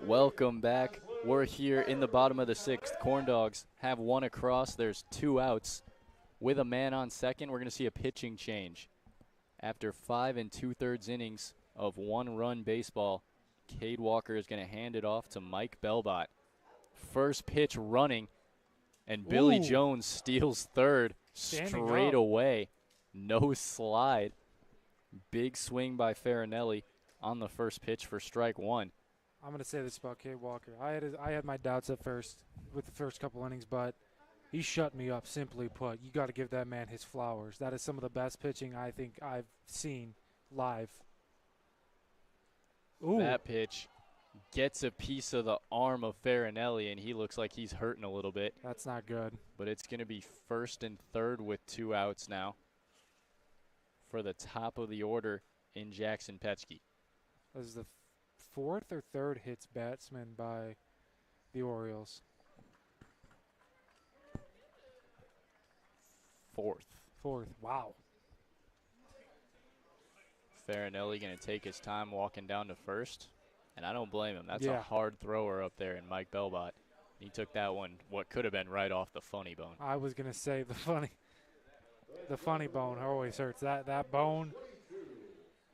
[SPEAKER 1] Welcome back. We're here in the bottom of the 6th. Corndogs have 1 across. There's 2 outs. With a man on second, we're going to see a pitching change. After 5 2/3 innings of 1-run baseball, Cade Walker is going to hand it off to Mike Belbot. First pitch running, and Billy Jones steals third straight away. No slide. Big swing by Farinelli on the first pitch for strike 1.
[SPEAKER 2] I'm going to say this about Cade Walker. I had my doubts at first with the first couple innings, but he shut me up, simply put. You got to give that man his flowers. That is some of the best pitching I think I've seen live. Ooh.
[SPEAKER 1] That pitch gets a piece of the arm of Farinelli, and he looks like he's hurting a little bit.
[SPEAKER 2] That's not good.
[SPEAKER 1] But it's going to be first and third with 2 outs now for the top of the order in Jackson Petchke.
[SPEAKER 2] This is the 4th or 3rd hits batsman by the Orioles. 4th. Wow.
[SPEAKER 1] Farinelli going to take his time walking down to first, and I don't blame him. That's a hard thrower up there in Mike Belbot. He took that one, what could have been right off the funny bone.
[SPEAKER 2] I was going to say the funny bone always hurts. That bone,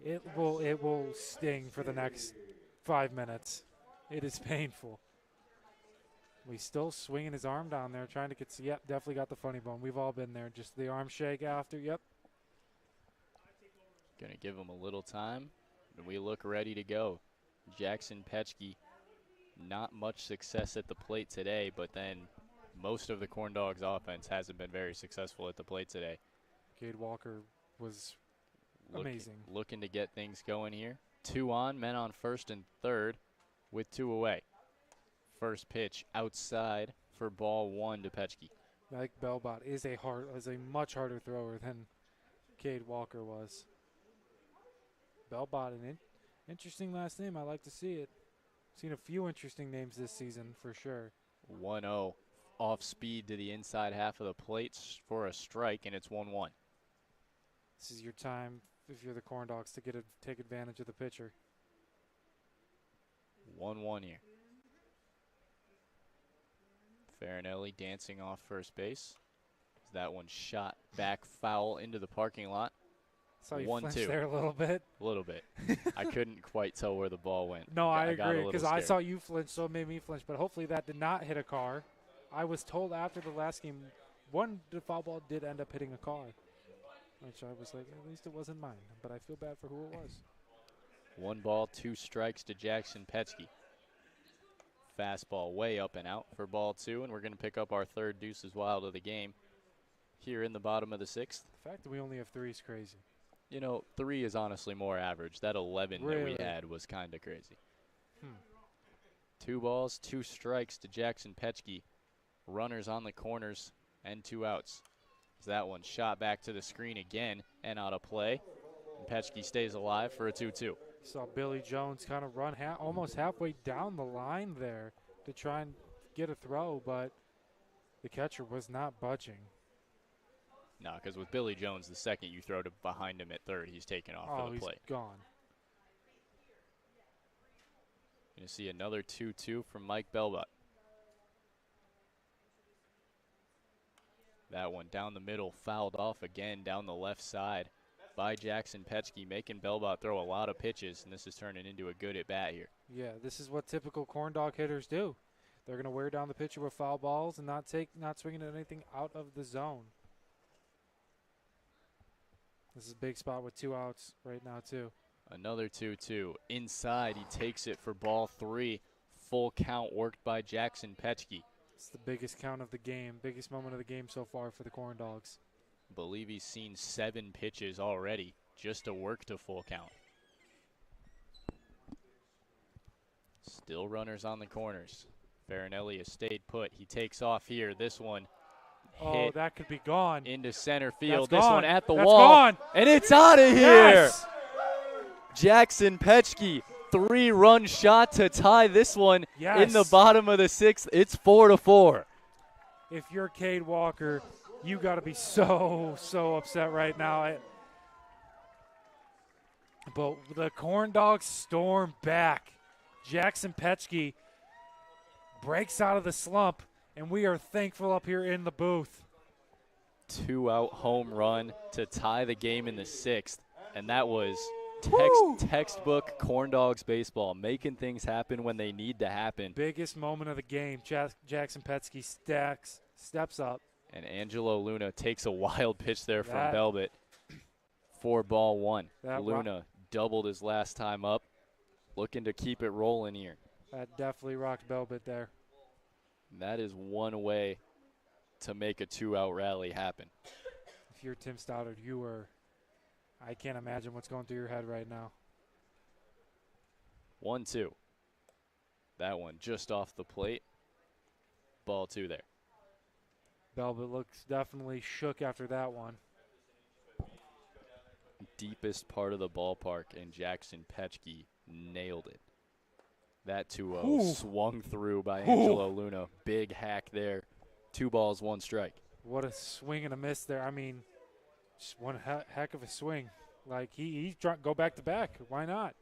[SPEAKER 2] it will sting for the next 5 minutes. It is painful. He's still swinging his arm down there, trying to get. Yep, definitely got the funny bone. We've all been there. Just the arm shake after. Yep.
[SPEAKER 1] Going to give him a little time, and we look ready to go. Jackson Petchke not much success at the plate today, but then most of the Corndogs offense hasn't been very successful at the plate today.
[SPEAKER 2] Cade Walker was amazing.
[SPEAKER 1] Looking to get things going here. 2 on, men on first and third with 2 away. First pitch outside for ball 1 to Petchke.
[SPEAKER 2] Mike Belbot is a much harder thrower than Cade Walker was. Belbot, an interesting last name. I like to see it. Seen a few interesting names this season for sure.
[SPEAKER 1] 1-0 off speed to the inside half of the plate for a strike, and it's 1-1.
[SPEAKER 2] This is your time, if you're the Corndogs, to take advantage of the pitcher.
[SPEAKER 1] 1-1 here. Farinelli dancing off first base. That one shot back foul into the parking lot.
[SPEAKER 2] So you flinched there a little bit.
[SPEAKER 1] A little bit. I couldn't quite tell where the ball went.
[SPEAKER 2] No, I agree, because I saw you flinch, so it made me flinch. But hopefully that did not hit a car. I was told after the last game, the foul ball did end up hitting a car, which I was like, at least it wasn't mine. But I feel bad for who it was.
[SPEAKER 1] 1 ball, 2 strikes to Jackson Petchke. Fastball way up and out for ball 2, and we're going to pick up our third deuces wild of the game here in the bottom of the 6th.
[SPEAKER 2] The fact that we only have 3 is crazy.
[SPEAKER 1] You know, 3 is honestly more average. That 11 that we had was kind of crazy. 2 balls, 2 strikes to Jackson Petchke. Runners on the corners and 2 outs. As that one shot back to the screen again and out of play. And Petchke stays alive for a 2-2.
[SPEAKER 2] Saw Billy Jones kind of run almost halfway down the line there to try and get a throw, but the catcher was not budging.
[SPEAKER 1] No, because with Billy Jones, the second you throw to behind him at third, he's taken off for the plate.
[SPEAKER 2] He's gone.
[SPEAKER 1] Going to see another 2-2 from Mike Belbot. That one down the middle, fouled off again down the left side by Jackson Petchke, making Belbot throw a lot of pitches, and this is turning into a good at-bat here.
[SPEAKER 2] Yeah, this is what typical Corndog hitters do. They're going to wear down the pitcher with foul balls and not swinging at anything out of the zone. This is a big spot with 2 outs right now, too.
[SPEAKER 1] Another 2-2. Inside, he takes it for ball 3. Full count worked by Jackson Petchke.
[SPEAKER 2] It's the biggest count of the game, biggest moment of the game so far for the Corndogs.
[SPEAKER 1] Believe he's seen 7 pitches already just to work to full count. Still runners on the corners. Farinelli has stayed put. He takes off here. This one hit
[SPEAKER 2] that could be gone.
[SPEAKER 1] into center field.
[SPEAKER 2] That's
[SPEAKER 1] this
[SPEAKER 2] gone.
[SPEAKER 1] one at the
[SPEAKER 2] That's
[SPEAKER 1] wall.
[SPEAKER 2] Gone.
[SPEAKER 1] And it's out of here.
[SPEAKER 2] Yes!
[SPEAKER 1] Jackson Petchke, 3-run shot to tie this one in the bottom of the 6th. It's 4-4.
[SPEAKER 2] If you're Cade Walker, you got to be so upset right now. But the Corndogs storm back. Jackson Petchke breaks out of the slump, and we are thankful up here in the booth.
[SPEAKER 1] 2-out home run to tie the game in the 6th, and that was textbook Corndogs baseball, making things happen when they need to happen.
[SPEAKER 2] Biggest moment of the game. Jackson Petchke steps up.
[SPEAKER 1] And Angelo Luna takes a wild pitch there from Belbot for ball 1. Luna doubled his last time up, looking to keep it rolling here.
[SPEAKER 2] That definitely rocked Belbot there.
[SPEAKER 1] That is one way to make a 2-out rally happen.
[SPEAKER 2] If you're Tim Stoddard, I can't imagine what's going through your head right now.
[SPEAKER 1] 1-2. That one just off the plate. Ball 2 there.
[SPEAKER 2] Belbot looks definitely shook after that one.
[SPEAKER 1] Deepest part of the ballpark, and Jackson Petchke nailed it. That 2-0 swung through by Angelo Luna. Big hack there. 2 balls, 1 strike.
[SPEAKER 2] What a swing and a miss there. I mean, just one heck of a swing. Like, he's trying to go back to back. Why not?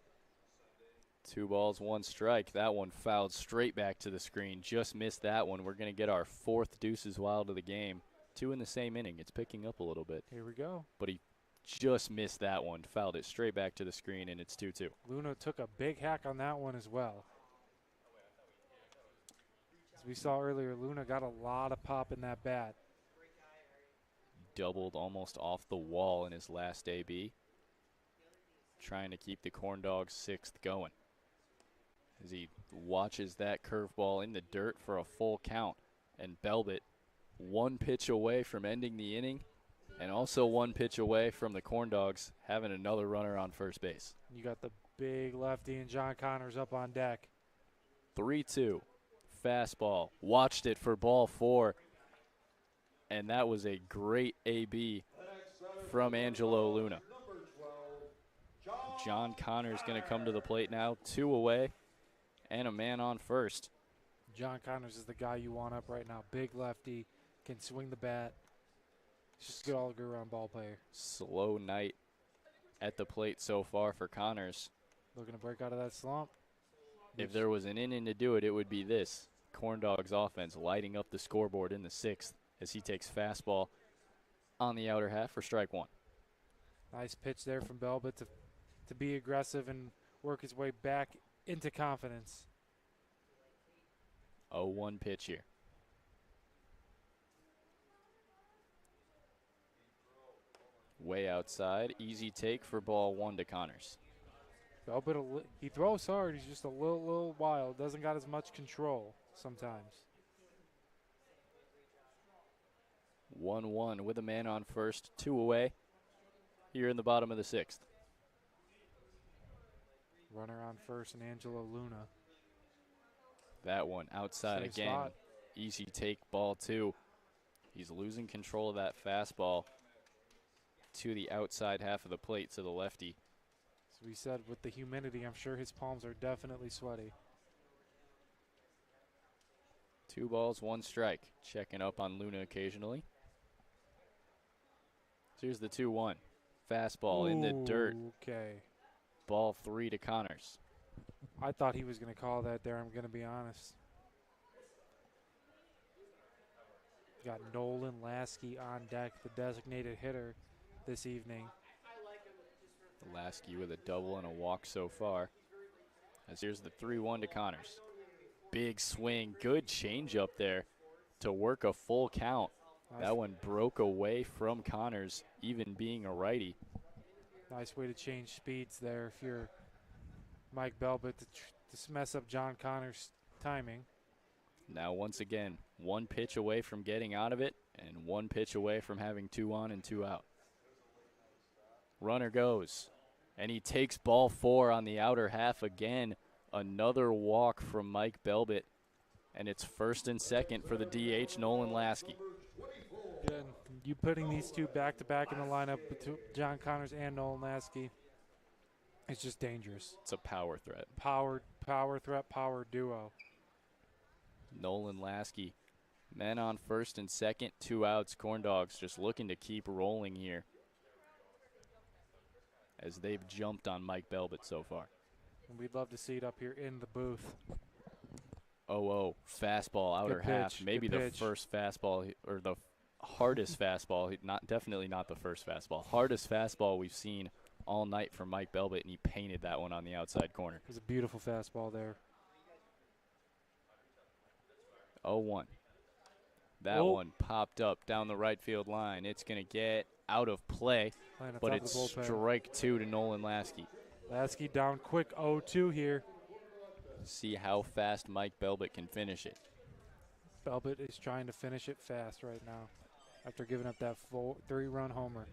[SPEAKER 1] 2 balls, 1 strike. That one fouled straight back to the screen. Just missed that one. We're going to get our 4th deuces wild of the game. 2 in the same inning. It's picking up a little bit.
[SPEAKER 2] Here we go.
[SPEAKER 1] But he just missed that one. Fouled it straight back to the screen, and it's 2-2.
[SPEAKER 2] Luna took a big hack on that one as well. As we saw earlier, Luna got a lot of pop in that bat.
[SPEAKER 1] Doubled almost off the wall in his last AB. Trying to keep the Corndogs 6th going. as he watches that curveball in the dirt for a full count. And Belbit, one pitch away from ending the inning, and also one pitch away from the Corndogs having another runner on first base.
[SPEAKER 2] You got the big lefty and John Connors up on deck.
[SPEAKER 1] 3-2, fastball, watched it for ball 4, and that was a great AB from Angelo Luna. John Connors going to come to the plate now, 2 away, and a man on first.
[SPEAKER 2] John Connors is the guy you want up right now. Big lefty, can swing the bat. He's just a good all-around ball player.
[SPEAKER 1] Slow night at the plate so far for Connors.
[SPEAKER 2] Looking to break out of that slump.
[SPEAKER 1] If there was an inning to do it, it would be this. Corndogs offense lighting up the scoreboard in the 6th as he takes fastball on the outer half for strike 1.
[SPEAKER 2] Nice pitch there from Belbit to be aggressive and work his way back into confidence.
[SPEAKER 1] 0-1 pitch here. Way outside, easy take for ball 1 to Connors.
[SPEAKER 2] Belbit, he throws hard. He's just a little wild. Doesn't got as much control sometimes.
[SPEAKER 1] 1-1 with a man on first, 2 away here in the bottom of the 6th.
[SPEAKER 2] Runner on first and Angelo Luna.
[SPEAKER 1] That one outside
[SPEAKER 2] Same
[SPEAKER 1] again.
[SPEAKER 2] spot.
[SPEAKER 1] Easy take, ball 2. He's losing control of that fastball to the outside half of the plate to the lefty.
[SPEAKER 2] As we said, with the humidity, I'm sure his palms are definitely sweaty.
[SPEAKER 1] 2 balls, 1 strike. Checking up on Luna occasionally. Here's the 2-1. Fastball in the dirt.
[SPEAKER 2] Okay.
[SPEAKER 1] Ball 3 to Connors.
[SPEAKER 2] I thought he was going to call that there, I'm going to be honest. Got Nolan Lasky on deck, the designated hitter this evening.
[SPEAKER 1] Lasky with a double and a walk so far. As here's the 3-1 to Connors. Big swing, good change up there to work a full count. That one broke away from Connors, even being a righty.
[SPEAKER 2] Nice way to change speeds there if you're Mike Belbit to mess up John Connors' timing.
[SPEAKER 1] Now once again, 1 pitch away from getting out of it and 1 pitch away from having 2 on and 2 out. Runner goes, and he takes ball 4 on the outer half again. Another walk from Mike Belbit, and it's first and second for the DH, Nolan Lasky.
[SPEAKER 2] Good. You putting these two back-to-back in the lineup, between John Connors and Nolan Lasky, it's just dangerous.
[SPEAKER 1] It's a power threat.
[SPEAKER 2] Power threat, power duo.
[SPEAKER 1] Nolan Lasky, men on first and second, 2 outs. Corndogs just looking to keep rolling here as they've jumped on Mike Belbit so far.
[SPEAKER 2] And we'd love to see it up here in the booth.
[SPEAKER 1] 0-0, fastball, outer half. Maybe the first fastball, or the hardest fastball, definitely not the first fastball. Hardest fastball we've seen all night from Mike Belbit, and he painted that one on the outside corner.
[SPEAKER 2] It was a beautiful fastball there.
[SPEAKER 1] 0-1. That one popped up down the right field line. It's going to get out of play, but it's strike 2 to Nolan Lasky.
[SPEAKER 2] Lasky down quick, 0-2 here.
[SPEAKER 1] See how fast Mike Belbit can finish it.
[SPEAKER 2] Belbit is trying to finish it fast right now after giving up that 3-run homer.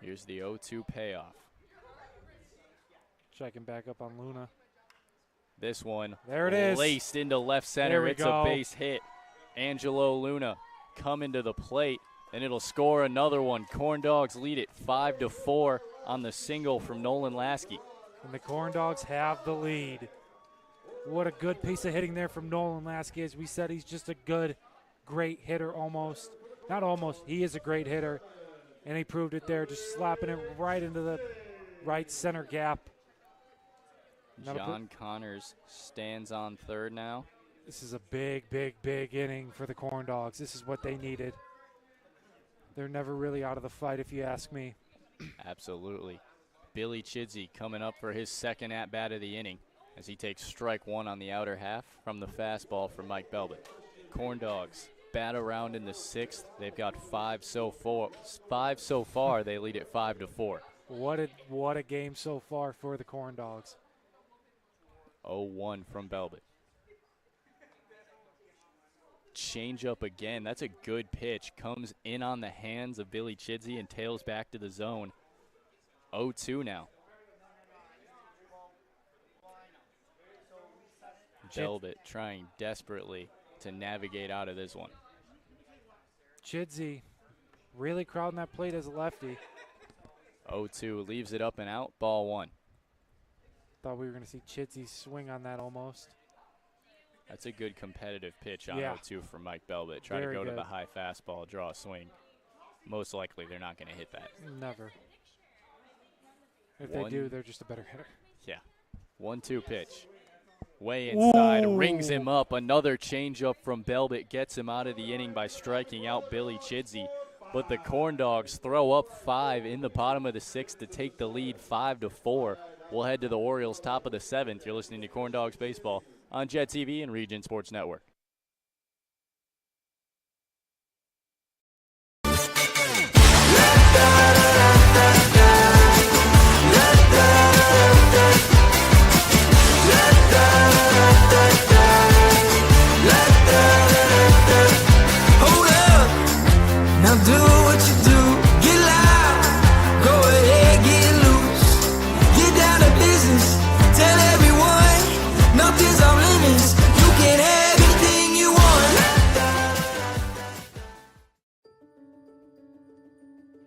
[SPEAKER 1] Here's the 0-2 payoff.
[SPEAKER 2] Checking back up on Luna.
[SPEAKER 1] This one
[SPEAKER 2] there it is.
[SPEAKER 1] Laced into left center. It's a base hit. Angelo Luna coming to the plate, and it'll score another one. Corndogs lead it 5-4 on the single from Nolan Lasky.
[SPEAKER 2] And the Corndogs have the lead. What a good piece of hitting there from Nolan Lasky. As we said, he's just a good, great hitter almost. Not almost, he is a great hitter. And he proved it there, just slapping it right into the right center gap.
[SPEAKER 1] John Connors stands on third now.
[SPEAKER 2] This is a big, big, big inning for the Corndogs. This is what they needed. They're never really out of the fight, if you ask me.
[SPEAKER 1] Absolutely. Billy Chidsey coming up for his second at-bat of the inning as he takes strike 1 on the outer half from the fastball from Mike Belbit. Corndogs bat around in the 6th. They've got 5 so far. They lead it 5-4.
[SPEAKER 2] What a game so far for the Corndogs.
[SPEAKER 1] 0-1 from Belbit. Change up again. That's a good pitch. Comes in on the hands of Billy Chidsey and tails back to the zone. 0-2 now. Belbit trying desperately to navigate out of this one.
[SPEAKER 2] Chidsey really crowding that plate as a lefty.
[SPEAKER 1] 0-2 leaves it up and out. Ball 1.
[SPEAKER 2] Thought we were going to see Chidsey swing on that almost.
[SPEAKER 1] That's a good competitive pitch on
[SPEAKER 2] Yeah.
[SPEAKER 1] 0-2 from Mike Belbit. Try
[SPEAKER 2] Very
[SPEAKER 1] to go
[SPEAKER 2] good.
[SPEAKER 1] to the high fastball, draw a swing. Most likely they're not going to hit that.
[SPEAKER 2] Never. If
[SPEAKER 1] One.
[SPEAKER 2] they do, they're just a better hitter.
[SPEAKER 1] Yeah. 1-2 pitch. Way inside,
[SPEAKER 2] Ooh.
[SPEAKER 1] rings him up. Another changeup from Belbit gets him out of the inning by striking out Billy Chidsey. But the Corndogs throw up 5 in the bottom of the 6th to take the lead 5-4. We'll head to the Orioles top of the 7th. You're listening to Corndogs Baseball on Jet TV and Region Sports Network.
[SPEAKER 3] Hold up, now do what you do. Get loud, go ahead, get loose. Get down to business, tell everyone nothing's off limits. You can have anything you want.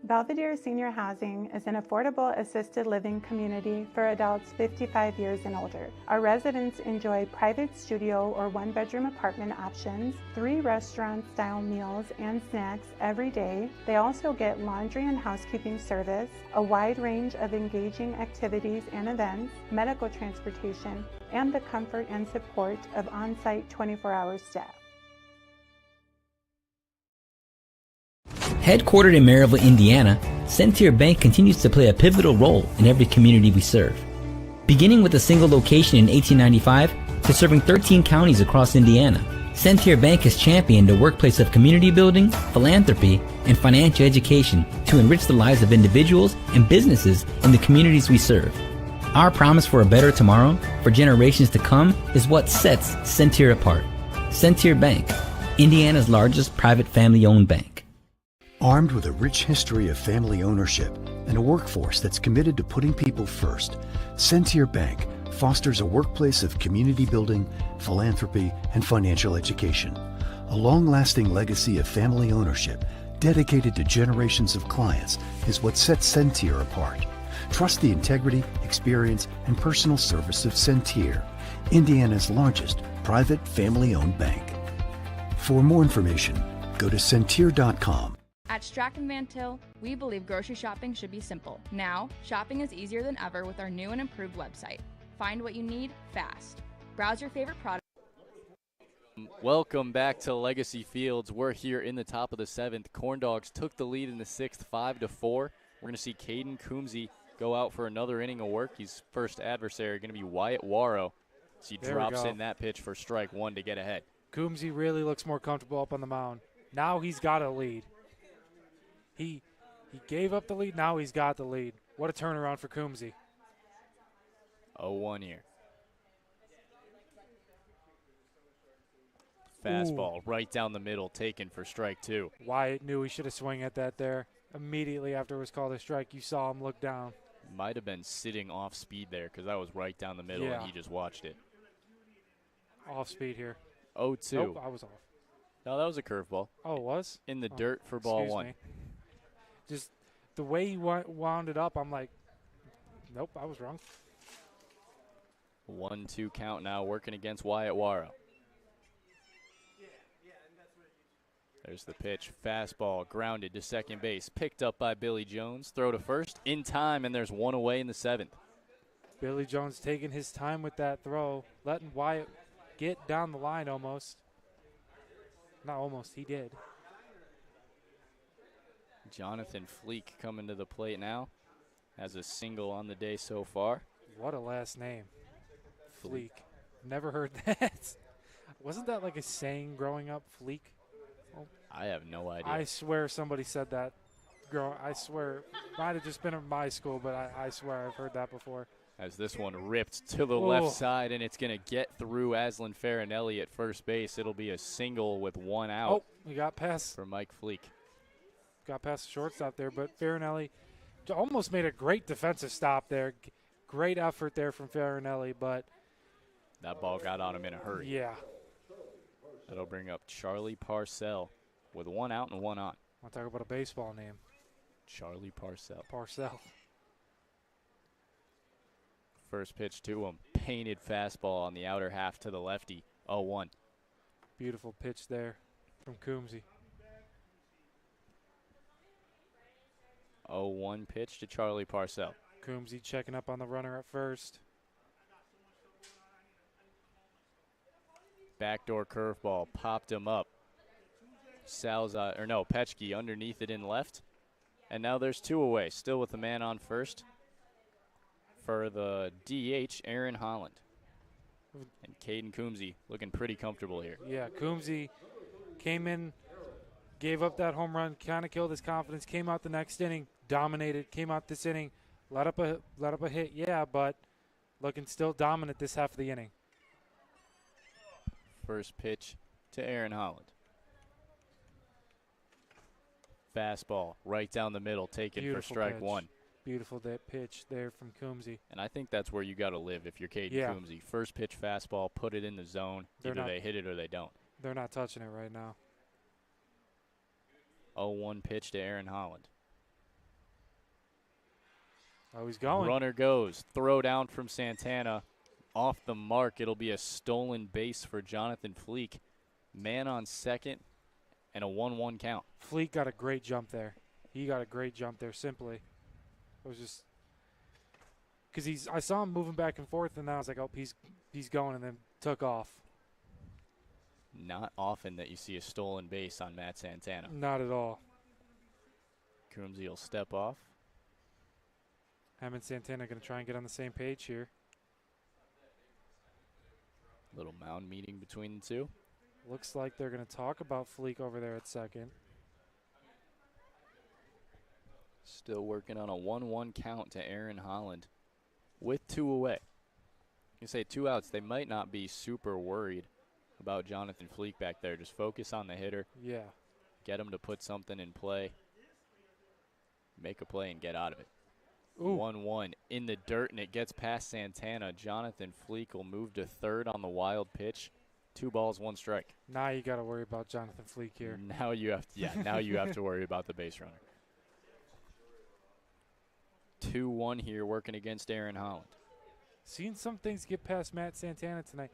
[SPEAKER 4] Belvedere Senior Housing is an affordable assisted living community for adults 55 years and older. Our residents enjoy private studio or one-bedroom apartment options, 3 restaurant-style meals and snacks every day. They also get laundry and housekeeping service, a wide range of engaging activities and events, medical transportation, and the comfort and support of on-site 24-hour staff.
[SPEAKER 5] Headquartered in Maryville, Indiana, Centier Bank continues to play a pivotal role in every community we serve. Beginning with a single location in 1895 to serving 13 counties across Indiana, Centier Bank has championed a workplace of community building, philanthropy, and financial education to enrich the lives of individuals and businesses in the communities we serve. Our promise for a better tomorrow for generations to come is what sets Centier apart. Centier Bank, Indiana's largest private family-owned bank.
[SPEAKER 6] Armed with a rich history of family ownership and a workforce that's committed to putting people first, Centier Bank fosters a workplace of community building, philanthropy, and financial education. A long-lasting legacy of family ownership dedicated to generations of clients is what sets Centier apart. Trust the integrity, experience, and personal service of Centier, Indiana's largest private family-owned bank. For more information, go to centier.com.
[SPEAKER 7] At Strachan Van Til, we believe grocery shopping should be simple. Now, shopping is easier than ever with our new and improved website. Find what you need fast. Browse your favorite products.
[SPEAKER 1] Welcome back to Legacy Fields. We're here in the top of the 7th. Corndogs took the lead in the 6th, 5-4. We're going to see Caden Coombsy go out for another inning of work. His first adversary going to be Wyatt Warrow. So he drops in that pitch for strike 1 to get ahead.
[SPEAKER 2] Coombsy really looks more comfortable up on the mound. Now he's got a lead. He gave up the lead. Now he's got the lead. What a turnaround for Coombsy.
[SPEAKER 1] 0-1 here. Fastball right down the middle, taken for strike 2.
[SPEAKER 2] Wyatt knew he should have swung at that there. Immediately after it was called a strike, you saw him look down.
[SPEAKER 1] Might have been sitting off speed there because that was right down the middle and he just watched it.
[SPEAKER 2] Off speed here.
[SPEAKER 1] 0-2.
[SPEAKER 2] Nope, I was off.
[SPEAKER 1] No, that was a curveball.
[SPEAKER 2] Oh, it was?
[SPEAKER 1] In the dirt for ball 1.
[SPEAKER 2] Me. Just the way he wound it up, I'm like, nope, I was wrong.
[SPEAKER 1] 1-2 count now, working against Wyatt Warrow. There's the pitch. Fastball grounded to second base. Picked up by Billy Jones. Throw to first in time, and there's 1 away in the 7th.
[SPEAKER 2] Billy Jones taking his time with that throw, letting Wyatt get down the line almost. Not almost, he did.
[SPEAKER 1] Jonathan Fleek coming to the plate now. Has a single on the day so far.
[SPEAKER 2] What a last name. Fleek. Never heard that. Wasn't that like a saying growing up, Fleek?
[SPEAKER 1] I have no idea.
[SPEAKER 2] I swear somebody said that I swear, might have just been in my school, but I swear I've heard that before.
[SPEAKER 1] As this one ripped to the left side, and it's going to get through Aslan Farinelli at first base. It'll be a single with one out.
[SPEAKER 2] Oh, we got past.
[SPEAKER 1] For Mike Fleek.
[SPEAKER 2] Got past the shortstop there, but Farinelli almost made a great defensive stop there. Great effort there from Farinelli, but
[SPEAKER 1] that ball got on him in a hurry.
[SPEAKER 2] Yeah.
[SPEAKER 1] That'll bring up Charlie Parcell with one out and one on.
[SPEAKER 2] I'll talk about a baseball name.
[SPEAKER 1] Charlie Parcell.
[SPEAKER 2] Parcell.
[SPEAKER 1] First pitch to him. Painted fastball on the outer half to the lefty. 0-1.
[SPEAKER 2] Beautiful pitch there from Coombsy.
[SPEAKER 1] 0-1 pitch to Charlie Parcell.
[SPEAKER 2] Coombsy checking up on the runner at first.
[SPEAKER 1] Backdoor curveball popped him up. Petchke underneath it in left. And now there's two away, still with the man on first. For the DH, Aaron Holland. And Caden Coombsy looking pretty comfortable here.
[SPEAKER 2] Yeah, Coombsy came in, gave up that home run, kind of killed his confidence, came out the next inning, dominated, came out this inning, let up a hit, yeah, but looking still dominant this half of the inning.
[SPEAKER 1] First pitch to Aaron Holland. Fastball right down the middle, taken
[SPEAKER 2] Beautiful
[SPEAKER 1] for strike
[SPEAKER 2] pitch.
[SPEAKER 1] one.
[SPEAKER 2] Beautiful that pitch there from Coombsy.
[SPEAKER 1] And I think that's where you got to live if you're Caden Coombsy. First pitch fastball, put it in the zone. Either they hit it or they don't.
[SPEAKER 2] They're not touching it right now.
[SPEAKER 1] 0-1 pitch to Aaron Holland.
[SPEAKER 2] Oh, he's going.
[SPEAKER 1] Runner goes. Throw down from Santana. Off the mark. It'll be a stolen base for Jonathan Fleek. Man on second and a 1-1 count.
[SPEAKER 2] Fleek got a great jump there. He got a great jump there simply. It was just because I saw him moving back and forth, and then I was like, oh, he's going, and then took off.
[SPEAKER 1] Not often that you see a stolen base on Matt Santana.
[SPEAKER 2] Not at all.
[SPEAKER 1] Coombsy will step off.
[SPEAKER 2] Him and Santana going to try and get on the same page here.
[SPEAKER 1] Little mound meeting between the two.
[SPEAKER 2] Looks like they're going to talk about Fleek over there at second.
[SPEAKER 1] Still working on a 1-1 count to Aaron Holland with two away. You say two outs, they might not be super worried about Jonathan Fleek back there. Just focus on the hitter.
[SPEAKER 2] Yeah.
[SPEAKER 1] Get him to put something in play. Make a play and get out of it. 1-1 in the dirt, and it gets past Santana. Jonathan Fleek will move to third on the wild pitch. 2 balls, 1 strike.
[SPEAKER 2] Now you got to worry about Jonathan Fleek here.
[SPEAKER 1] Now you have to worry about the base runner. 2-1 here working against Aaron Holland.
[SPEAKER 2] Seen some things get past Matt Santana tonight.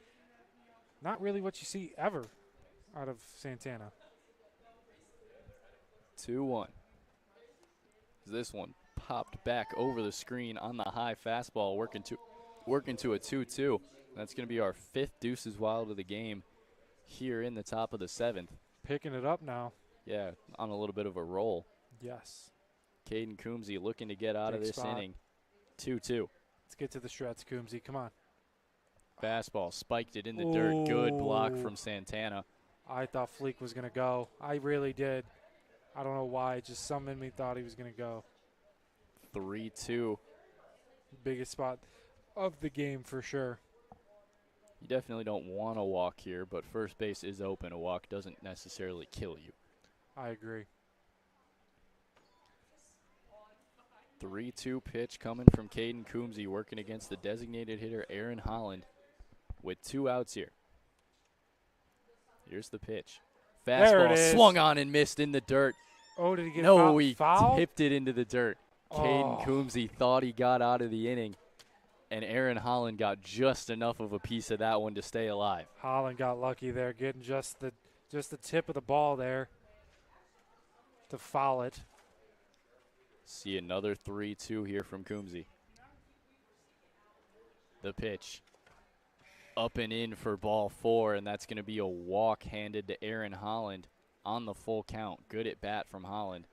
[SPEAKER 2] Not really what you see ever out of Santana.
[SPEAKER 1] 2-1. This one popped back over the screen on the high fastball, working to a 2-2. That's going to be our 5th deuces wild of the game here in the top of the 7th.
[SPEAKER 2] Picking it up now.
[SPEAKER 1] Yeah, on a little bit of a roll.
[SPEAKER 2] Yes.
[SPEAKER 1] Caden Coombsy looking to get out of this inning. 2-2.
[SPEAKER 2] Let's get to the stretch, Coombsy. Come on.
[SPEAKER 1] Fastball spiked it in the dirt. Good block from Santana.
[SPEAKER 2] I thought Fleek was going to go. I really did. I don't know why. Just something in me thought he was going to go.
[SPEAKER 1] 3-2.
[SPEAKER 2] Biggest spot of the game for sure.
[SPEAKER 1] You definitely don't want to walk here, but first base is open. A walk doesn't necessarily kill you.
[SPEAKER 2] I agree.
[SPEAKER 1] 3-2 pitch coming from Caden Coombsy, working against the designated hitter Aaron Holland with 2 outs here. Here's the pitch. Fastball swung on and missed in the dirt.
[SPEAKER 2] Oh, did he get
[SPEAKER 1] foul?
[SPEAKER 2] No,
[SPEAKER 1] he tipped it into the dirt. Caden Coombsy thought he got out of the inning, and Aaron Holland got just enough of a piece of that one to stay alive.
[SPEAKER 2] Holland got lucky there, getting just the tip of the ball there to foul it.
[SPEAKER 1] See another 3-2 here from Coombsy. The pitch. Up and in for ball 4, and that's going to be a walk handed to Aaron Holland on the full count. Good at bat from Holland.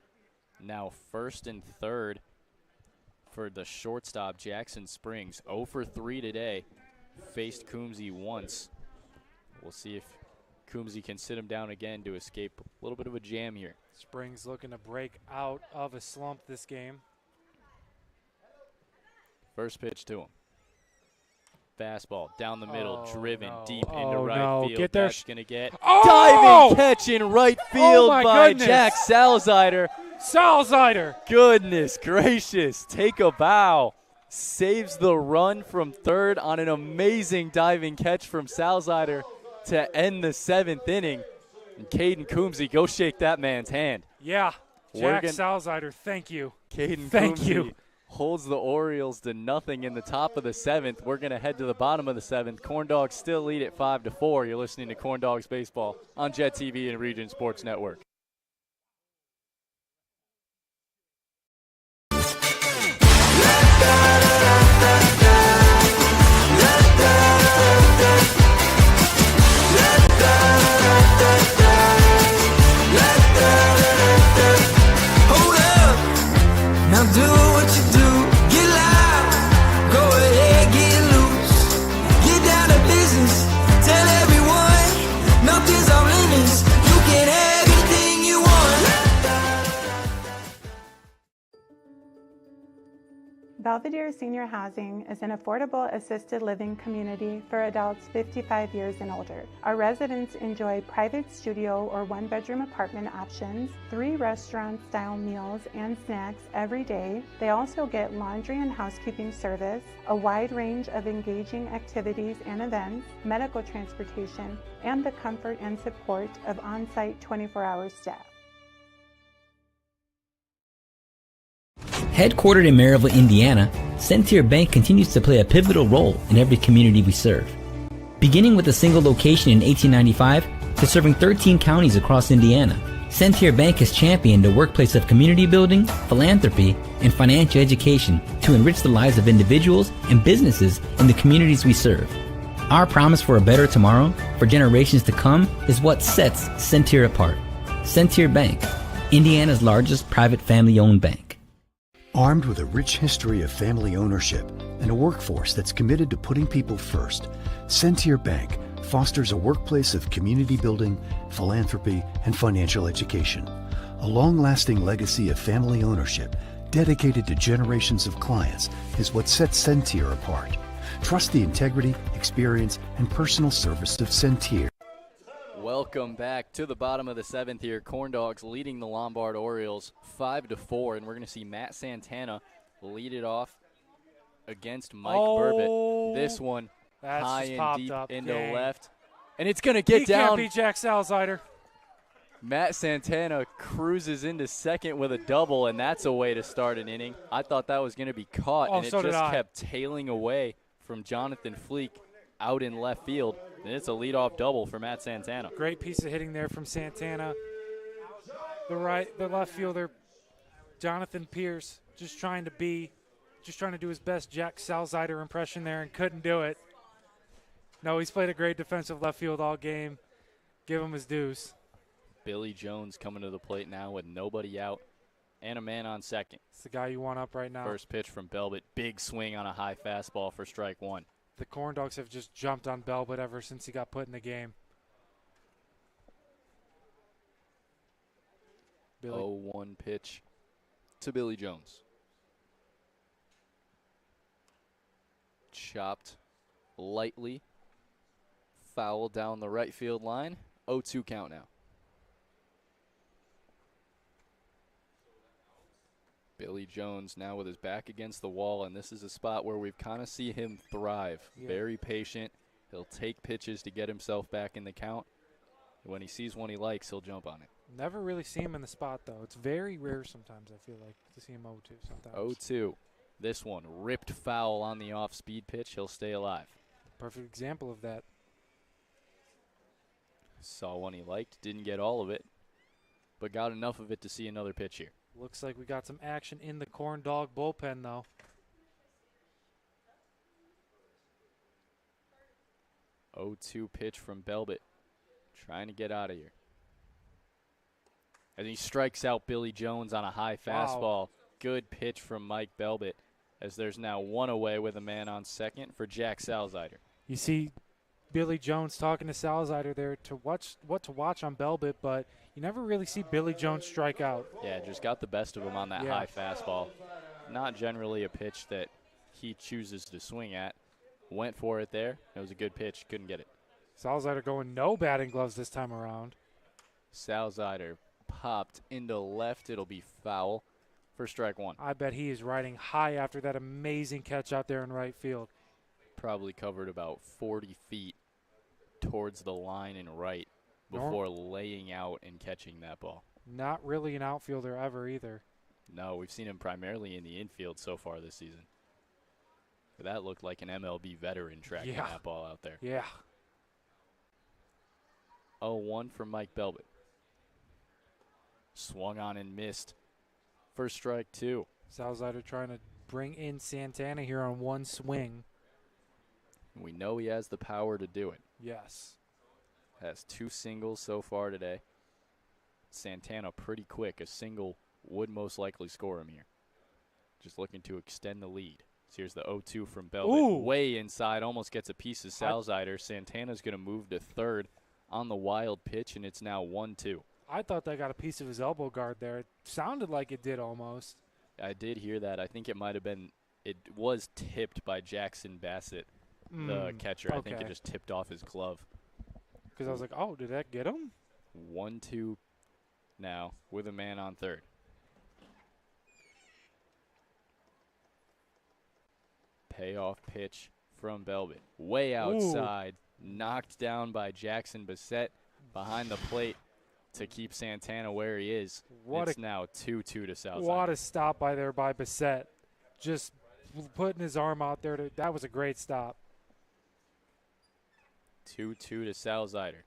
[SPEAKER 1] Now first and third for the shortstop, Jackson Springs. 0 for 3 today. Faced Coombsy once. We'll see if Coombsy can sit him down again to escape a little bit of a jam here.
[SPEAKER 2] Springs looking to break out of a slump this game.
[SPEAKER 1] First pitch to him. Fastball down the middle, driven deep into
[SPEAKER 2] Oh,
[SPEAKER 1] right
[SPEAKER 2] no.
[SPEAKER 1] field.
[SPEAKER 2] Get there.
[SPEAKER 1] That's going to get
[SPEAKER 2] Oh!
[SPEAKER 1] diving catch in right field
[SPEAKER 2] my
[SPEAKER 1] by
[SPEAKER 2] goodness.
[SPEAKER 1] Jack Salzider.
[SPEAKER 2] Salzider!
[SPEAKER 1] Goodness gracious. Take a bow. Saves the run from third on an amazing diving catch from Salzider to end the 7th inning. And Caden Coombsy, go shake that man's hand.
[SPEAKER 2] Yeah. Jack Salzider, thank you.
[SPEAKER 1] Caden
[SPEAKER 2] Thank
[SPEAKER 1] Coombsy
[SPEAKER 2] you.
[SPEAKER 1] holds the Orioles to nothing in the top of the 7th. We're going to head to the bottom of the 7th. Corndogs still lead at 5-4. You're listening to Corndogs Baseball on Jet TV and Region Sports Network.
[SPEAKER 3] Hold up, now do what you do. Get loud, go ahead, get loose. Get down to business, tell everyone nothing's off limits. You can have anything you want.
[SPEAKER 4] Belvedere Senior Housing is an affordable assisted living community for adults 55 years and older. Our residents enjoy private studio or one-bedroom apartment options, 3 restaurant-style meals and snacks every day. They also get laundry and housekeeping service, a wide range of engaging activities and events, medical transportation, and the comfort and support of on-site 24-hour staff.
[SPEAKER 5] Headquartered in Maryville, Indiana, Centier Bank continues to play a pivotal role in every community we serve. Beginning with a single location in 1895 to serving 13 counties across Indiana, Centier Bank has championed a workplace of community building, philanthropy, and financial education to enrich the lives of individuals and businesses in the communities we serve. Our promise for a better tomorrow for generations to come is what sets Centier apart. Centier Bank, Indiana's largest private family-owned bank.
[SPEAKER 6] Armed with a rich history of family ownership and a workforce that's committed to putting people first, Centier Bank fosters a workplace of community building, philanthropy, and financial education. A long-lasting legacy of family ownership dedicated to generations of clients is what sets Centier apart. Trust the integrity, experience, and personal service of Centier.
[SPEAKER 1] Welcome back to the bottom of the 7th here. Corndogs leading the Lombard Orioles 5-4, and we're going to see Matt Santana lead it off against Mike Burbett. This one high and deep into left, and it's going to get down.
[SPEAKER 2] He can't beat Jack Salzider.
[SPEAKER 1] Matt Santana cruises into second with a double, and that's a way to start an inning. I thought that was going to be caught, and it just kept tailing away from Jonathan Fleek out in left field. And it's a leadoff double for Matt Santana.
[SPEAKER 2] Great piece of hitting there from Santana. The left fielder, Jonathan Pierce, just trying to do his best Jack Salzider impression there and couldn't do it. No, he's played a great defensive left field all game. Give him his dues.
[SPEAKER 1] Billy Jones coming to the plate now with nobody out and a man on second.
[SPEAKER 2] It's the guy you want up right now.
[SPEAKER 1] First pitch from Belbit. Big swing on a high fastball for strike one.
[SPEAKER 2] The Corndogs have just jumped on Belbit ever since he got put in the game.
[SPEAKER 1] 0-1 pitch to Billy Jones. Chopped lightly. Foul down the right field line. 0-2 count now. Billy Jones now with his back against the wall, and this is a spot where we've kind of see him thrive. Yeah. Very patient. He'll take pitches to get himself back in the count. When he sees one he likes, he'll jump on it.
[SPEAKER 2] Never really see him in the spot, though. It's very rare sometimes, I feel like, to see him 0-2 sometimes.
[SPEAKER 1] 0-2. This one, ripped foul on the off-speed pitch. He'll stay alive.
[SPEAKER 2] Perfect example of that.
[SPEAKER 1] Saw one he liked, didn't get all of it, but got enough of it to see another pitch here.
[SPEAKER 2] Looks like we got some action in the Corndog bullpen, though.
[SPEAKER 1] Oh, 2 pitch from Belbit. Trying to get out of here. And he strikes out Billy Jones on a high fastball. Wow. Good pitch from Mike Belbit, as there's now one away with a man on second for Jack Salzider.
[SPEAKER 2] You see Billy Jones talking to Salzeider there to watch what to watch on Belbit, but you never really see Billy Jones strike out.
[SPEAKER 1] Yeah, just got the best of him on that high fastball. Not generally a pitch that he chooses to swing at. Went for it there. It was a good pitch. Couldn't get it.
[SPEAKER 2] Salzeider going no batting gloves this time around.
[SPEAKER 1] Salzeider popped into left. It'll be foul for strike one.
[SPEAKER 2] I bet he is riding high after that amazing catch out there in right field.
[SPEAKER 1] Probably covered about 40 feet towards the line and right before laying out and catching that ball.
[SPEAKER 2] Not really an outfielder ever either.
[SPEAKER 1] No, we've seen him primarily in the infield so far this season. But that looked like an MLB veteran tracking that ball out there.
[SPEAKER 2] Yeah.
[SPEAKER 1] 0-1 from Mike Belbit. Swung on and missed. First strike, two.
[SPEAKER 2] Salzeider trying to bring in Santana here on one swing.
[SPEAKER 1] We know he has the power to do it.
[SPEAKER 2] Yes.
[SPEAKER 1] Has two singles so far today. Santana pretty quick. A single would most likely score him here. Just looking to extend the lead. So here's the 0-2 from Belbit. Way inside, almost gets a piece of Salzeider. Santana's going to move to third on the wild pitch, and it's now 1-2.
[SPEAKER 2] I thought that got a piece of his elbow guard there. It sounded like it did almost.
[SPEAKER 1] I did hear that. I think it might have been, it was tipped by Jackson Bassett, the catcher. I think it just tipped off his glove.
[SPEAKER 2] Because I was like, oh, did that get him?
[SPEAKER 1] 1-2 now with a man on third. Payoff pitch from Belbit. Way outside. Knocked down by Jackson Bassett behind the plate to keep Santana where he is. It's now 2-2 to Salzeider.
[SPEAKER 2] What a stop by there by Bassett. Just putting his arm out there. That was a great stop.
[SPEAKER 1] 2-2 to Salzeider.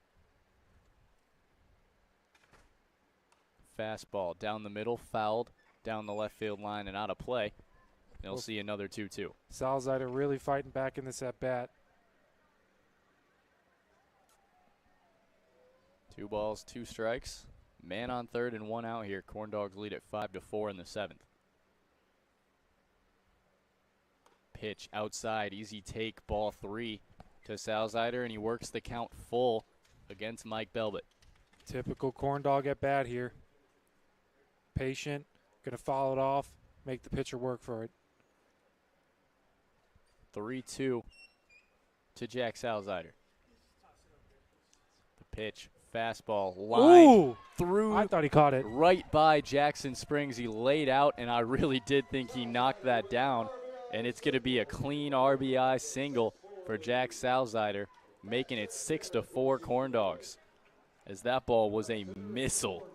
[SPEAKER 1] Fastball down the middle, fouled down the left field line and out of play. They'll see another 2-2.
[SPEAKER 2] Salzeider really fighting back in this at-bat.
[SPEAKER 1] 2 balls, 2 strikes. Man on third and 1 out here. Corndogs lead at 5-4 in the 7th. Pitch outside, easy take, ball 3 to Salzeider, and he works the count full against Mike Belbit.
[SPEAKER 2] Typical Corndog at bat here. Patient, going to follow it off, make the pitcher work for it.
[SPEAKER 1] 3-2 to Jack Salzeider. The pitch, fastball, line through.
[SPEAKER 2] I thought he caught it.
[SPEAKER 1] Right by Jackson Springs. He laid out, and I really did think he knocked that down. And it's going to be a clean RBI single for Jack Salzeider, making it 6-4 Corndogs, as that ball was a missile.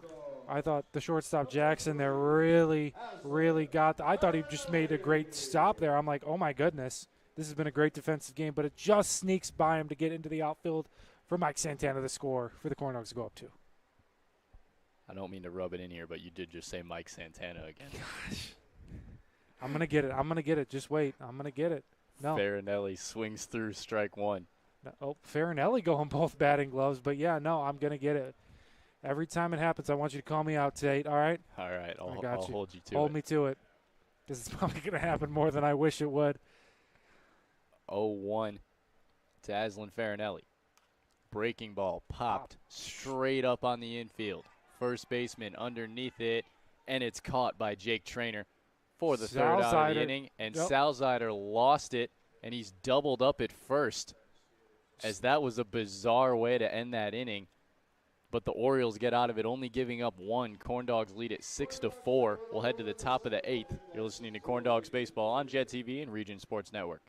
[SPEAKER 2] I thought the shortstop Jackson there really, really got I thought he just made a great stop there. I'm like, oh, my goodness. This has been a great defensive game, but it just sneaks by him to get into the outfield for Mike Santana to score for the Corndogs to go up 2.
[SPEAKER 1] I don't mean to rub it in here, but you did just say Mike Santana again.
[SPEAKER 2] Gosh. I'm going to get it. I'm going to get it. Just wait. I'm going to get it. No.
[SPEAKER 1] Farinelli swings through strike 1.
[SPEAKER 2] No, Farinelli going both batting gloves, but, yeah, no, I'm going to get it. Every time it happens, I want you to call me out, Tate, all right?
[SPEAKER 1] All right. I'll hold you to
[SPEAKER 2] Hold me to it. This is probably going to happen more than I wish it would.
[SPEAKER 1] 0-1 to Aslan Farinelli. Breaking ball popped straight up on the infield. First baseman underneath it, and it's caught by Jake Trainer for the third out of the inning. And Salzeider lost it, and he's doubled up at first, as that was a bizarre way to end that inning. But the Orioles get out of it, only giving up 1. Corndogs lead at 6-4. We'll head to the top of the 8th. You're listening to Corndogs Baseball on Jet TV and Region Sports Network.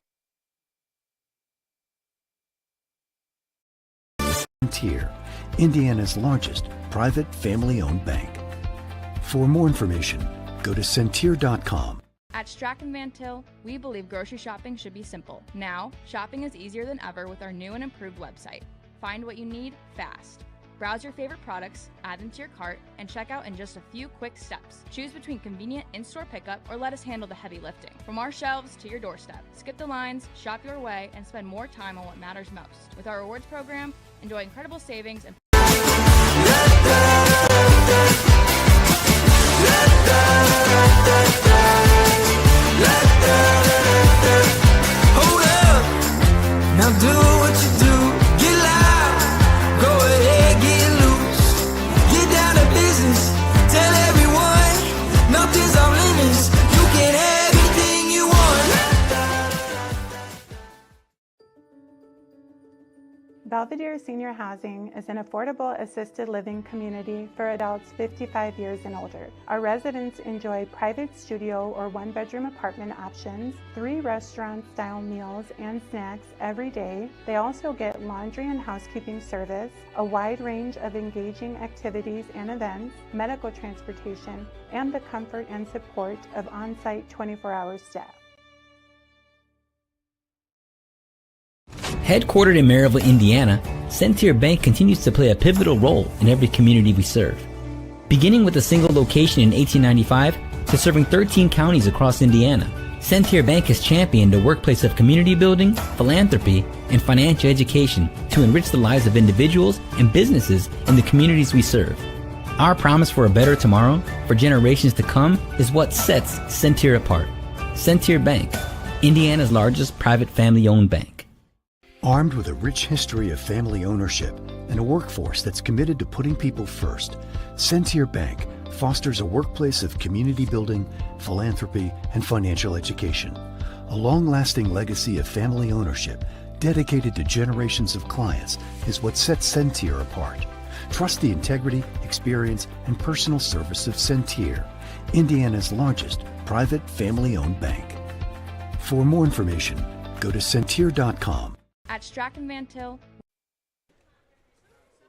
[SPEAKER 6] Frontier, Indiana's largest private family-owned bank. For more information, go to Centir.com.
[SPEAKER 7] At Strachan Van Til, we believe grocery shopping should be simple. Now, shopping is easier than ever with our new and improved website. Find what you need fast. Browse your favorite products, add them to your cart, and check out in just a few quick steps. Choose between convenient in-store pickup or let us handle the heavy lifting. From our shelves to your doorstep, skip the lines, shop your way, and spend more time on what matters most. With our rewards program, enjoy incredible savings and
[SPEAKER 3] Hold up, now do what you do.
[SPEAKER 4] Belvedere Senior Housing is an affordable assisted living community for adults 55 years and older. Our residents enjoy private studio or one-bedroom apartment options, 3 restaurant-style meals and snacks every day. They also get laundry and housekeeping service, a wide range of engaging activities and events, medical transportation, and the comfort and support of on-site 24-hour staff.
[SPEAKER 5] Headquartered in Maryville, Indiana, Centier Bank continues to play a pivotal role in every community we serve. Beginning with a single location in 1895 to serving 13 counties across Indiana, Centier Bank has championed a workplace of community building, philanthropy, and financial education to enrich the lives of individuals and businesses in the communities we serve. Our promise for a better tomorrow for generations to come is what sets Centier apart. Centier Bank, Indiana's largest private family-owned bank.
[SPEAKER 6] Armed with a rich history of family ownership and a workforce that's committed to putting people first, Centier Bank fosters a workplace of community building, philanthropy, and financial education. A long-lasting legacy of family ownership dedicated to generations of clients is what sets Centier apart. Trust the integrity, experience, and personal service of Centier, Indiana's largest private family-owned bank. For more information, go to Centier.com.
[SPEAKER 7] At Strachan Van Til.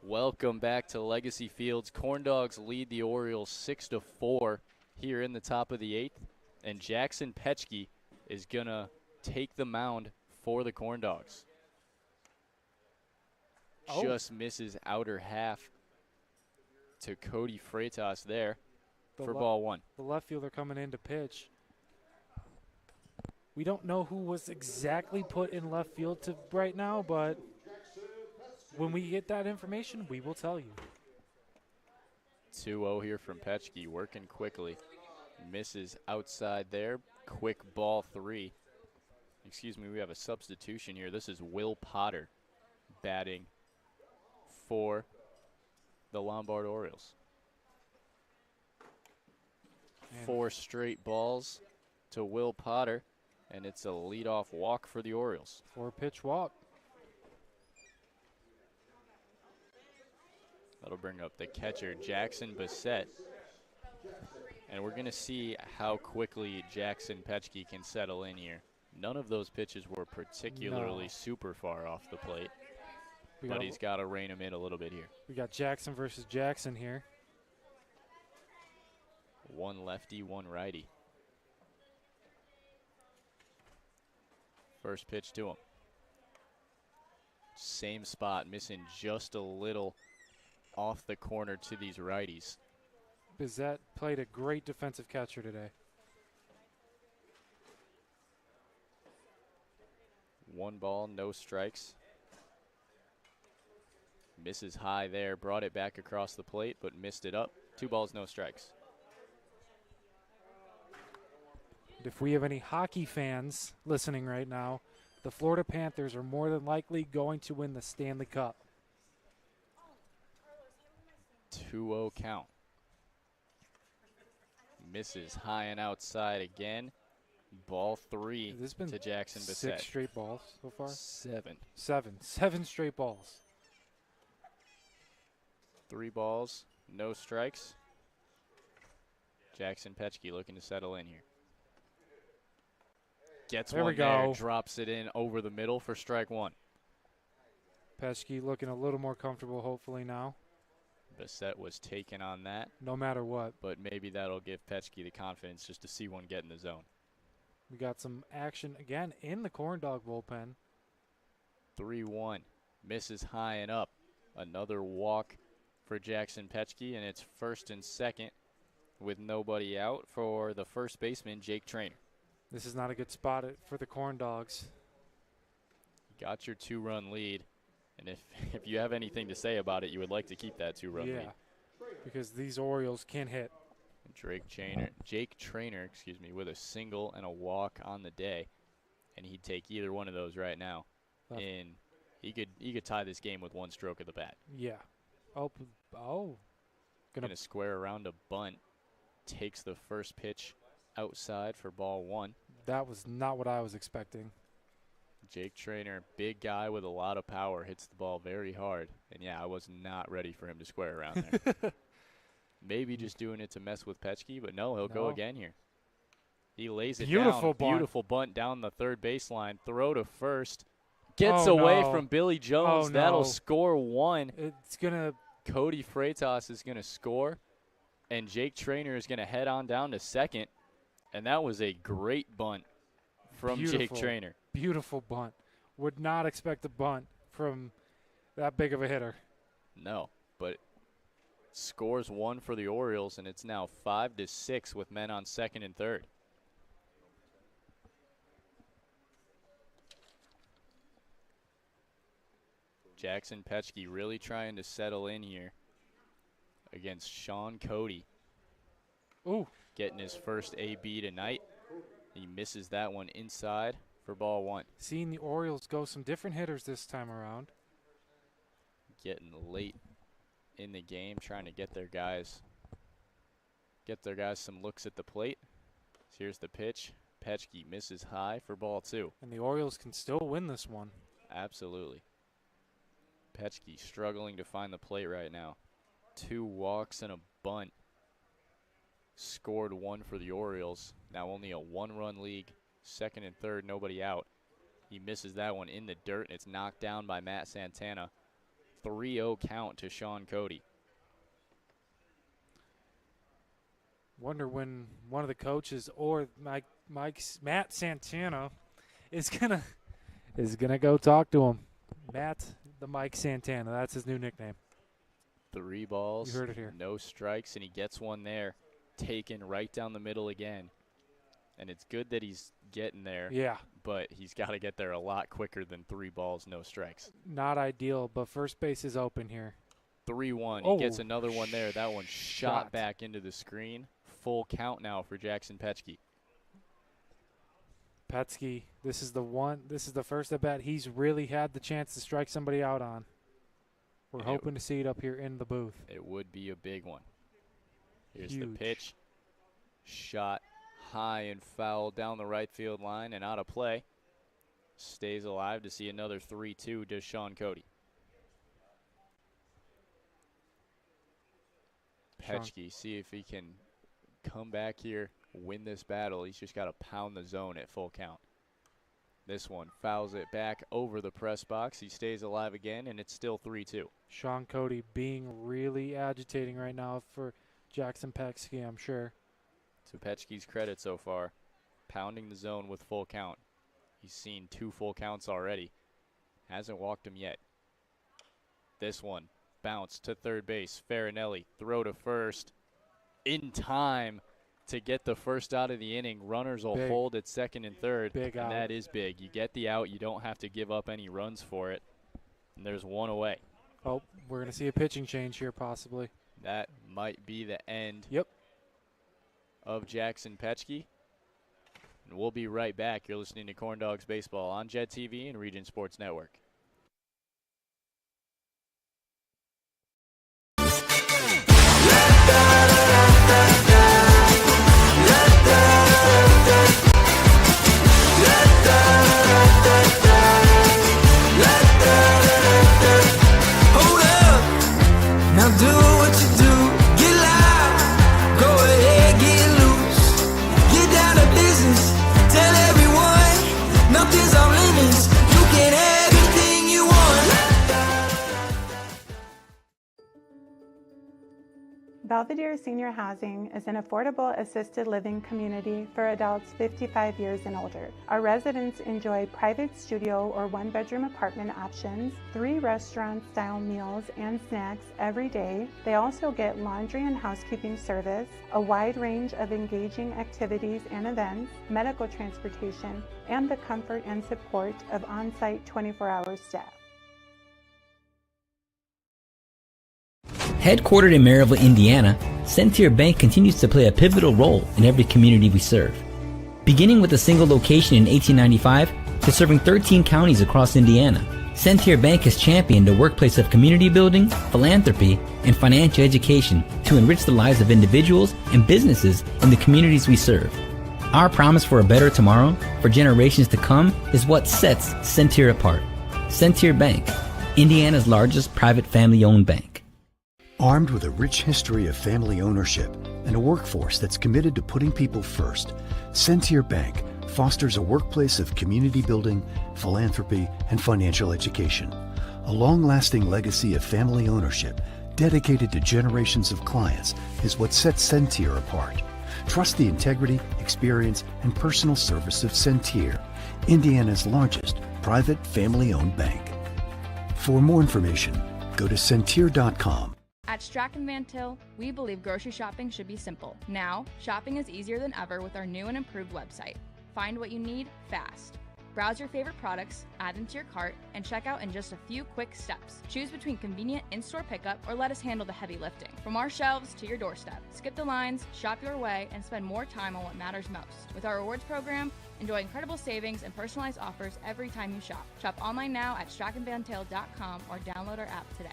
[SPEAKER 1] Welcome back to Legacy Fields. Corndogs lead the Orioles 6-4 here in the top of the 8th, and Jackson Petchke is going to take the mound for the Corndogs. Just misses outer half to Cody Freitas there for ball 1.
[SPEAKER 2] The left fielder coming in to pitch. We don't know who was exactly put in left field right now, but when we get that information, we will tell you.
[SPEAKER 1] 2-0 here from Petchke, working quickly. Misses outside there. Quick ball 3. Excuse me, we have a substitution here. This is Will Potter batting for the Lombard Orioles. 4 straight balls to Will Potter. And it's a leadoff walk for the Orioles.
[SPEAKER 2] 4-pitch walk.
[SPEAKER 1] That'll bring up the catcher, Jackson Bissett. And we're going to see how quickly Jackson Petchke can settle in here. None of those pitches were particularly super far off the plate. But he's got to rein him in a little bit here.
[SPEAKER 2] We got Jackson versus Jackson here.
[SPEAKER 1] 1 lefty, 1 righty. First pitch to him. Same spot, missing just a little off the corner to these righties.
[SPEAKER 2] Bissett played a great defensive catcher today.
[SPEAKER 1] 1 ball, no strikes. Misses high there, brought it back across the plate, but missed it up. 2 balls, no strikes.
[SPEAKER 2] If we have any hockey fans listening right now, the Florida Panthers are more than likely going to win the Stanley Cup.
[SPEAKER 1] 2-0 count. Misses high and outside again. Ball 3 to Jackson Bissett.
[SPEAKER 2] 6 straight balls so far?
[SPEAKER 1] 7.
[SPEAKER 2] 7 straight balls.
[SPEAKER 1] 3 balls, no strikes. Jackson Petchke looking to settle in here. Gets
[SPEAKER 2] there
[SPEAKER 1] one there, drops it in over the middle for strike 1.
[SPEAKER 2] Petchke looking a little more comfortable hopefully now.
[SPEAKER 1] Bissett was taken on that.
[SPEAKER 2] No matter what.
[SPEAKER 1] But maybe that'll give Petchke the confidence just to see one get in the zone.
[SPEAKER 2] We got some action again in the Corndog bullpen.
[SPEAKER 1] 3-1. Misses high and up. Another walk for Jackson Petchke, and it's first and second with nobody out for the first baseman, Jake Traynor.
[SPEAKER 2] This is not a good spot for the Corndogs.
[SPEAKER 1] Got your 2-run lead, and if you have anything to say about it, you would like to keep that 2-run lead.
[SPEAKER 2] Yeah, because these Orioles can hit.
[SPEAKER 1] Jake Traynor, with a single and a walk on the day, and he'd take either one of those right now. And he could tie this game with 1 stroke of the bat.
[SPEAKER 2] Yeah.
[SPEAKER 1] Gonna square around a bunt. Takes the first pitch outside for ball 1.
[SPEAKER 2] That was not what I was expecting.
[SPEAKER 1] Jake Trainer, big guy with a lot of power, hits the ball very hard. And, yeah, I was not ready for him to square around there. Maybe just doing it to mess with Petchke, but no, he'll go again here. He lays it down.
[SPEAKER 2] Bunt.
[SPEAKER 1] Beautiful bunt down the third baseline. Throw to first. Gets away from Billy Jones. That'll score one.
[SPEAKER 2] It's going to.
[SPEAKER 1] Cody Freitas is going to score, and Jake Trainer is going to head on down to second. And that was a great bunt from Jake Trainer.
[SPEAKER 2] Beautiful bunt. Would not expect a bunt from that big of a hitter.
[SPEAKER 1] No, but scores one for the Orioles, and it's now 5-6 with men on second and third. Jackson Petchke really trying to settle in here against Sean Cody.
[SPEAKER 2] Ooh.
[SPEAKER 1] Getting his first AB tonight. He misses that one inside for ball one.
[SPEAKER 2] Seeing the Orioles go some different hitters this time around.
[SPEAKER 1] Getting late in the game, trying to get their guys some looks at the plate. So here's the pitch. Petchke misses high for ball two.
[SPEAKER 2] And the Orioles can still win this one.
[SPEAKER 1] Absolutely. Petchke struggling to find the plate right now. 2 walks and a bunt. Scored one for the Orioles. Now only a 1-run league. Second and third, nobody out. He misses that one in the dirt, and it's knocked down by Matt Santana. 3-0 count to Sean Cody.
[SPEAKER 2] Wonder when one of the coaches or Matt Santana is gonna go talk to him. Matt the Mike Santana, that's his new nickname.
[SPEAKER 1] 3 balls,
[SPEAKER 2] you heard it here.
[SPEAKER 1] No strikes, and he gets one there, taken right down the middle again. And it's good that he's getting there.
[SPEAKER 2] Yeah.
[SPEAKER 1] But he's got to get there a lot quicker than 3 balls, no strikes.
[SPEAKER 2] Not ideal, but first base is open here.
[SPEAKER 1] 3-1.
[SPEAKER 2] Oh,
[SPEAKER 1] he gets another one there. That one shot back into the screen. Full count now for Jackson Petchke.
[SPEAKER 2] Petchke, this is the first at bat he's really had the chance to strike somebody out on. We're hoping to see it up here in the booth.
[SPEAKER 1] It would be a big one. Here's
[SPEAKER 2] Huge.
[SPEAKER 1] the pitch. Shot high and foul down the right field line and out of play. Stays alive to see another 3-2 to Sean Cody. Petchke, see if he can come back here, win this battle. He's just got to pound the zone at full count. This one fouls it back over the press box. He stays alive again, and it's still 3-2.
[SPEAKER 2] Sean Cody being really agitating right now for Jackson Petchke, I'm sure.
[SPEAKER 1] To Petchke's credit so far, pounding the zone with full count. He's seen 2 full counts already. Hasn't walked him yet. This one, bounce to third base. Farinelli, throw to first. In time to get the first out of the inning. Runners will hold at second and third.
[SPEAKER 2] Big out.
[SPEAKER 1] And that is big. You get the out. You don't have to give up any runs for it. And there's one away.
[SPEAKER 2] Oh, we're going to see a pitching change here possibly.
[SPEAKER 1] That might be the end.
[SPEAKER 2] Yep.
[SPEAKER 1] Of Jackson Petchke. And we'll be right back. You're listening to Corndogs Baseball on Jet TV and Region Sports Network.
[SPEAKER 3] Hold up, now do what you do. Get loud, go ahead, get loose. Get down to business, tell everyone nothing's off limits. You can have anything you want.
[SPEAKER 4] Belvedere Senior Housing is an affordable assisted living community for adults 55 years and older. Our residents enjoy private studio or 1-bedroom apartment options, 3 restaurant-style meals and snacks every day. They also get laundry and housekeeping service, a wide range of engaging activities and events, medical transportation, and the comfort and support of on-site 24-hour staff.
[SPEAKER 5] Headquartered in Maryville, Indiana, Centier Bank continues to play a pivotal role in every community we serve. Beginning with a single location in 1895 to serving 13 counties across Indiana, Centier Bank has championed a workplace of community building, philanthropy, and financial education to enrich the lives of individuals and businesses in the communities we serve. Our promise for a better tomorrow, for generations to come, is what sets Centier apart. Centier Bank, Indiana's largest private family-owned bank.
[SPEAKER 6] Armed with a rich history of family ownership and a workforce that's committed to putting people first, Centier Bank fosters a workplace of community building, philanthropy, and financial education. A long-lasting legacy of family ownership dedicated to generations of clients is what sets Centier apart. Trust the integrity, experience, and personal service of Centier, Indiana's largest private family-owned bank. For more information, go to Centier.com.
[SPEAKER 7] At Strachan Van Til, we believe grocery shopping should be simple. Now, shopping is easier than ever with our new and improved website. Find what you need fast. Browse your favorite products, add them to your cart, and check out in just a few quick steps. Choose between convenient in-store pickup or let us handle the heavy lifting. From our shelves to your doorstep. Skip the lines, shop your way, and spend more time on what matters most. With our rewards program, enjoy incredible savings and personalized offers every time you shop. Shop online now at strachanvantil.com or download our app today.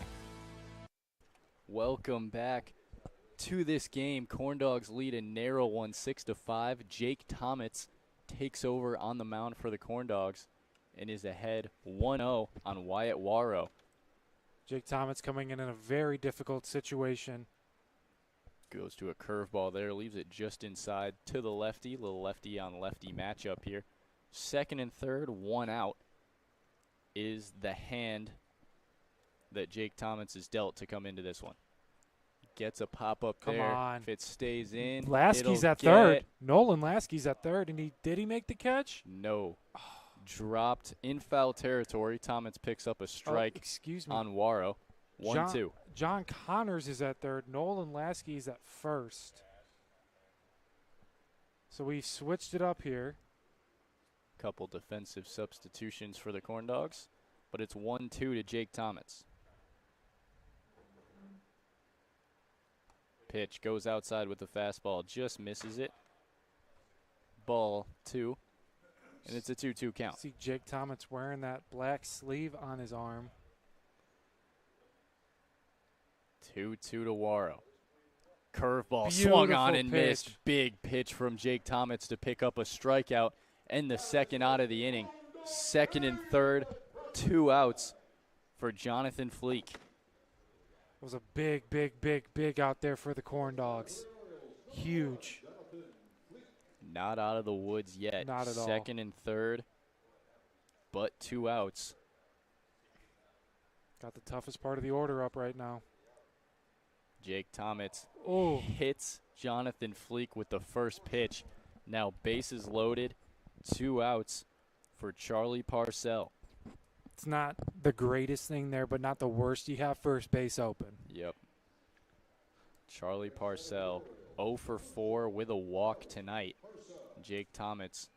[SPEAKER 1] Welcome back to this game. Corndogs lead a narrow one, 6-5. Jake Thomas takes over on the mound for the Corndogs and is ahead 1-0 on Wyatt Warrow.
[SPEAKER 2] Jake Thomas coming in a very difficult situation.
[SPEAKER 1] Goes to a curveball there, leaves it just inside to the lefty. Little lefty on lefty matchup here. Second and third, one out, is the hand that Jake Thomas is dealt to come into this one. Gets a pop-up there.
[SPEAKER 2] Come on.
[SPEAKER 1] If it stays in,
[SPEAKER 2] Lasky's at third. Nolan Lasky's at third, and did he make the catch?
[SPEAKER 1] No. Dropped in foul territory. Thomas picks up a strike on Warrow. 1-2.
[SPEAKER 2] John Connors is at third. Nolan Lasky is at first. So we switched it up here.
[SPEAKER 1] Couple defensive substitutions for the Corndogs, but it's 1-2 to Jake Thomas. Pitch goes outside with the fastball, just misses it. Ball 2, and it's a 2-2 count.
[SPEAKER 2] See Jake Thomas wearing that black sleeve on his arm.
[SPEAKER 1] 2-2 to Warrow. Curveball swung on and missed. Big pitch from Jake Thomas to pick up a strikeout and the second out of the inning. Second and third, 2 outs for Jonathan Fleek.
[SPEAKER 2] It was a big out there for the Corndogs. Huge.
[SPEAKER 1] Not out of the woods yet.
[SPEAKER 2] Not at all.
[SPEAKER 1] Second and third, but 2 outs.
[SPEAKER 2] Got the toughest part of the order up right now.
[SPEAKER 1] Jake Thomas
[SPEAKER 2] hits
[SPEAKER 1] Jonathan Fleek with the first pitch. Now bases loaded, 2 outs for Charlie Parcell.
[SPEAKER 2] It's not the greatest thing there, but not the worst. You have first base open.
[SPEAKER 1] Yep. Charlie Parcell 0 for 4 with a walk tonight. Jake Thomas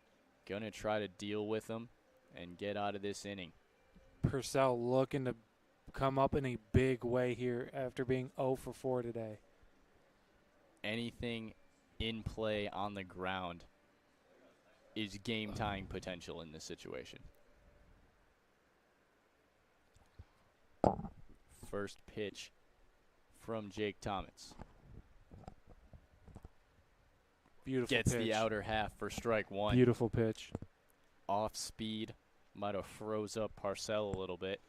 [SPEAKER 1] going to try to deal with him and get out of this inning.
[SPEAKER 2] Purcell looking to come up in a big way here after being 0 for 4 today.
[SPEAKER 1] Anything in play on the ground is game-tying potential in this situation. First pitch from Jake Thomas.
[SPEAKER 2] Beautiful
[SPEAKER 1] Gets
[SPEAKER 2] pitch.
[SPEAKER 1] the outer half for strike 1.
[SPEAKER 2] Beautiful pitch.
[SPEAKER 1] Off speed. Might have froze up Parcell a little bit.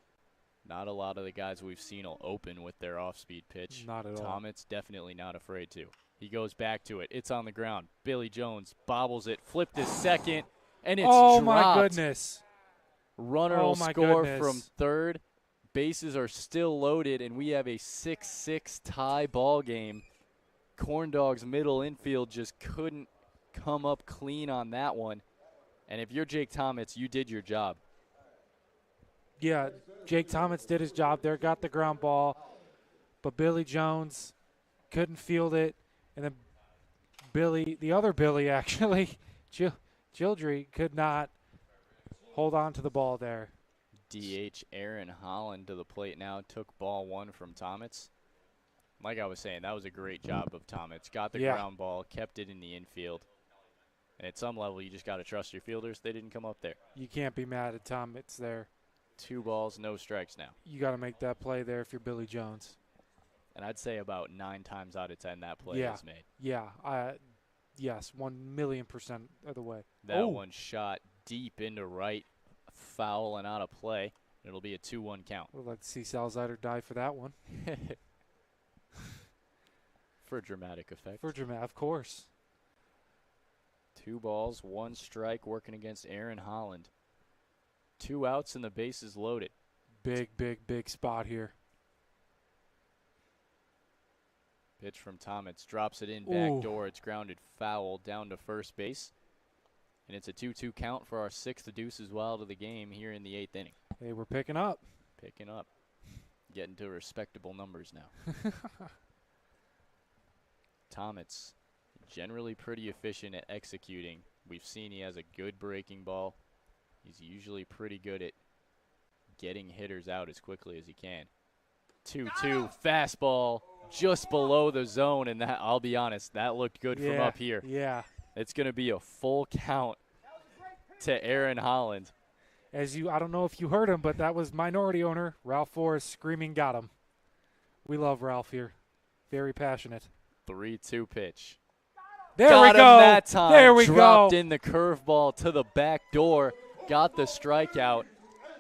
[SPEAKER 1] Not a lot of the guys we've seen will open with their off-speed pitch.
[SPEAKER 2] Not at all.
[SPEAKER 1] Thomas definitely not afraid to. He goes back to it. It's on the ground. Billy Jones bobbles it, flipped his second, and it's dropped.
[SPEAKER 2] My goodness.
[SPEAKER 1] Runner will score from third. Bases are still loaded, and we have a 6-6 tie ball game. Corndogs middle infield just couldn't come up clean on that one. And if you're Jake Thomas, you did your job.
[SPEAKER 2] Yeah, Jake Thomas did his job there, got the ground ball, but Billy Jones couldn't field it. And then the other Billy actually, Childry, could not hold on to the ball there.
[SPEAKER 1] DH Aaron Holland to the plate now, took ball 1 from Thomas. Like I was saying, that was a great job of Thomas. Got the ground ball, kept it in the infield. And at some level, you just got to trust your fielders. They didn't come up there.
[SPEAKER 2] You can't be mad at Thomas there.
[SPEAKER 1] 2 balls, no strikes now.
[SPEAKER 2] You got to make that play there if you're Billy Jones.
[SPEAKER 1] And I'd say about 9 times out of 10 that play is made.
[SPEAKER 2] Yeah, Yes, 1,000,000% of the way.
[SPEAKER 1] That one shot deep into right, foul and out of play. It'll be a 2-1 count.
[SPEAKER 2] Would like to see Salzeider die for that one.
[SPEAKER 1] For dramatic effect.
[SPEAKER 2] Of course.
[SPEAKER 1] 2 balls, 1 strike working against Aaron Holland. 2 outs and the bases loaded.
[SPEAKER 2] Big spot here.
[SPEAKER 1] Pitch from Tomitz, drops it in back door. It's grounded foul down to first base. And it's a 2-2 count for our 6th deuce as well to the game here in the 8th inning.
[SPEAKER 2] Hey, we're picking up.
[SPEAKER 1] Getting to respectable numbers now. Tomitz, generally pretty efficient at executing. We've seen he has a good breaking ball. He's usually pretty good at getting hitters out as quickly as he can. 2-2 fastball just below the zone, and that, I'll be honest, that looked good from up here.
[SPEAKER 2] Yeah.
[SPEAKER 1] It's going to be a full count to Aaron Holland.
[SPEAKER 2] I don't know if you heard him, but that was minority owner Ralph Forrest screaming, "Got him." We love Ralph here. Very passionate.
[SPEAKER 1] 3-2 pitch.
[SPEAKER 2] There
[SPEAKER 1] got
[SPEAKER 2] we
[SPEAKER 1] him
[SPEAKER 2] go.
[SPEAKER 1] That time.
[SPEAKER 2] There we
[SPEAKER 1] Dropped
[SPEAKER 2] go.
[SPEAKER 1] in the curveball to the back door. Got the strikeout.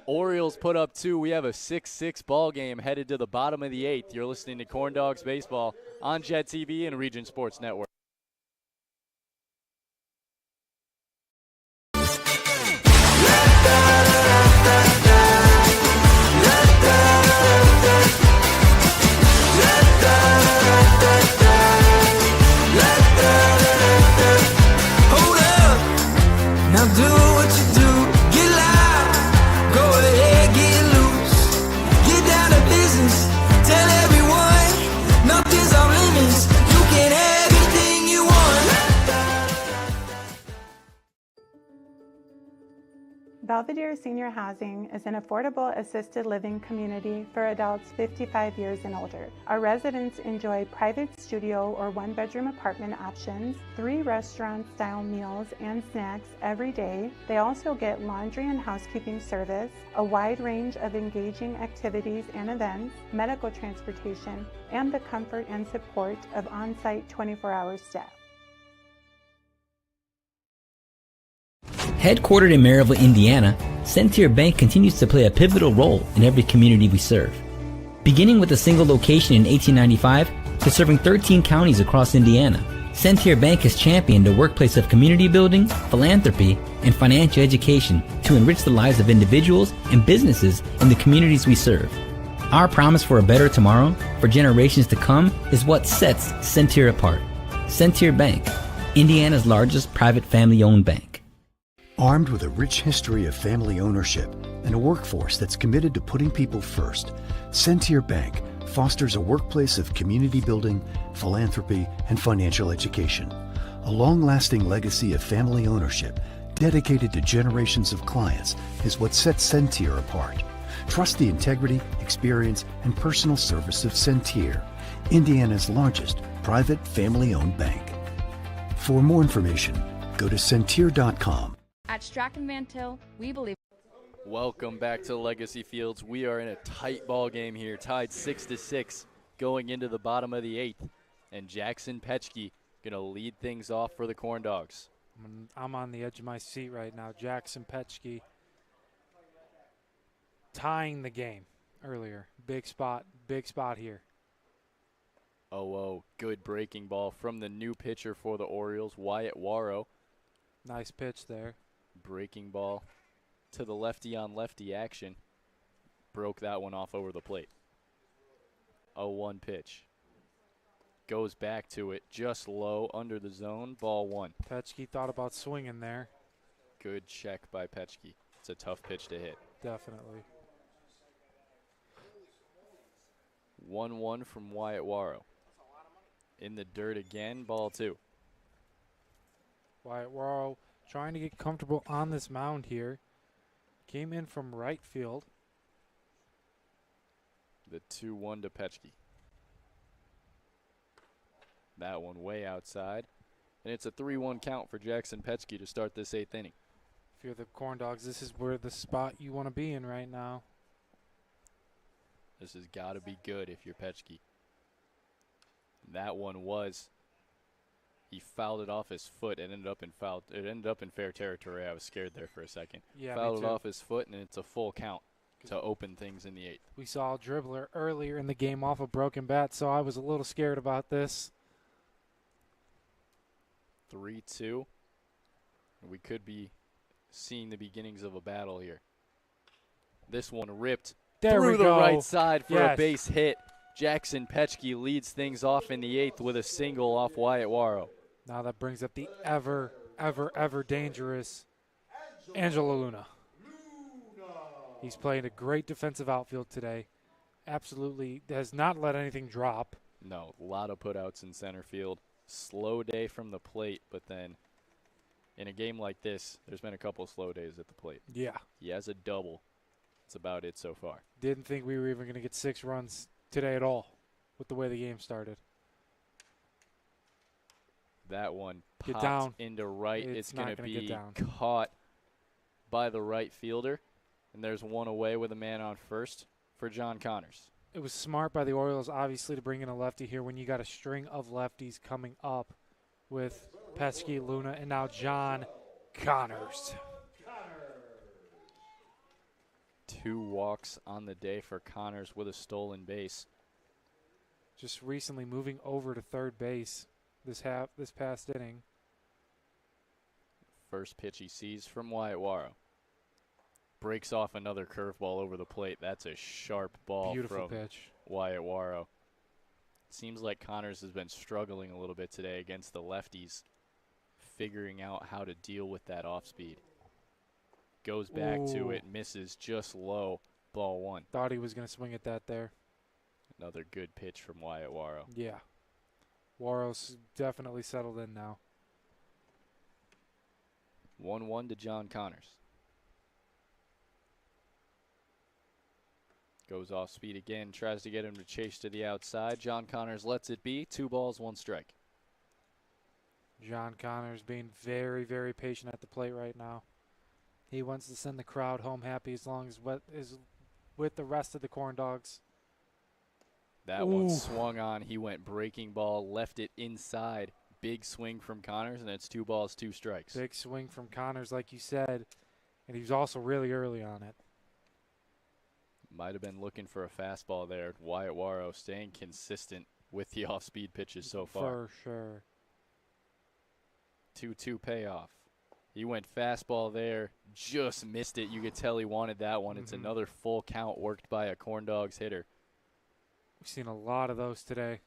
[SPEAKER 1] Orioles put up 2. We have a 6-6 ball game headed to the bottom of the 8th. You're listening to Corndogs Baseball on Jet TV and Region Sports Network.
[SPEAKER 3] Hold up, now do what you do. Get loud, go ahead, get loose. Get down to business, tell everyone nothing's off limits. You can have anything you want.
[SPEAKER 4] Belvedere Senior Housing is an affordable assisted living community for adults 55 years and older. Our residents enjoy private studio or one-bedroom apartment options, 3 restaurant-style meals and snacks every day. They also get laundry and housekeeping service, a wide range of engaging activities and events, medical transportation, and the comfort and support of on-site 24-hour staff.
[SPEAKER 5] Headquartered in Maryville, Indiana, Centier Bank continues to play a pivotal role in every community we serve. Beginning with a single location in 1895 to serving 13 counties across Indiana, Centier Bank has championed a workplace of community building, philanthropy, and financial education to enrich the lives of individuals and businesses in the communities we serve. Our promise for a better tomorrow for generations to come is what sets Centier apart. Centier Bank, Indiana's largest private family-owned bank.
[SPEAKER 6] Armed with a rich history of family ownership and a workforce that's committed to putting people first, Centier Bank fosters a workplace of community building, philanthropy, and financial education. A long-lasting legacy of family ownership dedicated to generations of clients is what sets Centier apart. Trust the integrity, experience, and personal service of Centier, Indiana's largest private family-owned bank. For more information, go to Centier.com.
[SPEAKER 7] At Strachan Van Til, we believe.
[SPEAKER 1] Welcome back to Legacy Fields. We are in a tight ball game here, tied 6-6 going into the bottom of the 8th. And Jackson Petchke going to lead things off for the Corndogs.
[SPEAKER 2] I'm on the edge of my seat right now. Jackson Petchke tying the game earlier. Big spot here.
[SPEAKER 1] 0-0, good breaking ball from the new pitcher for the Orioles, Wyatt Warrow.
[SPEAKER 2] Nice pitch there.
[SPEAKER 1] Breaking ball to the lefty-on-lefty action. Broke that one off over the plate. 0-1 pitch. Goes back to it, just low, under the zone, ball 1.
[SPEAKER 2] Petchke thought about swinging there.
[SPEAKER 1] Good check by Petchke. It's a tough pitch to hit.
[SPEAKER 2] Definitely.
[SPEAKER 1] 1-1 from Wyatt Warrow. In the dirt again, ball 2.
[SPEAKER 2] Wyatt Warrow trying to get comfortable on this mound here. Came in from right field.
[SPEAKER 1] The 2-1 to Petchke. That one way outside. And it's a 3-1 count for Jackson Petchke to start this 8th inning.
[SPEAKER 2] If you're the Corndogs, this is where the spot you want to be in right now.
[SPEAKER 1] This has got to be good if you're Petchke. That one was He fouled it off his foot and ended up in fair territory. I was scared there for a second.
[SPEAKER 2] Yeah,
[SPEAKER 1] fouled
[SPEAKER 2] me
[SPEAKER 1] it
[SPEAKER 2] too.
[SPEAKER 1] off his foot, and it's a full count to open things in the 8th.
[SPEAKER 2] We saw a dribbler earlier in the game off a broken bat, so I was a little scared about this.
[SPEAKER 1] 3-2. We could be seeing the beginnings of a battle here. This one ripped
[SPEAKER 2] There
[SPEAKER 1] through
[SPEAKER 2] we
[SPEAKER 1] the
[SPEAKER 2] go.
[SPEAKER 1] right side for a
[SPEAKER 2] Yes.
[SPEAKER 1] base hit. Jackson Petchke leads things off in the 8th with a single off Wyatt Waro.
[SPEAKER 2] Now that brings up the ever dangerous Angelo Luna. He's playing a great defensive outfield today. Absolutely has not let anything drop.
[SPEAKER 1] No, a lot of putouts in center field. Slow day from the plate, but then in a game like this, there's been a couple slow days at the plate.
[SPEAKER 2] Yeah.
[SPEAKER 1] He has a double. That's about it so far.
[SPEAKER 2] Didn't think we were even going to get 6 runs today at all with the way the game started.
[SPEAKER 1] That one
[SPEAKER 2] Get
[SPEAKER 1] popped
[SPEAKER 2] down.
[SPEAKER 1] into right.
[SPEAKER 2] It's
[SPEAKER 1] It's
[SPEAKER 2] not
[SPEAKER 1] going to
[SPEAKER 2] gonna get
[SPEAKER 1] be
[SPEAKER 2] down.
[SPEAKER 1] caught by the right fielder. And there's one away with a man on first for John Connors.
[SPEAKER 2] It was smart by the Orioles, obviously, to bring in a lefty here when you got a string of lefties coming up with Pesky, Luna, and now John Connors.
[SPEAKER 1] 2 walks on the day for Connors with a stolen base.
[SPEAKER 2] Just recently moving over to third base this past inning.
[SPEAKER 1] First pitch he sees from Wyatt Waro. Breaks off another curveball over the plate. That's a sharp ball
[SPEAKER 2] Beautiful
[SPEAKER 1] from
[SPEAKER 2] pitch.
[SPEAKER 1] Wyatt Waro. Seems like Connors has been struggling a little bit today against the lefties, figuring out how to deal with that off speed. Goes back to
[SPEAKER 2] Ooh.
[SPEAKER 1] it, misses just low, ball 1.
[SPEAKER 2] Thought he was going to swing at that there.
[SPEAKER 1] Another good pitch from Wyatt Waro.
[SPEAKER 2] Yeah. Waros definitely settled in now.
[SPEAKER 1] 1-1 to John Connors. Goes off speed again, tries to get him to chase to the outside. John Connors lets it be. 2 balls, 1 strike.
[SPEAKER 2] John Connors being very, very patient at the plate right now. He wants to send the crowd home happy as long as is with the rest of the Corndogs.
[SPEAKER 1] That one swung on. He went breaking ball, left it inside. Big swing from Connors, and it's 2 balls, 2 strikes.
[SPEAKER 2] Big swing from Connors, like you said, and he was also really early on it.
[SPEAKER 1] Might have been looking for a fastball there. Wyatt Waro staying consistent with the off-speed pitches so far.
[SPEAKER 2] For sure.
[SPEAKER 1] 2-2 payoff. He went fastball there, just missed it. You could tell he wanted that one. It's another full count worked by a Corndogs hitter.
[SPEAKER 2] We've seen a lot of those today.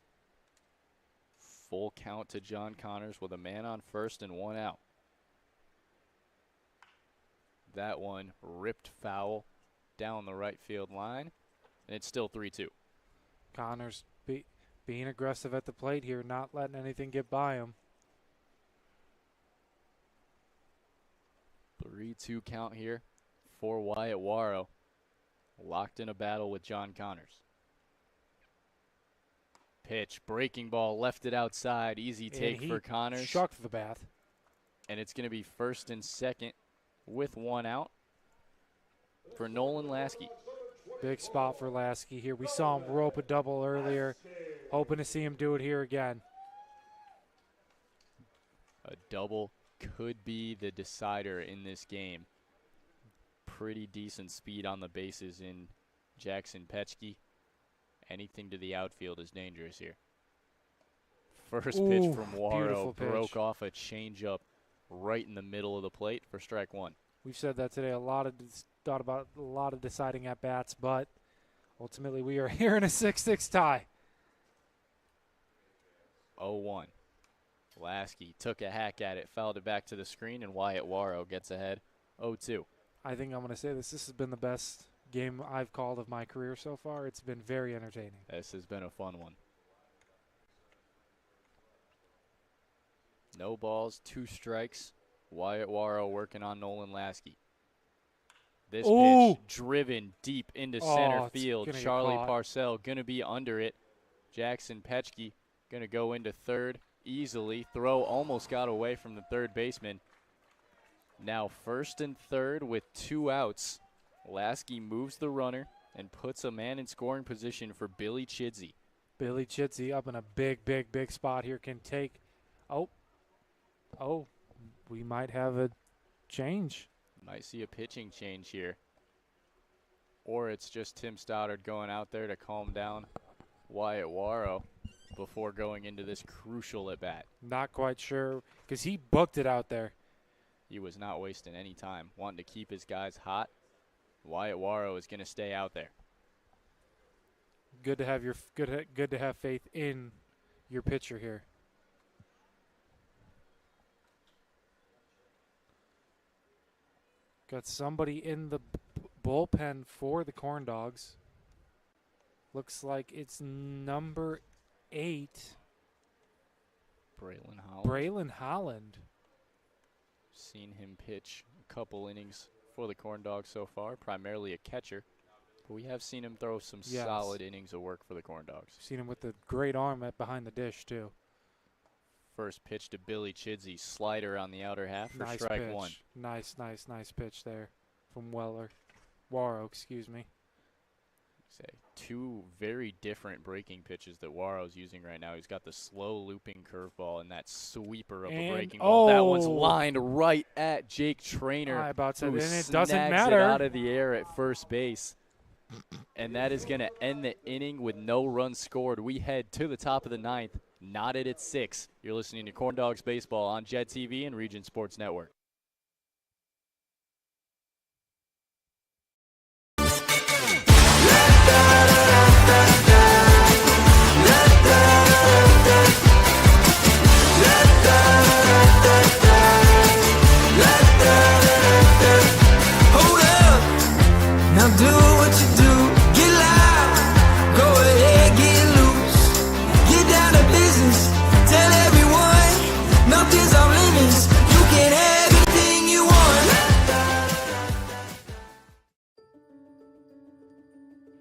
[SPEAKER 1] Full count to John Connors with a man on first and 1 out. That one ripped foul down the right field line, and it's still 3-2.
[SPEAKER 2] Connors being aggressive at the plate here, not letting anything get by him.
[SPEAKER 1] 3-2 count here for Wyatt Waro. Locked in a battle with John Connors. Pitch, breaking ball, left it outside. Easy take for Connors.
[SPEAKER 2] Shucked the bat.
[SPEAKER 1] And it's going to be first and second with 1 out for Nolan Lasky.
[SPEAKER 2] Big spot for Lasky here. We saw him rope a double earlier. Hoping to see him do it here again.
[SPEAKER 1] A double could be the decider in this game. Pretty decent speed on the bases in Jackson Petchke. Anything to the outfield is dangerous here. First pitch from Waro broke off a changeup right in the middle of the plate for strike 1.
[SPEAKER 2] We've said that today. Thought about a lot of deciding at bats, but ultimately we are here in a 6-6 tie.
[SPEAKER 1] 0-1. Lasky took a hack at it, fouled it back to the screen, and Wyatt Waro gets ahead 0-2.
[SPEAKER 2] I think I'm going to say this. This has been the best game I've called of my career so far. It's been very entertaining.
[SPEAKER 1] This has been a fun one. No balls, 2 strikes. Wyatt Waro working on Nolan Lasky. This pitch driven deep into center field. Charlie Parcell going to be under it. Jackson Petchke going to go into third easily. Throw almost got away from the third baseman. Now first and third with 2 outs. Lasky moves the runner and puts a man in scoring position for Billy Chidsey.
[SPEAKER 2] Billy Chidsey up in a big spot here. Can take. Oh, Oh, we might have a change.
[SPEAKER 1] Might see a pitching change here. Or it's just Tim Stoddard going out there to calm down Wyatt Warrow before going into this crucial at-bat.
[SPEAKER 2] Not quite sure because he booked it out there.
[SPEAKER 1] He was not wasting any time, wanting to keep his guys hot. Wyatt Warrow is going to stay out there.
[SPEAKER 2] Good to have good to have faith in your pitcher here. Got somebody in the bullpen for the Corndogs. Looks like it's number 8, Braylon Holland.
[SPEAKER 1] Seen him pitch a couple innings for the Corndogs so far, primarily a catcher. But we have seen him throw some solid innings of work for the Corndogs.
[SPEAKER 2] Seen him with the great arm behind the dish, too.
[SPEAKER 1] First pitch to Billy Chidsey, slider on the outer half for
[SPEAKER 2] Nice
[SPEAKER 1] strike
[SPEAKER 2] pitch.
[SPEAKER 1] one.
[SPEAKER 2] Nice pitch there from Warrow, excuse me.
[SPEAKER 1] Say two very different breaking pitches that Warrow's using right now. He's got the slow looping curveball and that sweeper of a breaking ball. That one's lined right at Jake Traynor,
[SPEAKER 2] I about said,
[SPEAKER 1] who
[SPEAKER 2] and it
[SPEAKER 1] snags
[SPEAKER 2] doesn't matter.
[SPEAKER 1] it out of the air at first base. And that is going to end the inning with no runs scored. We head to the top of the ninth, knotted at 6. You're listening to Corndogs Baseball on Jet TV and Region Sports Network.
[SPEAKER 3] Hold up, now do what you do. Get loud, go ahead, get loose. Get down to business, tell everyone nothing's off limits. You can have anything you want.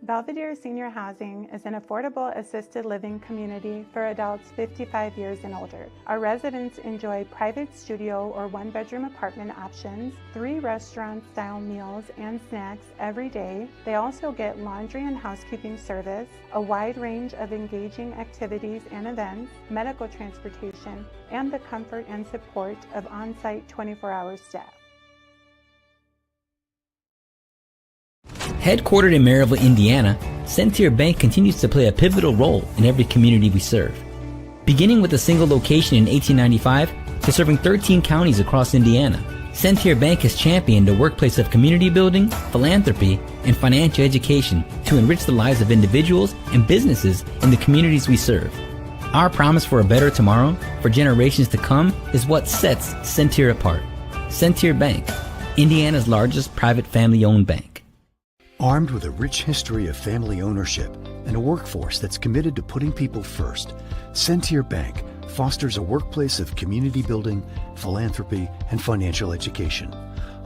[SPEAKER 4] Belvedere Senior Housing is an affordable assisted living community for adults 55 years and older. Our residents enjoy private studio or one-bedroom apartment options, 3 restaurant-style meals and snacks every day. They also get laundry and housekeeping service, a wide range of engaging activities and events, medical transportation, and the comfort and support of on-site 24-hour staff.
[SPEAKER 5] Headquartered in Maryville, Indiana, Centier Bank continues to play a pivotal role in every community we serve. Beginning with a single location in 1895 to serving 13 counties across Indiana, Centier Bank has championed a workplace of community building, philanthropy, and financial education to enrich the lives of individuals and businesses in the communities we serve. Our promise for a better tomorrow for generations to come is what sets Centier apart. Centier Bank, Indiana's largest private family-owned bank.
[SPEAKER 6] Armed with a rich history of family ownership and a workforce that's committed to putting people first, Centier Bank fosters a workplace of community building, philanthropy, and financial education.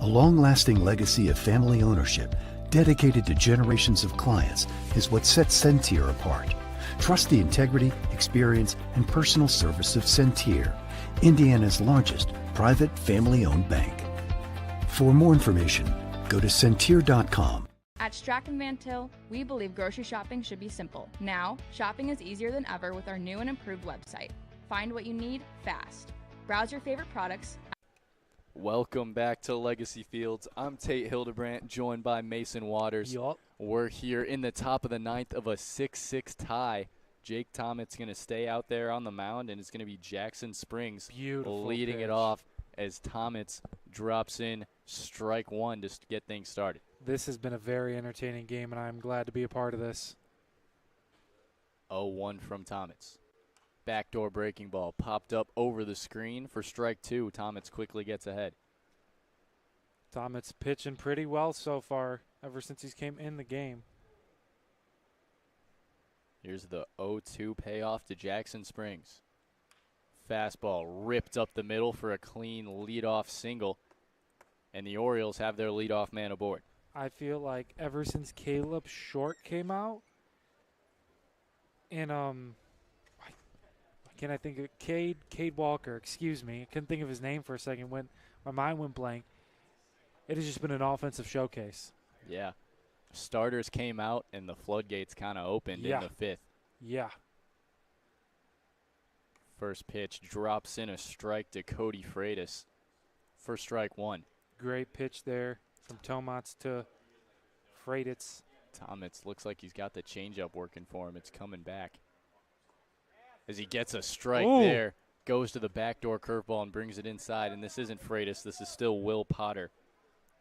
[SPEAKER 6] A long-lasting legacy of family ownership dedicated to generations of clients is what sets Centier apart. Trust the integrity, experience, and personal service of Centier, Indiana's largest private family-owned bank. For more information, go to Centier.com.
[SPEAKER 7] At Strachan Van Til, we believe grocery shopping should be simple. Now, shopping is easier than ever with our new and improved website. Find what you need fast. Browse your favorite products.
[SPEAKER 1] Welcome back to Legacy Fields. I'm Tate Hildebrandt, joined by Mason Waters.
[SPEAKER 2] Yup.
[SPEAKER 1] We're here in the top of the ninth of a 6-6 tie. Jake Tomit's going to stay out there on the mound, and it's going to be Jackson Springs leading
[SPEAKER 2] pitch.
[SPEAKER 1] it off as Tomit's drops in strike one to get things started.
[SPEAKER 2] This has been a very entertaining game, and I'm glad to be a part of this.
[SPEAKER 1] 0-1 from Tomit's. Backdoor breaking ball popped up over the screen for strike two. Tomit's quickly gets ahead.
[SPEAKER 2] Tomit's pitching pretty well so far ever since he's came in the game.
[SPEAKER 1] Here's the 0-2 payoff to Jackson Springs. Fastball ripped up the middle for a clean leadoff single, and the Orioles have their leadoff man aboard.
[SPEAKER 2] I feel like ever since Caleb Short came out, and can I think of Cade Walker? Excuse me, I couldn't think of his name for a second. When my mind went blank, it has just been an offensive showcase.
[SPEAKER 1] Yeah, starters came out and the floodgates kind of opened in the fifth.
[SPEAKER 2] Yeah.
[SPEAKER 1] first pitch, drops in a strike to Cody Freitas for strike one.
[SPEAKER 2] Great pitch there from Tomats to Freitas.
[SPEAKER 1] Tomats looks like he's got the changeup working for him. It's coming back. As he gets a strike there, goes to the backdoor curveball and brings it inside. And this isn't Freitas. This is still Will Potter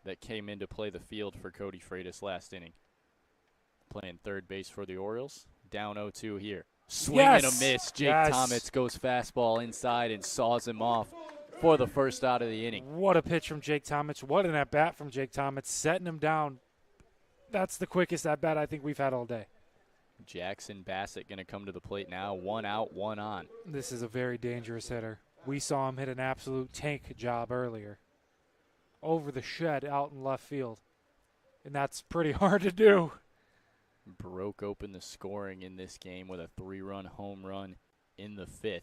[SPEAKER 1] that came in to play the field for Cody Freitas last inning. Playing third base for the Orioles. Down 0-2 here. Swing and a miss. Jake Tomats goes fastball inside and saws him off for the first out of the inning.
[SPEAKER 2] What a pitch from Jake Tomats. What an at-bat from Jake Tomats, setting him down. That's the quickest at-bat I think we've had all day.
[SPEAKER 1] Jackson Bassett going to come to the plate now. 1 out, 1 on.
[SPEAKER 2] This is a very dangerous hitter. We saw him hit an absolute tank job earlier. Over the shed out in left field. And that's pretty hard to do.
[SPEAKER 1] Broke open the scoring in this game with a 3-run home run in the 5th.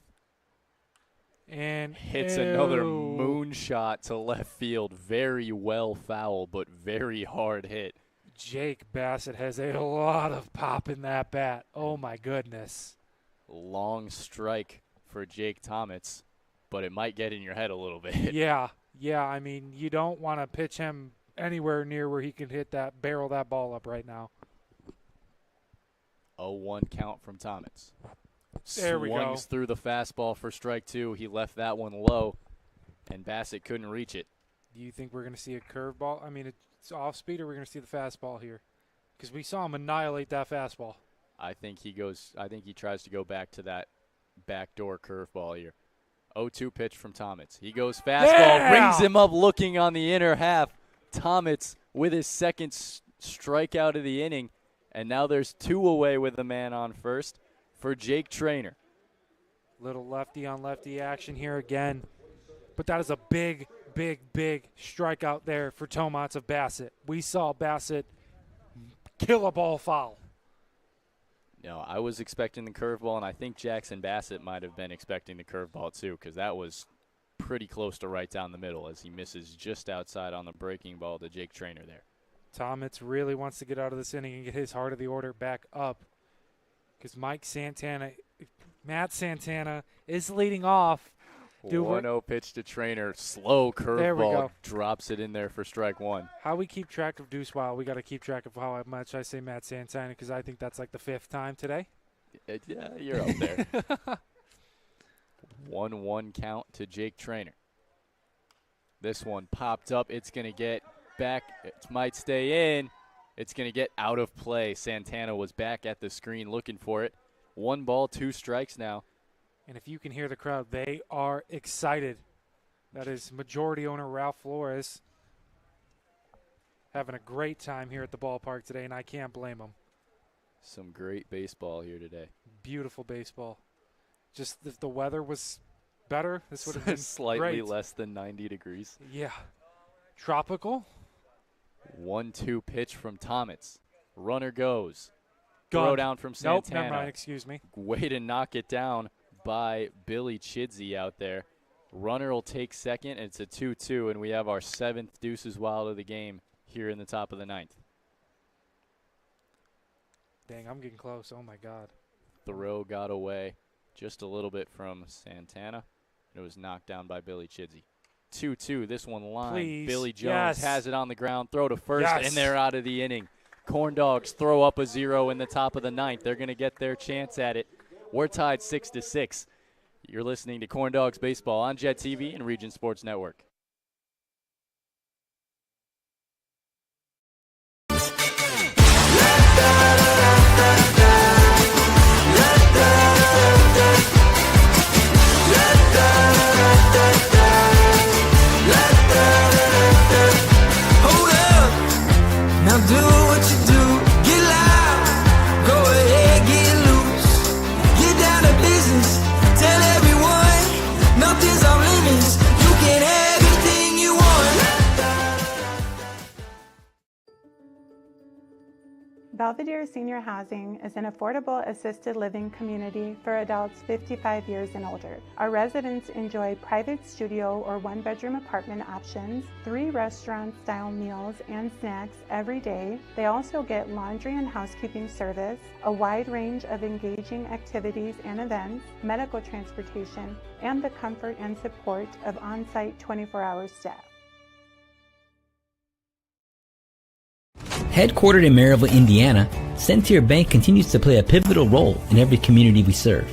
[SPEAKER 2] And
[SPEAKER 1] hits another moonshot to left field. Very well foul, but very hard hit.
[SPEAKER 2] Jake Bassett has a lot of pop in that bat. Oh, my goodness.
[SPEAKER 1] Long strike for Jake Tomats, but it might get in your head a little bit.
[SPEAKER 2] Yeah. I mean, you don't want to pitch him anywhere near where he can barrel that ball up right now.
[SPEAKER 1] 0-1 count from Tomats.
[SPEAKER 2] There we go.
[SPEAKER 1] Swings through the fastball for strike 2. He left that one low, and Bassett couldn't reach it.
[SPEAKER 2] Do you think we're going to see a curveball? I mean, it's off speed, or we're going to see the fastball here? Because we saw him annihilate that fastball.
[SPEAKER 1] I think he tries to go back to that backdoor curveball here. 0-2 pitch from Tomats. He goes fastball, brings him up looking on the inner half. Tomats with his second strikeout of the inning. And now there's 2 away with the man on first for Jake Trainer.
[SPEAKER 2] Little lefty on lefty action here again. But that is a big strikeout there for Tomats of Bassett. We saw Bassett kill a ball foul.
[SPEAKER 1] No, I was expecting the curveball, and I think Jackson Bassett might have been expecting the curveball too, because that was pretty close to right down the middle as he misses just outside on the breaking ball to Jake Trainer there.
[SPEAKER 2] Tomats really wants to get out of this inning and get his heart of the order back up because Matt Santana is leading off.
[SPEAKER 1] 1-0 pitch to Trainer. Slow curveball. Drops it in there for strike 1.
[SPEAKER 2] How we keep track of Deuce Wild, we got to keep track of how much I say Matt Santana because I think that's like the 5th time today.
[SPEAKER 1] Yeah, you're up there. 1-1 count to Jake Trainer. This one popped up. It's going to get back. It might stay in. It's going to get out of play. Santana was back at the screen looking for it. 1 ball, 2 strikes now.
[SPEAKER 2] And if you can hear the crowd, they are excited. That is majority owner Ralph Flores having a great time here at the ballpark today, and I can't blame him.
[SPEAKER 1] Some great baseball here today.
[SPEAKER 2] Beautiful baseball. Just if the weather was better, this would have been
[SPEAKER 1] slightly less than 90 degrees.
[SPEAKER 2] Yeah. Tropical.
[SPEAKER 1] 1-2 pitch from Tomats. Runner goes. Throw down from Santana.
[SPEAKER 2] Nope, never mind, excuse me.
[SPEAKER 1] Way to knock it down by Billy Chidsey out there. Runner will take second. It's a 2-2, and we have our 7th Deuces Wild of the game here in the top of the 9th.
[SPEAKER 2] Dang, I'm getting close. Oh, my God.
[SPEAKER 1] Throw got away just a little bit from Santana. It was knocked down by Billy Chidsey. 2-2, this one line.
[SPEAKER 2] Please.
[SPEAKER 1] Billy Jones has it on the ground. Throw to first,
[SPEAKER 2] Yes.
[SPEAKER 1] and they're out of the inning. Corndogs throw up a 0 in the top of the 9th. They're going to get their chance at it. We're tied 6-6. You're listening to Corndogs Baseball on Jet TV and Region Sports Network.
[SPEAKER 3] Hold up, now do what you do. Get loud, go ahead, get loose. Get down to business, tell everyone nothing's off limits. You can have anything you want.
[SPEAKER 4] Belvedere Senior Housing is an affordable assisted living community for adults 55 years and older. Our residents enjoy private studio or one-bedroom apartment options, 3 restaurant-style meals and snacks every day. They also get laundry and housekeeping service, a wide range of engaging activities and events, medical transportation, and the comfort and support of on-site 24-hour staff.
[SPEAKER 5] Headquartered in Maryville, Indiana, Centier Bank continues to play a pivotal role in every community we serve.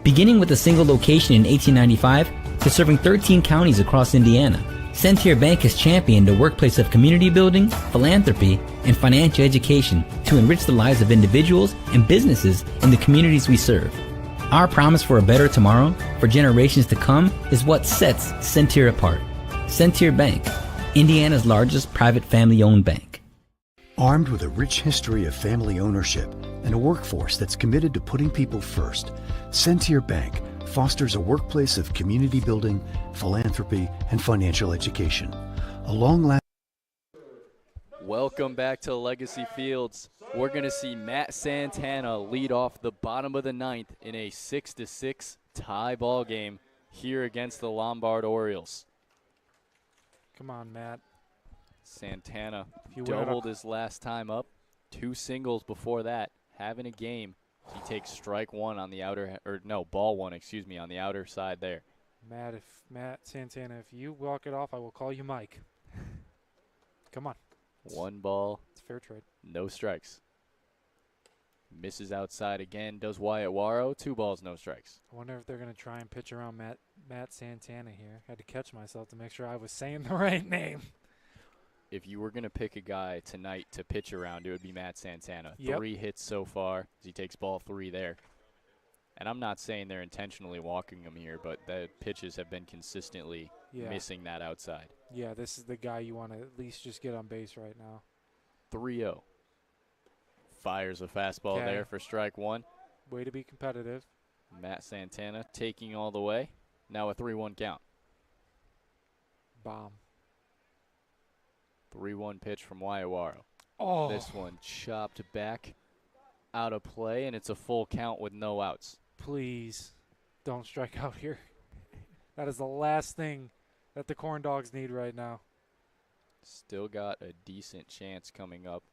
[SPEAKER 5] Beginning with a single location in 1895 to serving 13 counties across Indiana, Centier Bank has championed a workplace of community building, philanthropy, and financial education to enrich the lives of individuals and businesses in the communities we serve. Our promise for a better tomorrow for generations to come is what sets Centier apart. Centier Bank, Indiana's largest private family-owned bank.
[SPEAKER 6] Armed with a rich history of family ownership and a workforce that's committed to putting people first, Centier Bank fosters a workplace of community building, philanthropy, and financial education. A long-lasting.
[SPEAKER 1] Welcome back to Legacy Fields. We're going to see Matt Santana lead off the bottom of the 9th in a 6-6 tie ball game here against the Lombard Orioles.
[SPEAKER 2] Come on, Matt.
[SPEAKER 1] Santana doubled his last time up. 2 singles before that. Having a game. He takes strike 1 on the outer, ball 1, on the outer side there.
[SPEAKER 2] Matt Santana, if you walk it off, I will call you Mike. Come on.
[SPEAKER 1] 1 ball.
[SPEAKER 2] It's fair trade.
[SPEAKER 1] No strikes. Misses outside again. Does Wyatt Warrow. 2 balls, no strikes.
[SPEAKER 2] I wonder if they're going to try and pitch around Matt Santana here. I had to catch myself to make sure I was saying the right name.
[SPEAKER 1] If you were going to pick a guy tonight to pitch around, it would be Matt Santana.
[SPEAKER 2] Yep.
[SPEAKER 1] 3 hits so far. He takes ball 3 there. And I'm not saying they're intentionally walking him here, but the pitches have been consistently missing that outside.
[SPEAKER 2] Yeah, this is the guy you want to at least just get on base right now.
[SPEAKER 1] 3-0. Fires a fastball there for strike 1.
[SPEAKER 2] Way to be competitive.
[SPEAKER 1] Matt Santana taking all the way. Now a 3-1 count.
[SPEAKER 2] Bomb.
[SPEAKER 1] 3-1 pitch from Wyatt Warrow.
[SPEAKER 2] Oh.
[SPEAKER 1] This one chopped back out of play, and it's a full count with no outs.
[SPEAKER 2] Please don't strike out here. That is the last thing that the Corndogs need right now.
[SPEAKER 1] Still got a decent chance coming up.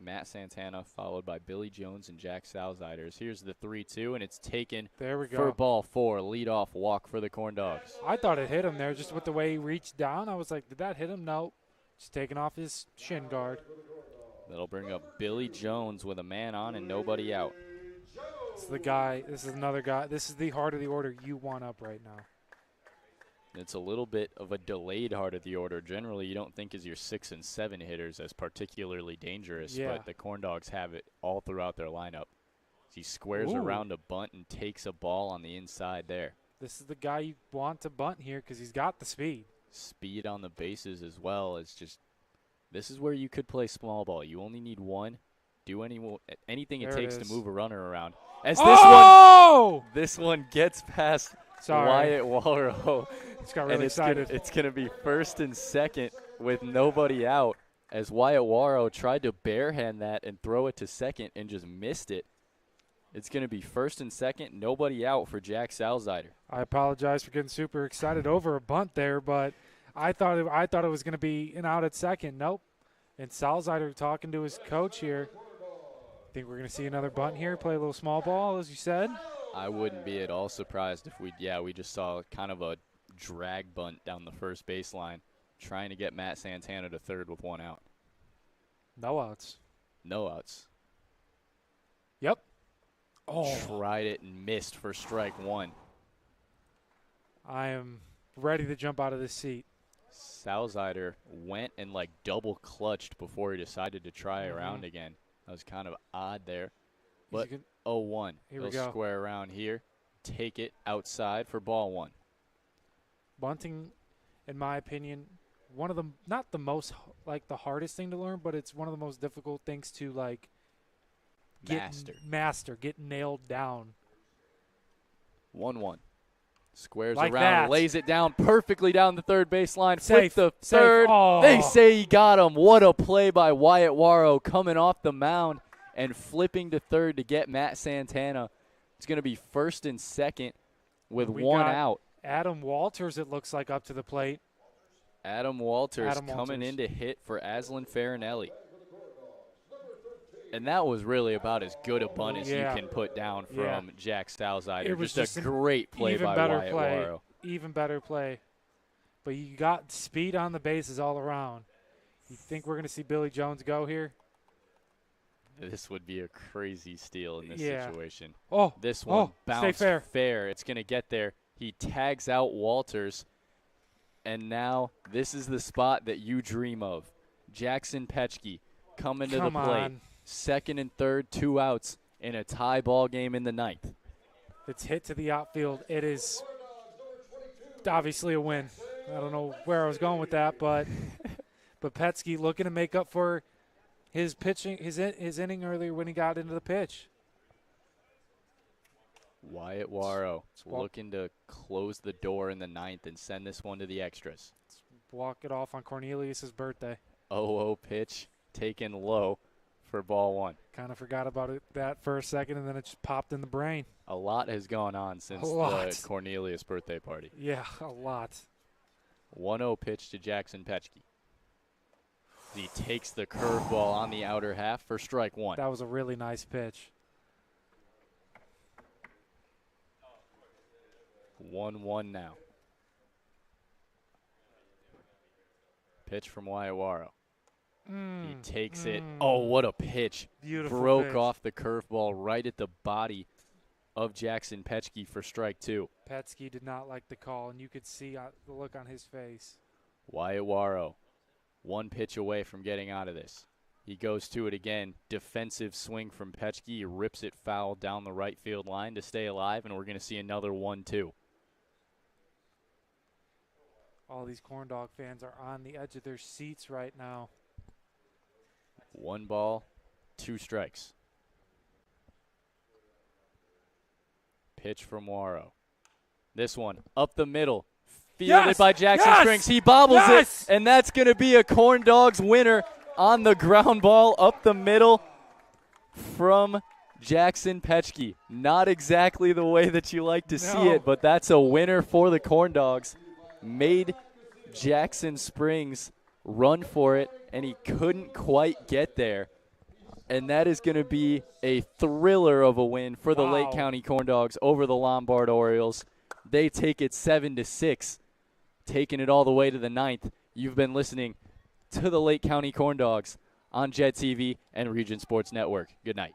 [SPEAKER 1] Matt Santana followed by Billy Jones and Jack Salziders. Here's the 3-2, and it's taken for ball 4. Leadoff walk for the Corndogs.
[SPEAKER 2] I thought it hit him there just with the way he reached down. I was like, did that hit him? No. Just taking off his shin guard.
[SPEAKER 1] That'll bring up Billy Jones with a man on and nobody out.
[SPEAKER 2] This is the guy. This is another guy. This is the heart of the order you want up right now.
[SPEAKER 1] It's a little bit of a delayed heart of the order. Generally, you don't think as your 6 and 7 hitters as particularly dangerous, but the Corndogs have it all throughout their lineup. He squares around a bunt and takes a ball on the inside there.
[SPEAKER 2] This is the guy you want to bunt here because he's got the speed.
[SPEAKER 1] Speed on the bases as well. It's just, this is where you could play small ball. You only need 1. Do anything it takes to move a runner around. As this one gets past Wyatt Warrow.
[SPEAKER 2] It's got really excited.
[SPEAKER 1] It's going to be 1st and 2nd with nobody out as Wyatt Warrow tried to barehand that and throw it to 2nd and just missed it. It's going to be 1st and 2nd, nobody out for Jack Salzider.
[SPEAKER 2] I apologize for getting super excited over a bunt there, but I thought it was going to be an out at 2nd. Nope. And Salzider talking to his coach here. Think we're going to see another bunt here, play a little small ball, as you said?
[SPEAKER 1] I wouldn't be at all surprised if we just saw kind of a drag bunt down the first baseline, trying to get Matt Santana to 3rd with 1 out.
[SPEAKER 2] No outs.
[SPEAKER 1] No outs.
[SPEAKER 2] Yep.
[SPEAKER 1] Tried it and missed for strike 1.
[SPEAKER 2] I am ready to jump out of this seat.
[SPEAKER 1] Salzider went and double clutched before he decided to try around again. That was kind of odd there. But 0-1. He'll square around here. Take it outside for ball 1.
[SPEAKER 2] Bunting, in my opinion, one of the, not the most, the hardest thing to learn, but it's one of the most difficult things to, get nailed down.
[SPEAKER 1] 1-1. Squares around, lays it down perfectly down the 3rd baseline. Flip the 3rd.
[SPEAKER 2] Oh.
[SPEAKER 1] They say he got him. What a play by Wyatt Warrow coming off the mound. and flipping to third to get Matt Santana. It's going to be first and second with one out.
[SPEAKER 2] Adam Walters, it looks like, up to the plate.
[SPEAKER 1] Adam Walters coming in to hit for Aslan Farinelli. And that was really about as good a bunt as you can put down from Jack Salzider.
[SPEAKER 2] It was
[SPEAKER 1] just a great play by Wyatt Waro.
[SPEAKER 2] Even better play. But you got speed on the bases all around. You think we're going to see Billy Jones go here?
[SPEAKER 1] This would be a crazy steal in this situation.
[SPEAKER 2] Oh,
[SPEAKER 1] this one bounced
[SPEAKER 2] fair.
[SPEAKER 1] It's going to get there. He tags out Walters. And now this is the spot that you dream of. Jackson Petchke coming to the plate. Second and third, 2 outs in a tie ball game in the ninth.
[SPEAKER 2] It's hit to the outfield. It is obviously a win. I don't know where I was going with that, but Petchke looking to make up for his pitching, his inning earlier when he got into the pitch.
[SPEAKER 1] Wyatt Waro looking to close the door in the ninth and send this one to the extras.
[SPEAKER 2] Let's walk it off on Cornelius' birthday.
[SPEAKER 1] 0-0 pitch taken low for ball one.
[SPEAKER 2] Kind of forgot about that for a second, and then it just popped in the brain.
[SPEAKER 1] A lot has gone on since the Cornelius birthday party.
[SPEAKER 2] Yeah, a lot.
[SPEAKER 1] 1-0 pitch to Jackson Petchke. He takes the curveball on the outer half for strike one.
[SPEAKER 2] That was a really nice pitch.
[SPEAKER 1] 1-1 now. Pitch from Wyatt Waro. He takes it. Oh, what a pitch.
[SPEAKER 2] Beautiful
[SPEAKER 1] Broke
[SPEAKER 2] pitch.
[SPEAKER 1] off the curveball right at the body of Jackson Petchke for strike two.
[SPEAKER 2] Petchke did not like the call, and you could see the look on his face.
[SPEAKER 1] Wyatt Waro, one pitch away from getting out of this. He goes to it again. Defensive swing from Petchke. He rips it foul down the right field line to stay alive, and we're going to see another 1-2.
[SPEAKER 2] All these Corndog fans are on the edge of their seats right now.
[SPEAKER 1] 1 ball, 2 strikes. Pitch from Waro. This one up the middle. Fielded by Jackson Springs. He bobbles it, and that's going to be a Corndogs winner on the ground ball up the middle from Jackson Petchke. Not exactly the way that you like to see it, but that's a winner for the Corndogs. Made Jackson Springs run for it, and he couldn't quite get there. And that is going to be a thriller of a win for the Lake County Corndogs over the Lombard Orioles. They take it 7-6, taking it all the way to the ninth. You've been listening to the Lake County Corndogs on Jet TV and Region Sports Network. Good night.